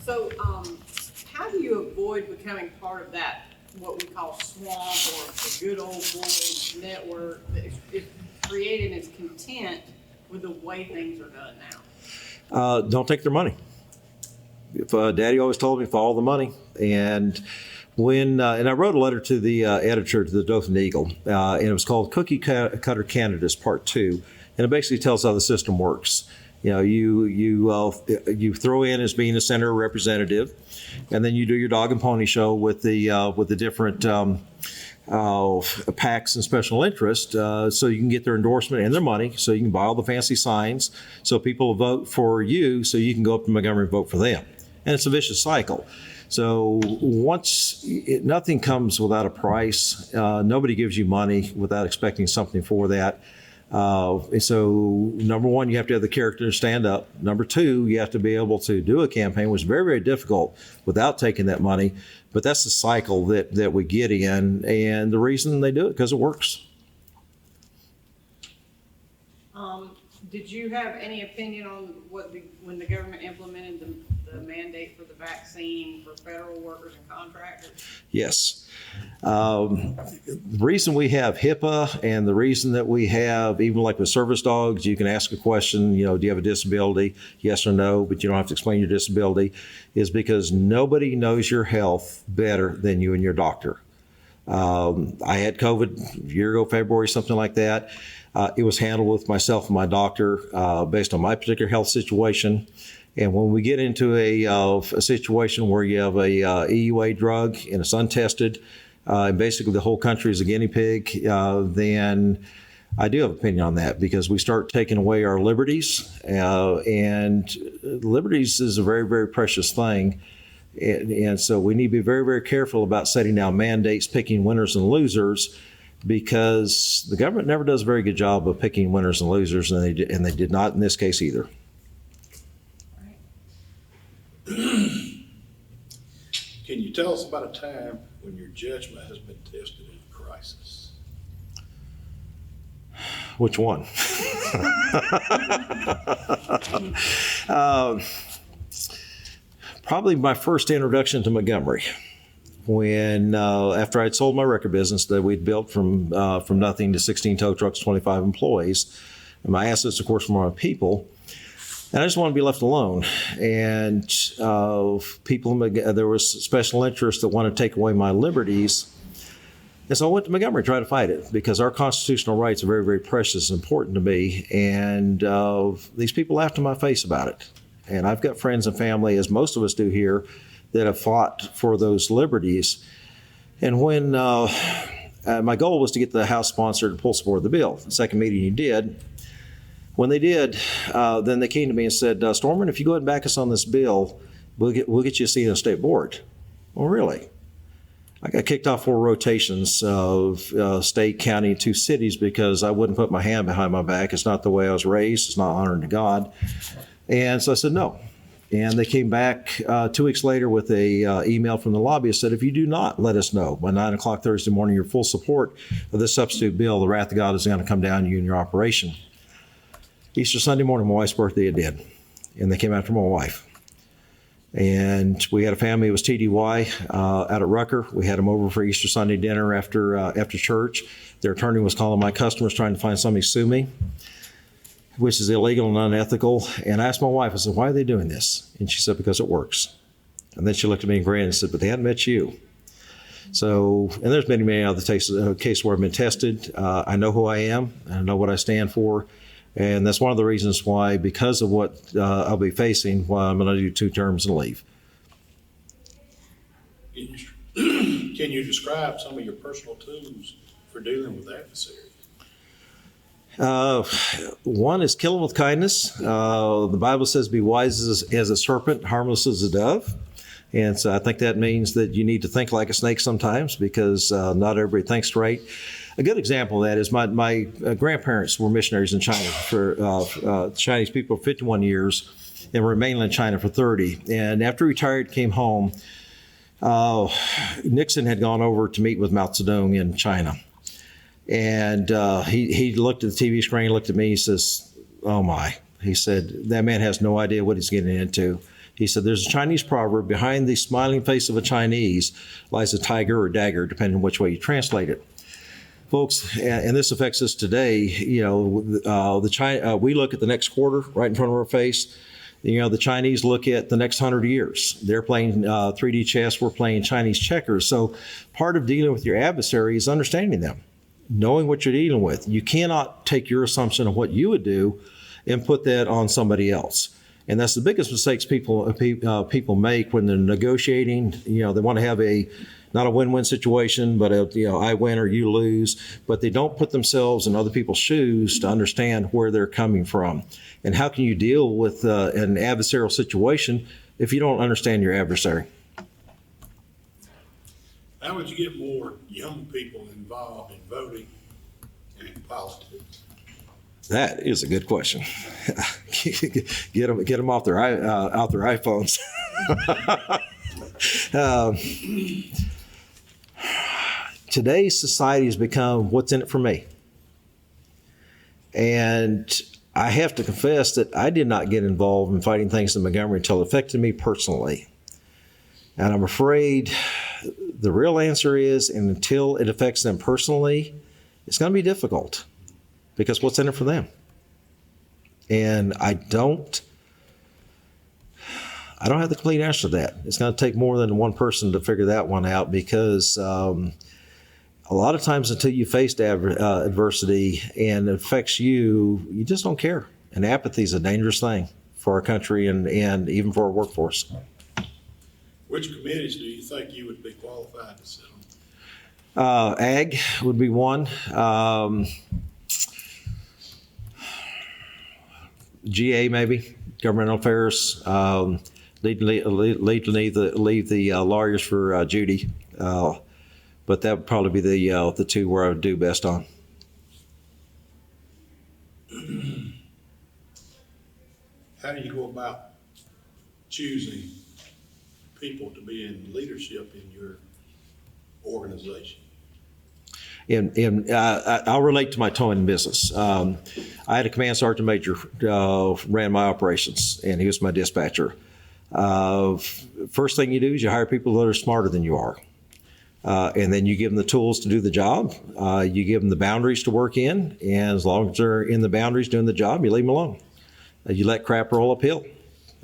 So, how do you avoid becoming part of that, what we call swamp or the good old boys network that is creating its content with the way things are done now? Don't take their money. If Daddy always told me, follow the money. And and I wrote a letter to the editor to the Dothan Eagle, and it was called Cookie Cutter Candidates Part 2, and it basically tells how the system works. You throw in as being a senator representative, and then you do your dog and pony show with the different PACs and special interest, so you can get their endorsement and their money, so you can buy all the fancy signs, so people will vote for you, so you can go up to Montgomery and vote for them. And it's a vicious cycle. So nothing comes without a price. Nobody gives you money without expecting something for that. So number one, you have to have the character to stand up. Number two, you have to be able to do a campaign, which is very, very difficult without taking that money. But that's the cycle that we get in. And the reason they do it, because it works. Did you have any opinion on when the government implemented the mandate for the vaccine for federal workers and contractors? Yes. The reason we have HIPAA and the reason that we have, even like with service dogs, you can ask a question, do you have a disability? Yes or no, but you don't have to explain your disability, is because nobody knows your health better than you and your doctor. I had COVID a year ago, February, something like that. It was handled with myself and my doctor based on my particular health situation. And when we get into a situation where you have a EUA drug and it's untested, and basically the whole country is a guinea pig, then I do have an opinion on that, because we start taking away our liberties, and liberties is a very, very precious thing. And so we need to be very, very careful about setting down mandates, picking winners and losers, because the government never does a very good job of picking winners and losers, and they did not in this case either. Can you tell us about a time when your judgment has been tested in a crisis? Which one? Probably my first introduction to Montgomery, when after I'd sold my record business that we'd built from nothing to 16 tow trucks, 25 employees, and my assets, of course, were my people. And I just wanted to be left alone. And there was special interests that wanted to take away my liberties. And so I went to Montgomery to try to fight it, because our constitutional rights are very, very precious and important to me. And these people laughed in my face about it. And I've got friends and family, as most of us do here, that have fought for those liberties. And when my goal was to get the House sponsor to pull support of the bill, the second meeting he did, When they did, then they came to me and said, Storman, if you go ahead and back us on this bill, we'll get you a seat on the state board. Well, really? I got kicked off 4 rotations of state, county, 2 cities because I wouldn't put my hand behind my back. It's not the way I was raised. It's not honoring to God. And so I said no. And they came back 2 weeks later with a email from the lobbyist that said, if you do not let us know by 9 o'clock Thursday morning your full support of this substitute bill, the wrath of God is going to come down on you and your operation. Easter Sunday morning, my wife's birthday, it did. And they came after my wife. And we had a family, it was TDY out at Rucker. We had them over for Easter Sunday dinner after church. Their attorney was calling my customers trying to find somebody to sue me, which is illegal and unethical. And I asked my wife, I said, why are they doing this? And she said, because it works. And then she looked at me and grinned and said, but they hadn't met you. So, and there's many other cases where I've been tested. I know who I am, and I know what I stand for. And that's one of the reasons why, because of what I'll be facing, why I'm going to do 2 terms and leave. Can you describe some of your personal tools for dealing with adversaries? One is kill them with kindness. The Bible says, be wise as a serpent, harmless as a dove. And so I think that means that you need to think like a snake sometimes, because not everybody thinks straight. A good example of that is my grandparents were missionaries in China for Chinese people for 51 years and were in mainland China for 30. And after he retired, came home, Nixon had gone over to meet with Mao Zedong in China. And he looked at the TV screen, looked at me, he says, oh my. He said, that man has no idea what he's getting into. He said, there's a Chinese proverb, behind the smiling face of a Chinese lies a tiger or dagger, depending on which way you translate it. Folks, and this affects us today, you know, we look at the next quarter right in front of our face. You know, the Chinese look at the next 100 years. They're playing 3D chess, we're playing Chinese checkers. So part of dealing with your adversary is understanding them, knowing what you're dealing with. You cannot take your assumption of what you would do and put that on somebody else. And that's the biggest mistakes people make when they're negotiating. You know, they want to have not a win-win situation, but I win or you lose. But they don't put themselves in other people's shoes to understand where they're coming from. And how can you deal with an adversarial situation if you don't understand your adversary? How would you get more young people involved in voting and politics? That is a good question. Get them off their iPhones. Today's society has become what's in it for me. And I have to confess that I did not get involved in fighting things in Montgomery until it affected me personally. And I'm afraid the real answer is, and until it affects them personally, it's going to be difficult. Because what's in it for them? And I don't have the complete answer to that. It's going to take more than one person to figure that one out, because a lot of times until you face adversity and it affects you, you just don't care. And apathy is a dangerous thing for our country and even for our workforce. Which committees do you think you would be qualified to sit on? Ag would be one. GA maybe, governmental affairs. Leave the lawyers for Judy, but that would probably be the 2 where I would do best on. How do you go about choosing people to be in leadership in your organization? I'll relate to my towing business. I had a command sergeant major ran my operations, and he was my dispatcher. First thing you do is you hire people that are smarter than you are. And then you give them the tools to do the job. You give them the boundaries to work in, and as long as they're in the boundaries doing the job, you leave them alone. You let crap roll uphill.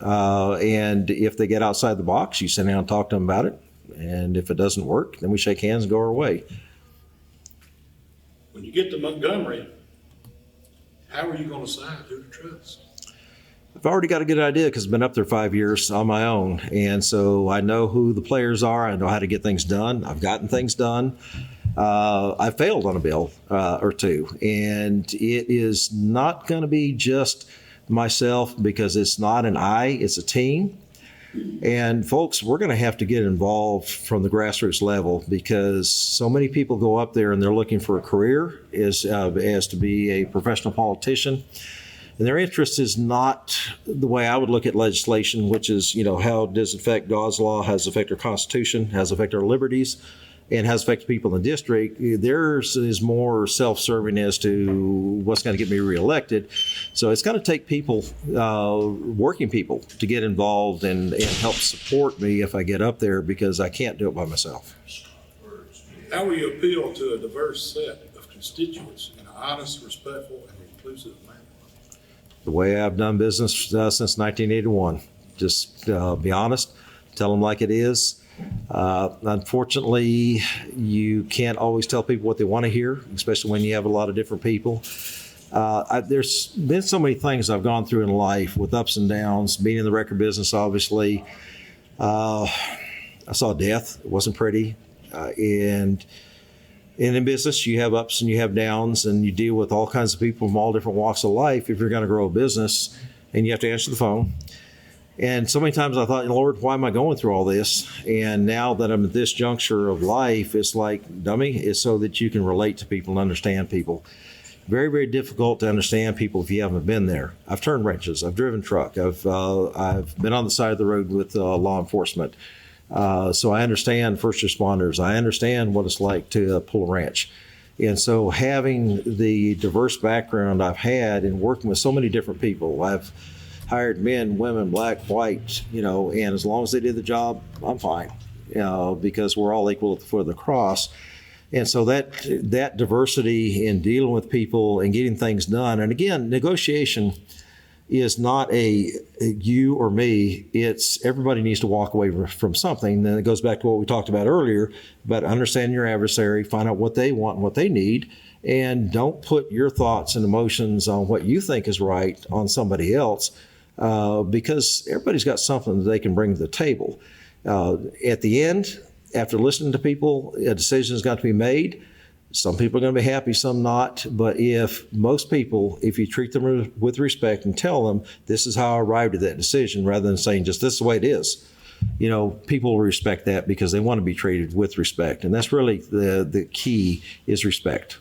And if they get outside the box, you sit down and talk to them about it. And if it doesn't work, then we shake hands and go our way. When you get to Montgomery, how are you going to decide who to trust? I've already got a good idea because I've been up there 5 years on my own. And so I know who the players are. I know how to get things done. I've gotten things done. I failed on a bill or two, and it is not going to be just myself because it's not an I, it's a team. And folks, we're going to have to get involved from the grassroots level because so many people go up there and they're looking for a career as to be a professional politician. And their interest is not the way I would look at legislation, which is, how does it affect God's law, how does it affect our Constitution, how does it affect our liberties, and how does it affect people in the district. Theirs is more self-serving as to what's going to get me reelected. So it's going to take people, working people, to get involved and help support me if I get up there because I can't do it by myself. How will you appeal to a diverse set of constituents in an honest, respectful, and inclusive manner? The way I've done business since 1981. Just be honest, tell them like it is. Unfortunately, you can't always tell people what they want to hear, especially when you have a lot of different people. There's been so many things I've gone through in life with ups and downs, being in the record business, obviously. I saw death. It wasn't pretty. And in business, you have ups and you have downs, and you deal with all kinds of people from all different walks of life if you're going to grow a business, and you have to answer the phone. And so many times I thought, Lord, why am I going through all this? And now that I'm at this juncture of life, it's like, dummy, it's so that you can relate to people and understand people. Very, very difficult to understand people if you haven't been there. I've turned wrenches. I've driven truck. I've been on the side of the road with law enforcement. So I understand first responders. I understand what it's like to pull a wrench. And so having the diverse background I've had in working with so many different people, I've hired men, women, black, white, and as long as they did the job, I'm fine, because we're all equal at the foot of the cross. And so that diversity in dealing with people and getting things done, and again, negotiation is not a you or me, it's everybody needs to walk away from something. Then it goes back to what we talked about earlier, but understand your adversary, find out what they want and what they need, and don't put your thoughts and emotions on what you think is right on somebody else. Because everybody's got something that they can bring to the table. At the end, after listening to people, a decision has got to be made. Some people are going to be happy, some not. But if you treat them with respect and tell them, this is how I arrived at that decision, rather than saying just this is the way it is, people will respect that because they want to be treated with respect. And that's really the key is respect.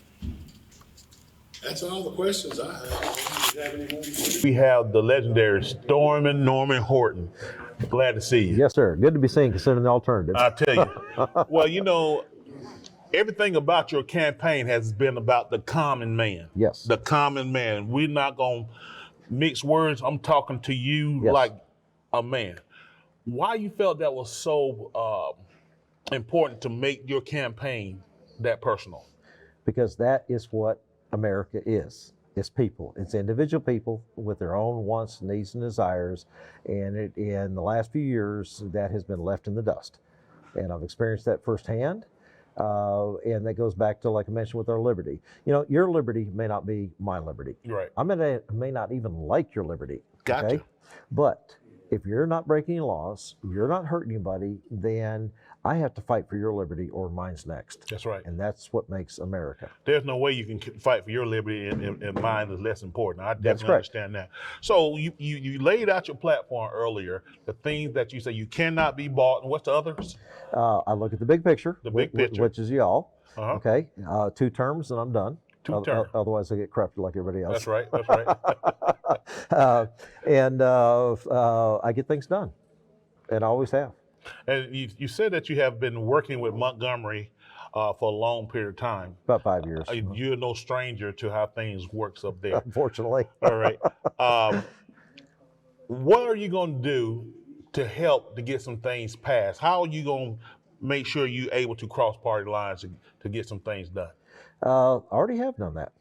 That's all the questions I have. We have the legendary Stormin' Norman Horton. Glad to see you. Yes, sir. Good to be seen considering the alternative. I tell you. Well, everything about your campaign has been about the common man. Yes. The common man. We're not going to mix words. I'm talking to you like a man. Why you felt that was so important to make your campaign that personal? Because that is what America is. It's people. It's individual people with their own wants, needs, and desires. And in the last few years, that has been left in the dust. And I've experienced that firsthand. And that goes back to, like I mentioned, with our liberty. Your liberty may not be my liberty. Right. I may not even like your liberty. Gotcha. Okay? But if you're not breaking any laws, you're not hurting anybody, then I have to fight for your liberty or mine's next. That's right. And that's what makes America. There's no way you can fight for your liberty and mine is less important. I definitely understand that. So you laid out your platform earlier, the things that you say you cannot be bought, and what's the others? I look at the big picture. The big picture. Which is y'all. Uh-huh. Okay. 2 terms and I'm done. 2 terms. Otherwise I get corrupted like everybody else. That's right. That's right. I get things done. And I always have. And you said that you have been working with Montgomery for a long period of time. About 5 years. You're no stranger to how things works up there. Unfortunately. All right. What are you going to do to help to get some things passed? How are you going to make sure you're able to cross party lines to get some things done? I already have done that.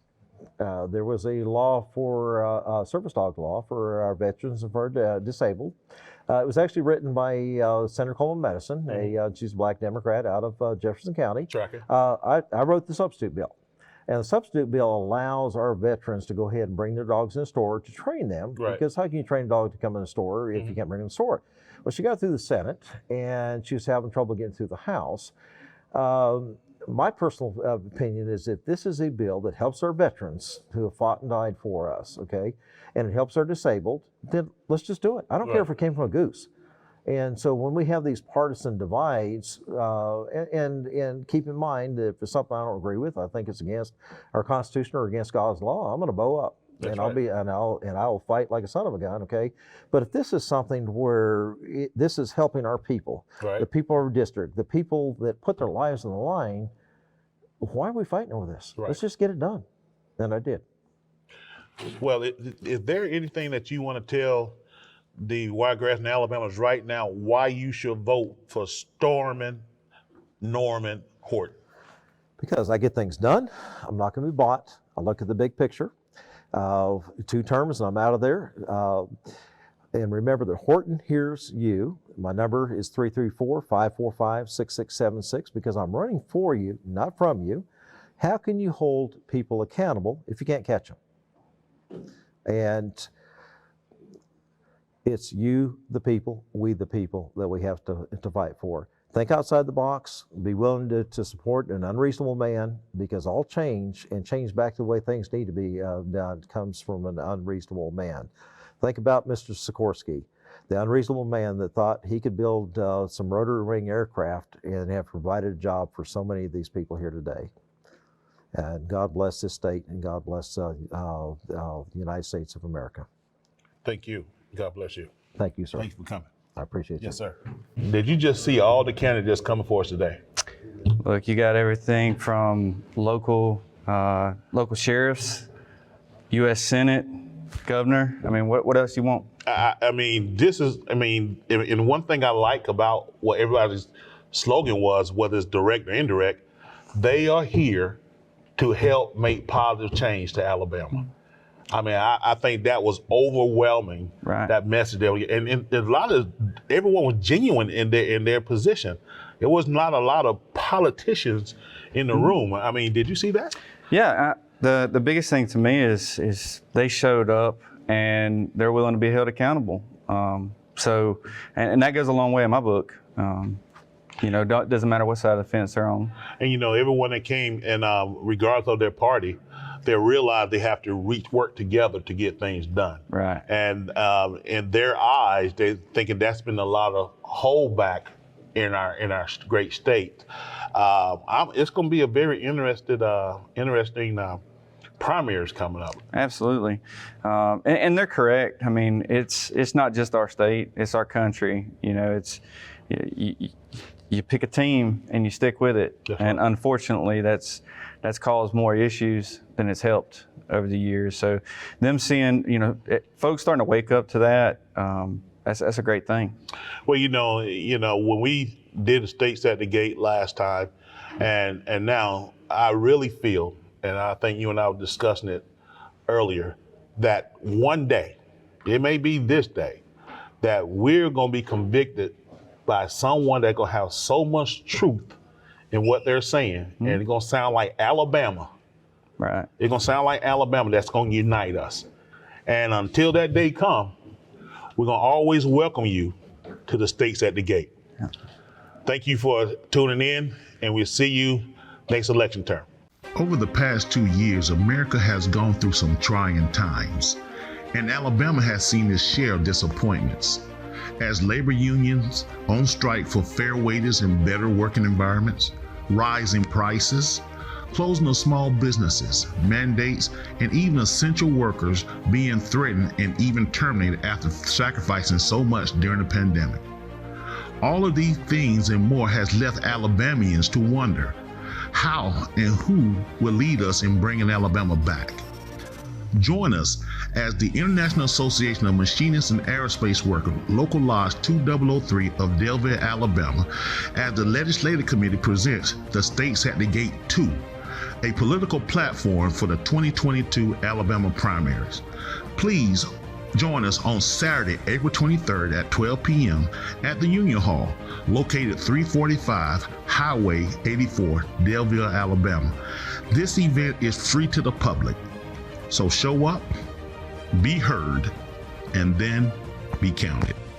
There was a law for service dog law for our veterans and for our disabled. It was actually written by Senator Coleman Madison. She's a black Democrat out of Jefferson County. Tracking. I wrote the substitute bill. And the substitute bill allows our veterans to go ahead and bring their dogs in the store to train them. Right. Because how can you train a dog to come in the store if you can't bring them in the store? Well, she got through the Senate and she was having trouble getting through the House. my personal opinion is if this is a bill that helps our veterans who have fought and died for us, okay, and it helps our disabled, then let's just do it. I don't care if it came from a goose. And so when we have these partisan divides, and keep in mind that if it's something I don't agree with, I think it's against our Constitution or against God's law, I'm going to bow up. That's and right. I'll fight like a son of a gun, okay? But if this is something where this is helping our people, Right. the people of our district, the people that put their lives on the line, why are we fighting over this? Right. Let's just get it done. And I did. Well, is there anything that you want to tell the Wiregrass and Alabama's right now why you should vote for Stormin' Norman Horton? Because I get things done. I'm not going to be bought. I look at the big picture. 2 terms and I'm out of there. And remember that Horton hears you. My number is 334-545-6676 because I'm running for you, not from you. How can you hold people accountable if you can't catch them? And it's you, the people, we, the people, that we have to fight for. Think outside the box, be willing to support an unreasonable man, because all change, and change back to the way things need to be done, comes from an unreasonable man. Think about Mr. Sikorsky, the unreasonable man that thought he could build some rotary wing aircraft and have provided a job for so many of these people here today. And God bless this state, and God bless the United States of America. Thank you. God bless you. Thank you, sir. Thanks for coming. I appreciate you. Yes, sir. Did you just see all the candidates coming for us today? Look, you got everything from local sheriffs, U.S. Senate, governor. I mean, what else you want? I mean, and one thing I like about what everybody's slogan was, whether it's direct or indirect, they are here to help make positive change to Alabama. I mean, I think that was overwhelming, that message. And a lot of, everyone was genuine in their position. There was not a lot of politicians in the room. I mean, did you see that? Yeah, the biggest thing to me is they showed up and they're willing to be held accountable. So that goes a long way in my book. Doesn't matter what side of the fence they're on. And everyone that came, and regardless of their party, they realize they have to work together to get things done. Right. And in their eyes, they're thinking that's been a lot of holdback in our great state. It's going to be a very interesting primaries coming up. Absolutely, and they're correct. I mean, it's not just our state; it's our country. You pick a team and you stick with it. And unfortunately, that's caused more issues than it's helped over the years. So them seeing, folks starting to wake up to that, that's a great thing. Well, when we did the States at the Gate last time, and now I really feel, and I think you and I were discussing it earlier, that one day, it may be this day, that we're going to be convicted by someone that's going to have so much truth in what they're saying, and it's going to sound like Alabama. Right. It's going to sound like Alabama that's going to unite us. And until that day comes, we're going to always welcome you to the States at the Gate. Yeah. Thank you for tuning in, and we'll see you next election term. Over the past 2 years, America has gone through some trying times, and Alabama has seen its share of disappointments. As labor unions on strike for fair wages and better working environments, rising prices, closing of small businesses, mandates, and even essential workers being threatened and even terminated after sacrificing so much during the pandemic. All of these things and more has left Alabamians to wonder how and who will lead us in bringing Alabama back. Join us as the International Association of Machinists and Aerospace Workers, Local Lodge 2003 of Delville, Alabama, as the Legislative Committee presents the States at the Gate 2, a political platform for the 2022 Alabama primaries. Please join us on Saturday, April 23rd at 12 p.m. at the Union Hall, located 345 Highway 84, Delville, Alabama. This event is free to the public. So show up, be heard, and then be counted.